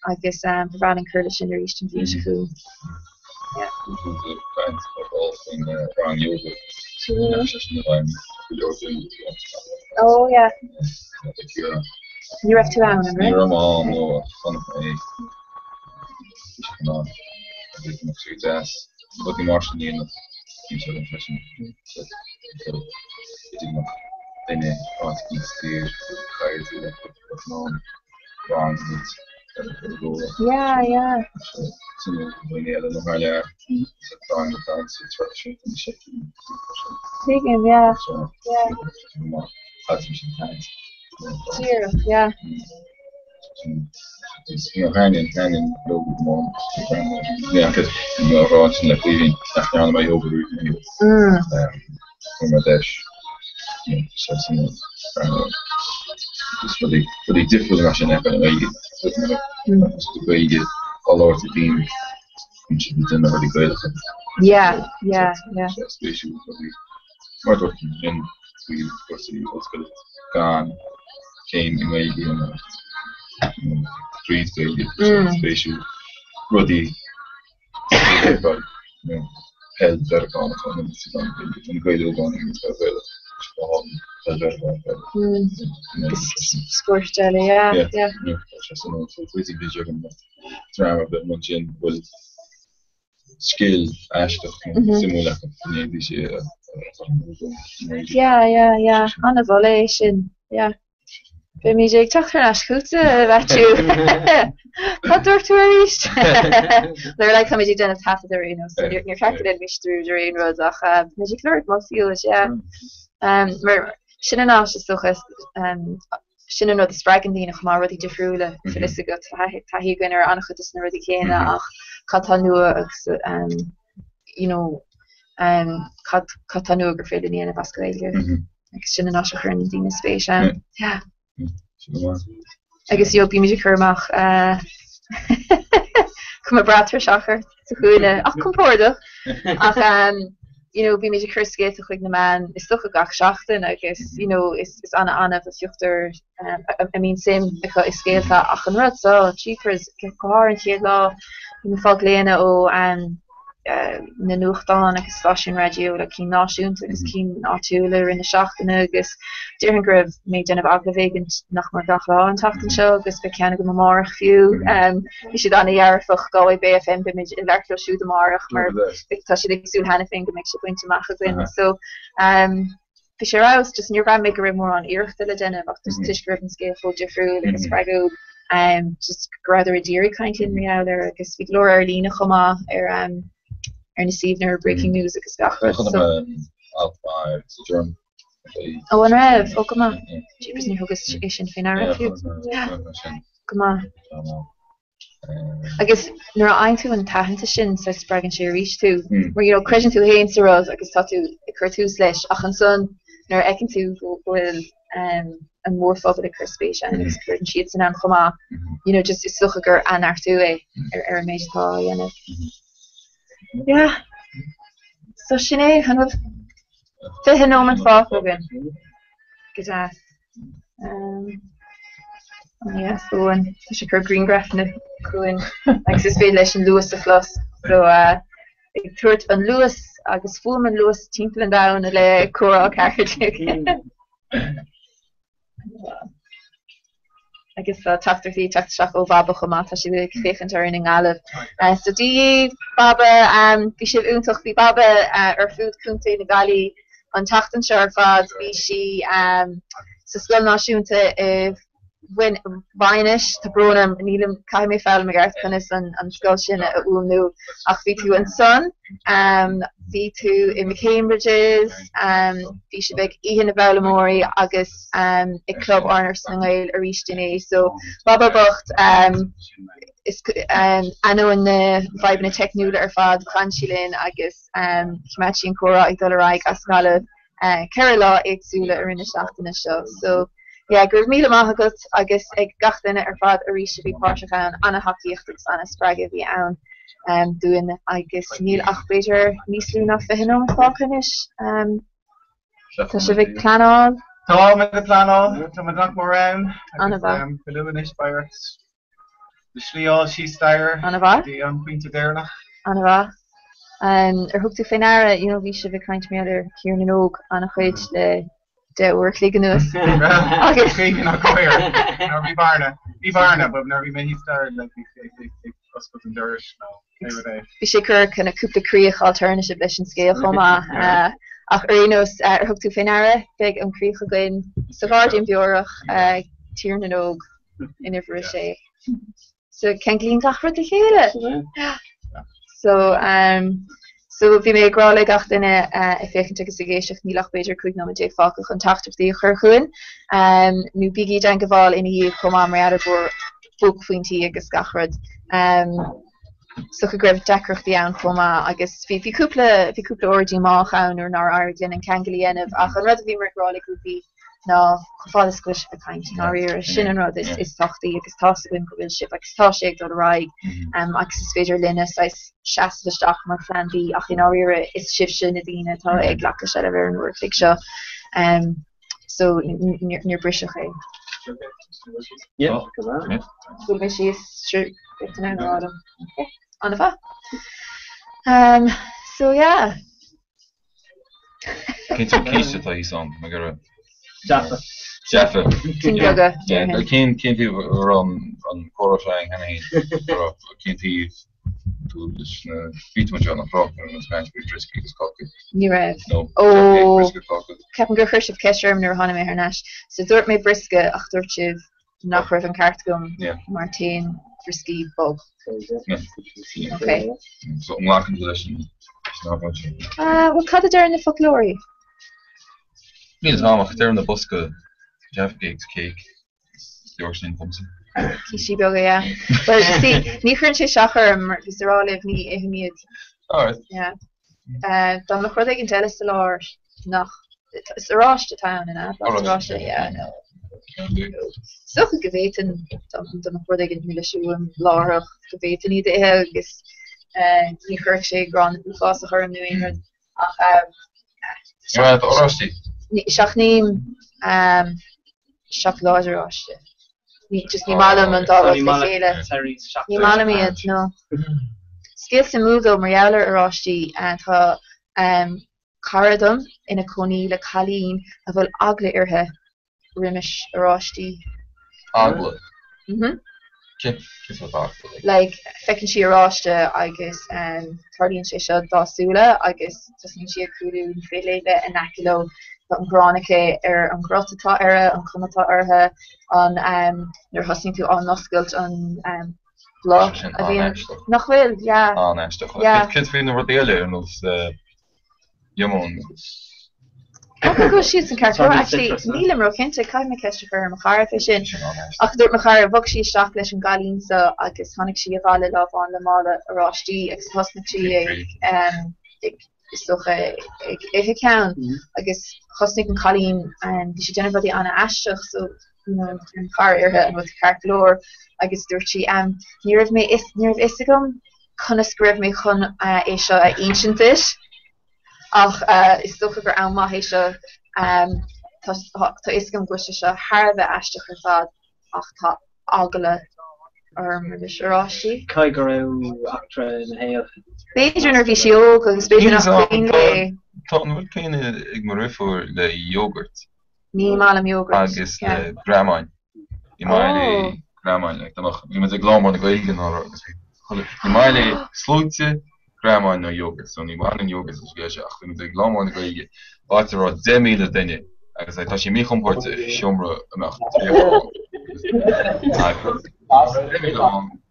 agus bhran an chuirla sin ar Eastern View chu. Oh yeah. You have to own, right? You're all no fun of me. No, I did not see that. But the Martian in the impression. It did not. Then it was steer, tried to let it know. Wrong. Yeah. So when you had a longer there, it's a time to dance, it's rushing and shaking. Taking, yeah. So, yeah. That's some times. Cheer, yeah. It's, hanging a little bit more. Yeah, because watching like leaving after on my over from a dash. So it's really difficult rushing that kind of way. The way you get all over the team, and should be done really good. Yeah. Especially more working in we of course was good. Gone. Came in way and trees baby spatial ruddy but held better on and great over on scorched jelly, yeah. Just so pretty visual and drama but munching will skill ashton similar this year yeah on a volation yeah Be mi ag tuchar as chuúta bheitú Cadúirú éist le le cum dí denna tafidir so níor feicid in misstrú réon rud ach music leir má fiúlas mar sin ná sochas sin nó spragan dína chumá rudí defriúla filis go taí gin ar annach chud na rudí chéine ach catá nua agus catá nua gur féidir íana bascaile agus sin ná chun dína spéis agus jo bí mé chumach cum a bratar seachar sa chuúine ach compórda ach bí mé chuske a chuig na man is stocha gach seachtain agus is anna a fiúchttar sim is scéalta ach an rud so cheapers gohar an chéad lá fá léana ó na nuchtán agus fashion radio le cí náisiúnta agus cí áúla rinne seachtainna agus dearan gribh méid denmh aglavégant nach mar gach lá an tatan seo agus be ceanna go marach fiú hí si anna dhearfach gáid BFM be méid leirlo siúd marach mar tá si agsú hena fin go méid se buinte macha gin so fi sé ras just níor bheith mé go ré mór an iireachta le denmh ach dus tuisgribh an scéal fó defriú agus fragú just gradidir a díri kaintlin meáir agus fi glóir ar lína chomá ar Ernest Evener breaking news agus gachar oh an raibh ó goma jeepers ní thugus é sin fin ara fiú goma agus nuair a ein tú an tahananta sin sa spragan sé ríis tú mar cresin tú héin sa rud agus tá tú i chuir tú leis ach an son nuair ecin tú bhfuil an mór fóbal a chuspéis agus chuir an siad san an chomá just is sucha gur anart tú é ar a méidtá dhéanamh yeah so sin é han fi nó an fá gan go soin se chu greengraf na cruin agus is fé leis an Lewis a flos so ag tuairt an Lewis agus fu an Lewis timp an da le chorá car agus tatartí teach ó baba chomá si féchantar in ngálah so dí baba bhí si úntaach bhí baba ar fud cúnta na galí an tatan se ar fad bhí si sa scoil náisiúnta win bainis tá brónam nílim caiimé fel me gart chunas an scoil sin a únú ach bhí tú an son bhí tú i Cambridges bhí si beh ihan na Bowlamóí agus i club Arners na Gael a rístinné so baba bocht is anó in na vibe na technúla ar fad clansilin agus matching chora ag doraig as gala Kerala agsúla ar ina seachtainna seo so gur míle maithagat agus ag gatainine ar fad a ríise bhí páirteán anna haíocht anna sppraige bhí ann doing agus níl ach beidir níos lú nach fihin am fácan is. Tá sé bheith clanál. Tá me go planál, tá me nach mar ran. Anna bha. Beluanis Bairt. De slíáil sí stair. Anna bha. Dí an puinte déirnach. Anna bha. Hoogte féinara, bhí se bheith caiint méidir cíarn an óg anna chuid de uair clígan nuas. Agus clígan nach coir. Nar bhí barna, but nar bhí mé star like bhí oscailt an dúris ná. Bhí sé cur chuna cúpla críoch alternative leis an scéal chomá. Ach Urinos hoogte féinara, beag an críoch a gin sa bhardín beorach tíarn an óg in ifir sé. So ken glín dachra de chéile. So bhí mé agrála gach duine fécinn tugus a géisioach nílach beidir chuig nó dé fácach an tachtachtaí chur chuin. Nú bigí den goháil ina dhéobh chumá mar bug faointí agus gachrad. So go greibh decrochtaí ann chumá agus bhí cúpla ordí máach ann ar nar airglinn an ceangaíanamh ach an rud a bhí mar agrála go bhí ná fáil scuis a caiint ná riar sin an rud is tochtaí agus tásainn go bhfuil sib agus tá sé ag do raig agus is féidir linne seaamh mar flandaí ach in áíire is sib sin na dtíine tá ag lecha se a bhar an uair clic seo so níor briseach é. Bhfuil mé si ám anna bha. So yeah. Cén tú cíiste tá í san me gur Jaffa. Tingaga. Cén tú an chorasáin hena cén tú fitman an frog an Spanish brisky agus cocky. Ní raibh. Ó ceapan gur chuirsibh ceisirm nuair tháinig mé ar nais. So dúirt mé brisce ach dúirt sibh nach raibh an ceart gom mar taon friscí bog. Okay. So umlaken leis Wat cad ar na folklórí? Ní háach ar na bosca Jeff Gigs cake Yorkshire komsen. Kishi boga, yeah. But see, ní chun sé seachar gus ráibh ní éimiid. Alright. Yeah. Dá nach chud an teile sa láir nach is aráiste town in aráiste, yeah, no. Soch geweten dan voor ik het milisium laag geweten niet agus ní chuir sé gran fast chu nu een ja orasti seach ní seach láidirráiste ní just ní málam an dá chéile ní málam iad no scéal sa múdó marheallar aráistí an tá caradum ina coní le chalín a bhfuil agla irthe Rimish aráistí. Agla? Like, fecinn si aráiste agus tardíonn sé seo dásúla agus tusníonn si a cúdú féléile an aciló an gránacha ar an grotatá ara an cumatá artha an nuair thosníonn tú an noscailt an blá a bhíon nach bhfuil, yeah. Cid faoin na rudéile an os Yamón. Go siad an cartó actually nílam ro cinnte caiim me ceiste chu ar chara sin ach dúirt mar chara bhog sí isteach leis an galín sa agus tháinig si a bhile láháin le mála aráistí agus thosna si ag socha ag ceann agus chosnig an chalín bhí si déanamh anna aisteach so an chara artha an bhfuil cartlóir agus dúirt si ní raibh mé isagam chuna scríobh mé chun é seo a ancientis ach is stocha gur an maithé seo tá iscom gluiste seo Harbh eisteach ar fad ach tá agala ar mar aráistí. Cai go raibh achtra na héamh. Beidir nar bhí si óg agus beidir nach chuoine. Tá an bhfuil céine ag mar rifuair le yogurt. Ní málam yogurt. Agus le gramáin. I maile gramáin le bhí me ag glámar na gailgean agus i maile slúite gramáin nó yogurt, so ní bhain yogurt is bhí ach bhí ag glámar na gailge báte rá 10 míle duine agus tá sé mí chumpórta siomra amach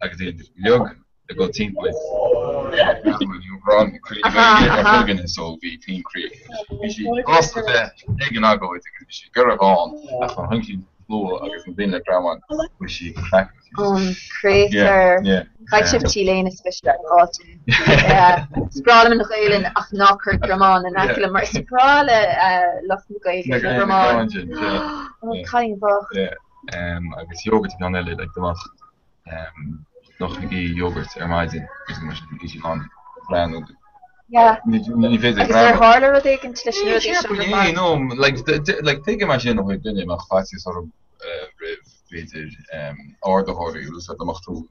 agus leog a go teamplay run creating so bhí team create sí costa bheith ag an agóid agus sí gur bháin a chu hancí lua agus an bhíon le gramáin bhí sí crack Creator caiit sib tíléin is fiiste áte. Sprála nach éilen ach ná chuir gramán an aile mar sprála lech na gaile gramán. Caiin bach. Agus yogurt gan eile le goach nog een yoghurt maidin is maar is lang plan Yeah. niet Is there harder or they can tell yeah no like take a machine nog ik ben maar fast is soort beter or de hoor je dus dat mag toe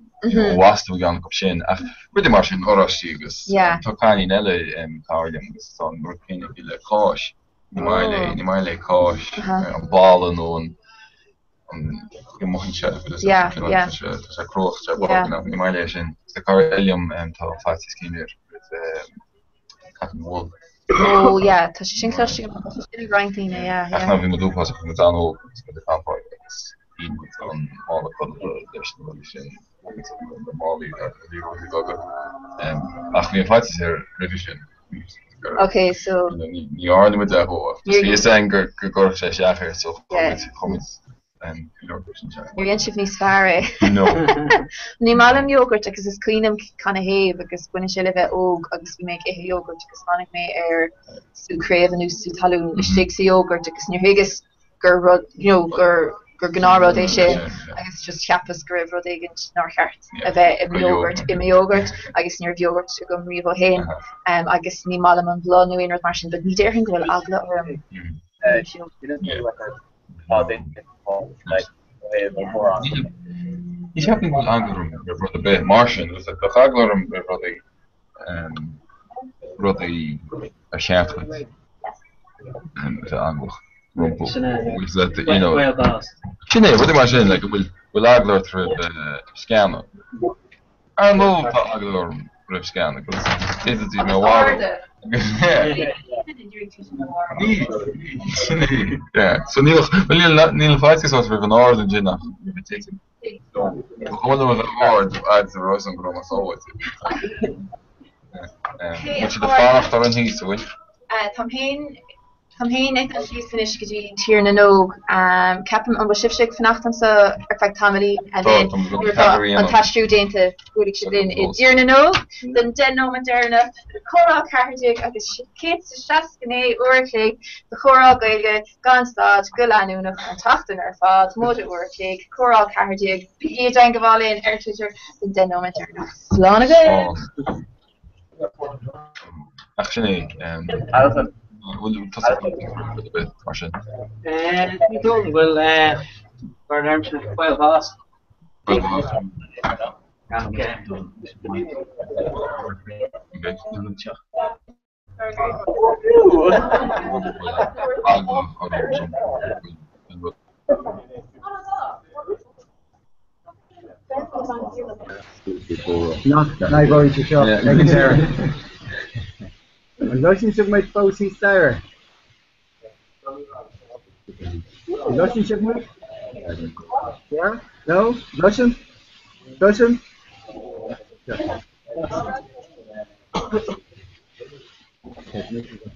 was toe gaan op zijn ach met de machine orasigus to kan in elle cardium is dan nog geen hele coach niet maar coach ballen on je mag niet zeggen dus dat is kroeg zo nou niet maar lezen de cardium to fast kinder oh yeah to sin clash in ranking yeah ach nou we moeten oppassen we moeten aan de aanpak on all the condition ach wir fights here revision okay so you are with that whole you're saying go say ja so comments and you're going to svare no ni malam yogurt because it's clean and kind of hay because when I live og agus we make a yogurt because manic me so crave a new talun shakes yogurt because near higus gur you know gur gnar de I guess just chapas grib rodegent nor heart a bit in yogurt I guess near yogurt to go rivo hen I guess ni malam and blood new in martian but ni der hin go agla or ich habe ihn mal angerufen für die Martian das ist der Hagler für die Chef der Anglo rumpo is that you know Chine what am I saying like will Hagler through the scanner I know Hagler through scanner because it is no water yeah, so Neil fights us with an order in Jinnah. Gewoon met een woord uit de Rosenbrom is always. Moet je de vraag daar een hies doen? Tam hain net as finish gedi tier na nog captain on shifshik fnacht so effect comedy and then on tashru dente goedig shidin it tier na nog then den no moderna choral cardiac agus kids shaskane orke the choral gaige ganstad gulanu na tachten ar fad motor orke choral cardiac pe dangavalin ertutor den no moderna slán again actually will you touch a bit Martian you don't will burn well fast okay Not going to show relationship with Fousey Sarah. Relationship with? Yeah? No? Russian? Russian? Yeah.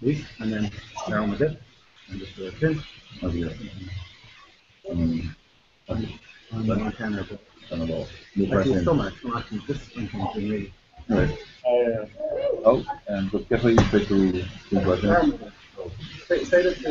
This, and then down with it. And just do a pin. Oh, and what can you say to say that?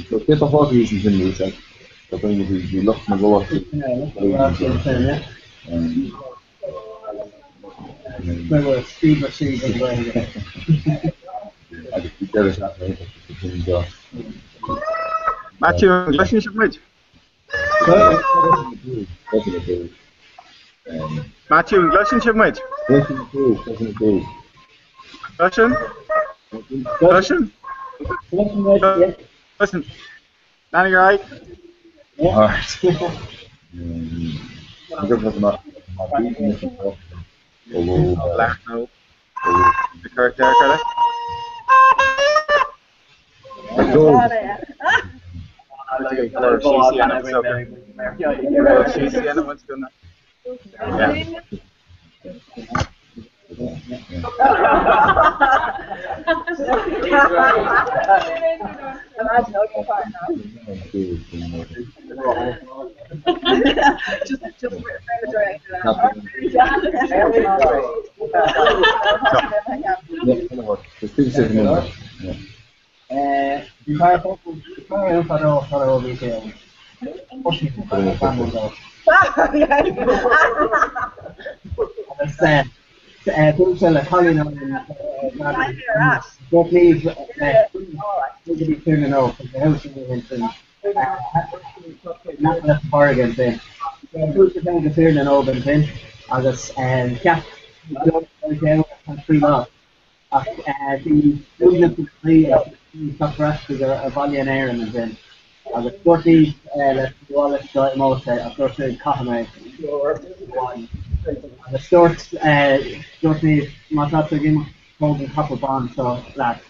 So dit toch wel reasons in deze. Dat ben je die lucht met wel Matthew, relationship with? Matthew, relationship with? Russian? Russian? Listen. Danny, you alright? Alright. Black no. The correct there, Carla? Yeah. Just ready Don't sell a Colin on don't leave nobody turning off the house and not left the bar again then. Who's the thing to turn and open then? I just cap don't down and free off. The movement to play top rest is a volume air and then I was 40 let's do all this start most I thought to cotton the stores me my top again holding copper bond so that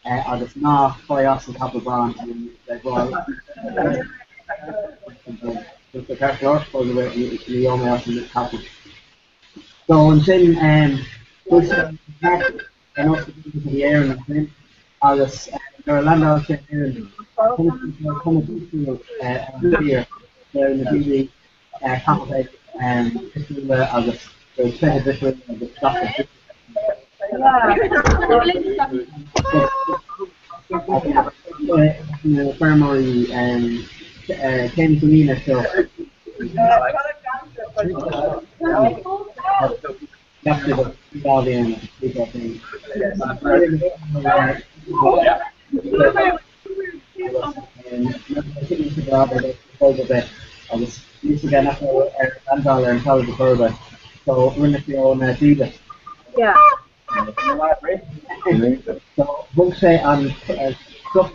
I was not fly off the copper bond and like well the car floor for the only off in the copper so and then push and also the air and then I was there are landlords here coming to here there in the TV compensate and I was the different the stuff the primary came to me so after the Italian thing I was used to get $1 and tell the further. So run it your own dealer. Yeah. So we'll say I'm stuff. So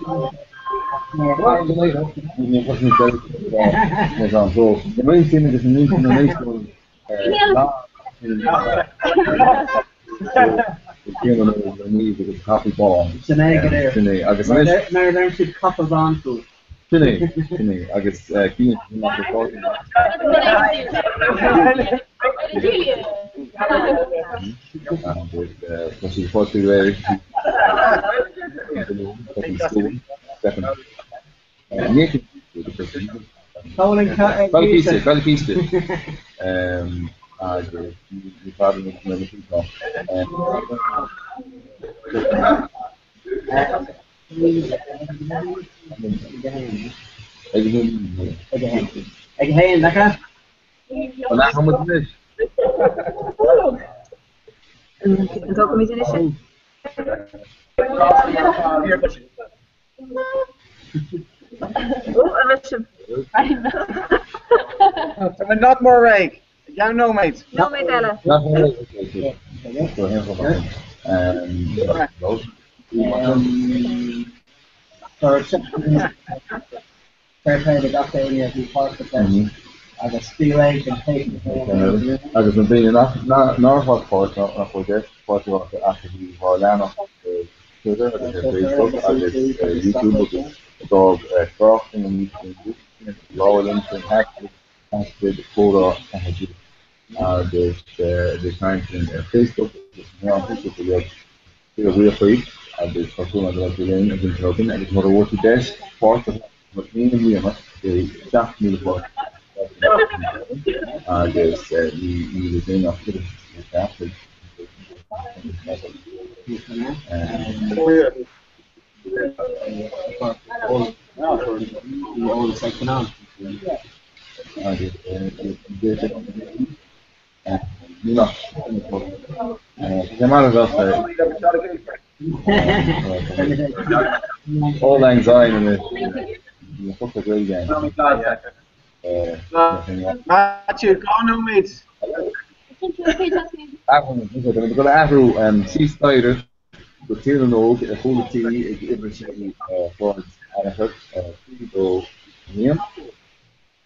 the main thing is an international coffee ball. It's an egg there. I guess now there should copper on to. I guess Keane not recording. And she's supposed to wear you probably never think of. Again, lekker. Vandaag gaan we het mis. En zo kom je erin. Oeh, een mesje. Not more rake. Yeah, no mate. No mate, Ellen. Zo heel veel van. Fair the doctor in the park of that. I was still age and taking I was being in Norfolk Port, not for this, Port of actually Orlando, Twitter, I Facebook, I YouTube, dog crossing and Rollins and Hackett, the photo, the time in Facebook, the real free, and the cartoon of the lane, and the token, and it's not a water desk, part of what me and William, the staff knew the there's the thing of the staff. All the second on. All anxiety in it. It's a great game. Matthew, go on, mate. We gaan Avro C-Spider. De tweede ook, een goede TV, ik heb voor het eigenlijk Fido Neem.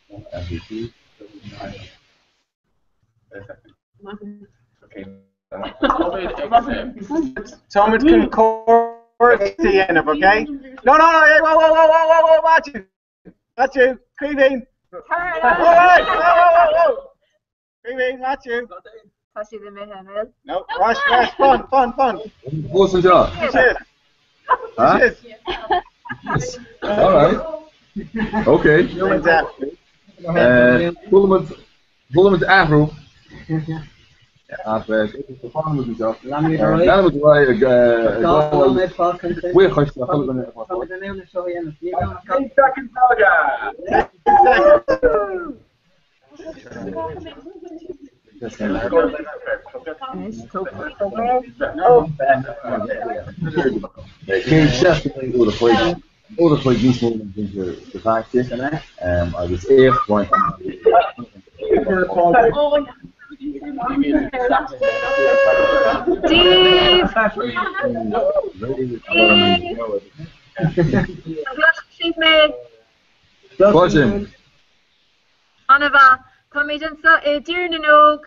MVP. Thomas can chorus the end of, okay? No, hey, whoa, Matthew, creeping. Alright, whoa. Creeping, Matthew. Tashi the Mehan, well. No, Rosh, fun. What's the job? Huh? All right. Okay. Volgend Afro. Oder voor dienst in de vaakjes. I was eerst gewoon Steve! Anava, Comedian Dear Nanog,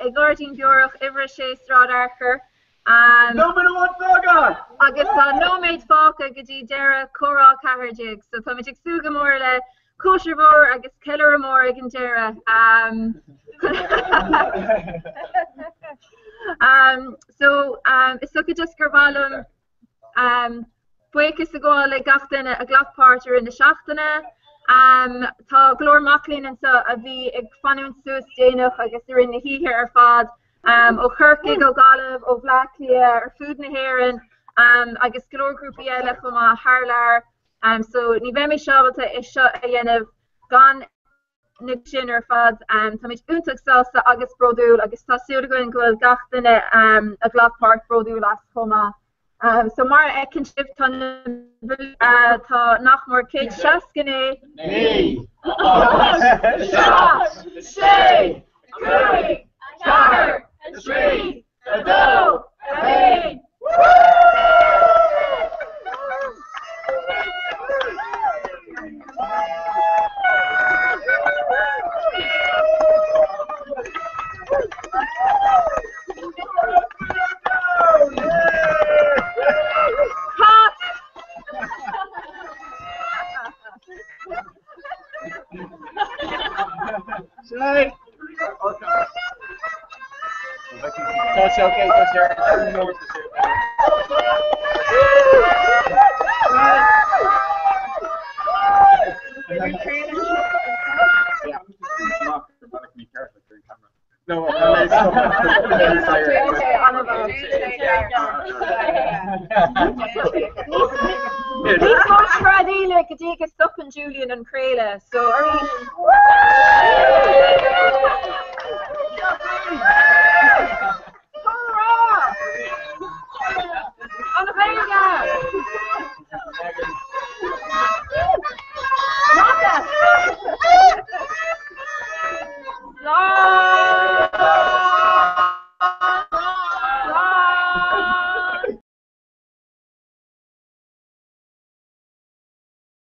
Egortin Bjork, Evershay Stradarker. No one Foga! August no mate Foka, Gadi Dera, Cora Caharjig. So Tomatic Sugamorla, Koshermore, August Kelleramore, Gandera. It's such a discarvalum. Buekus ago, like Gafton, a glass parter in the Shachtana. Tá glór maclin and so a bhí ag fanún suas déanach agus they're in the he here fad ó churcig ó galibh ó bhlaclia ar food na héireann agus glór grúpi eile chum a Harlar so ní bheith mé seábalta is seo a dhéanamh gan na sin ar fad tá méid úntaach salsa agus brodúil agus tá siúla goin gohfuil gachtainna a glass park brodúil as chuma. So mar ekin shift tan tá nachmór Kate Shaskane. Nee. Say. Three. Car. Three. Go. Hey. Say. That's okay, that's your No, like a Julian and Crayla, so are we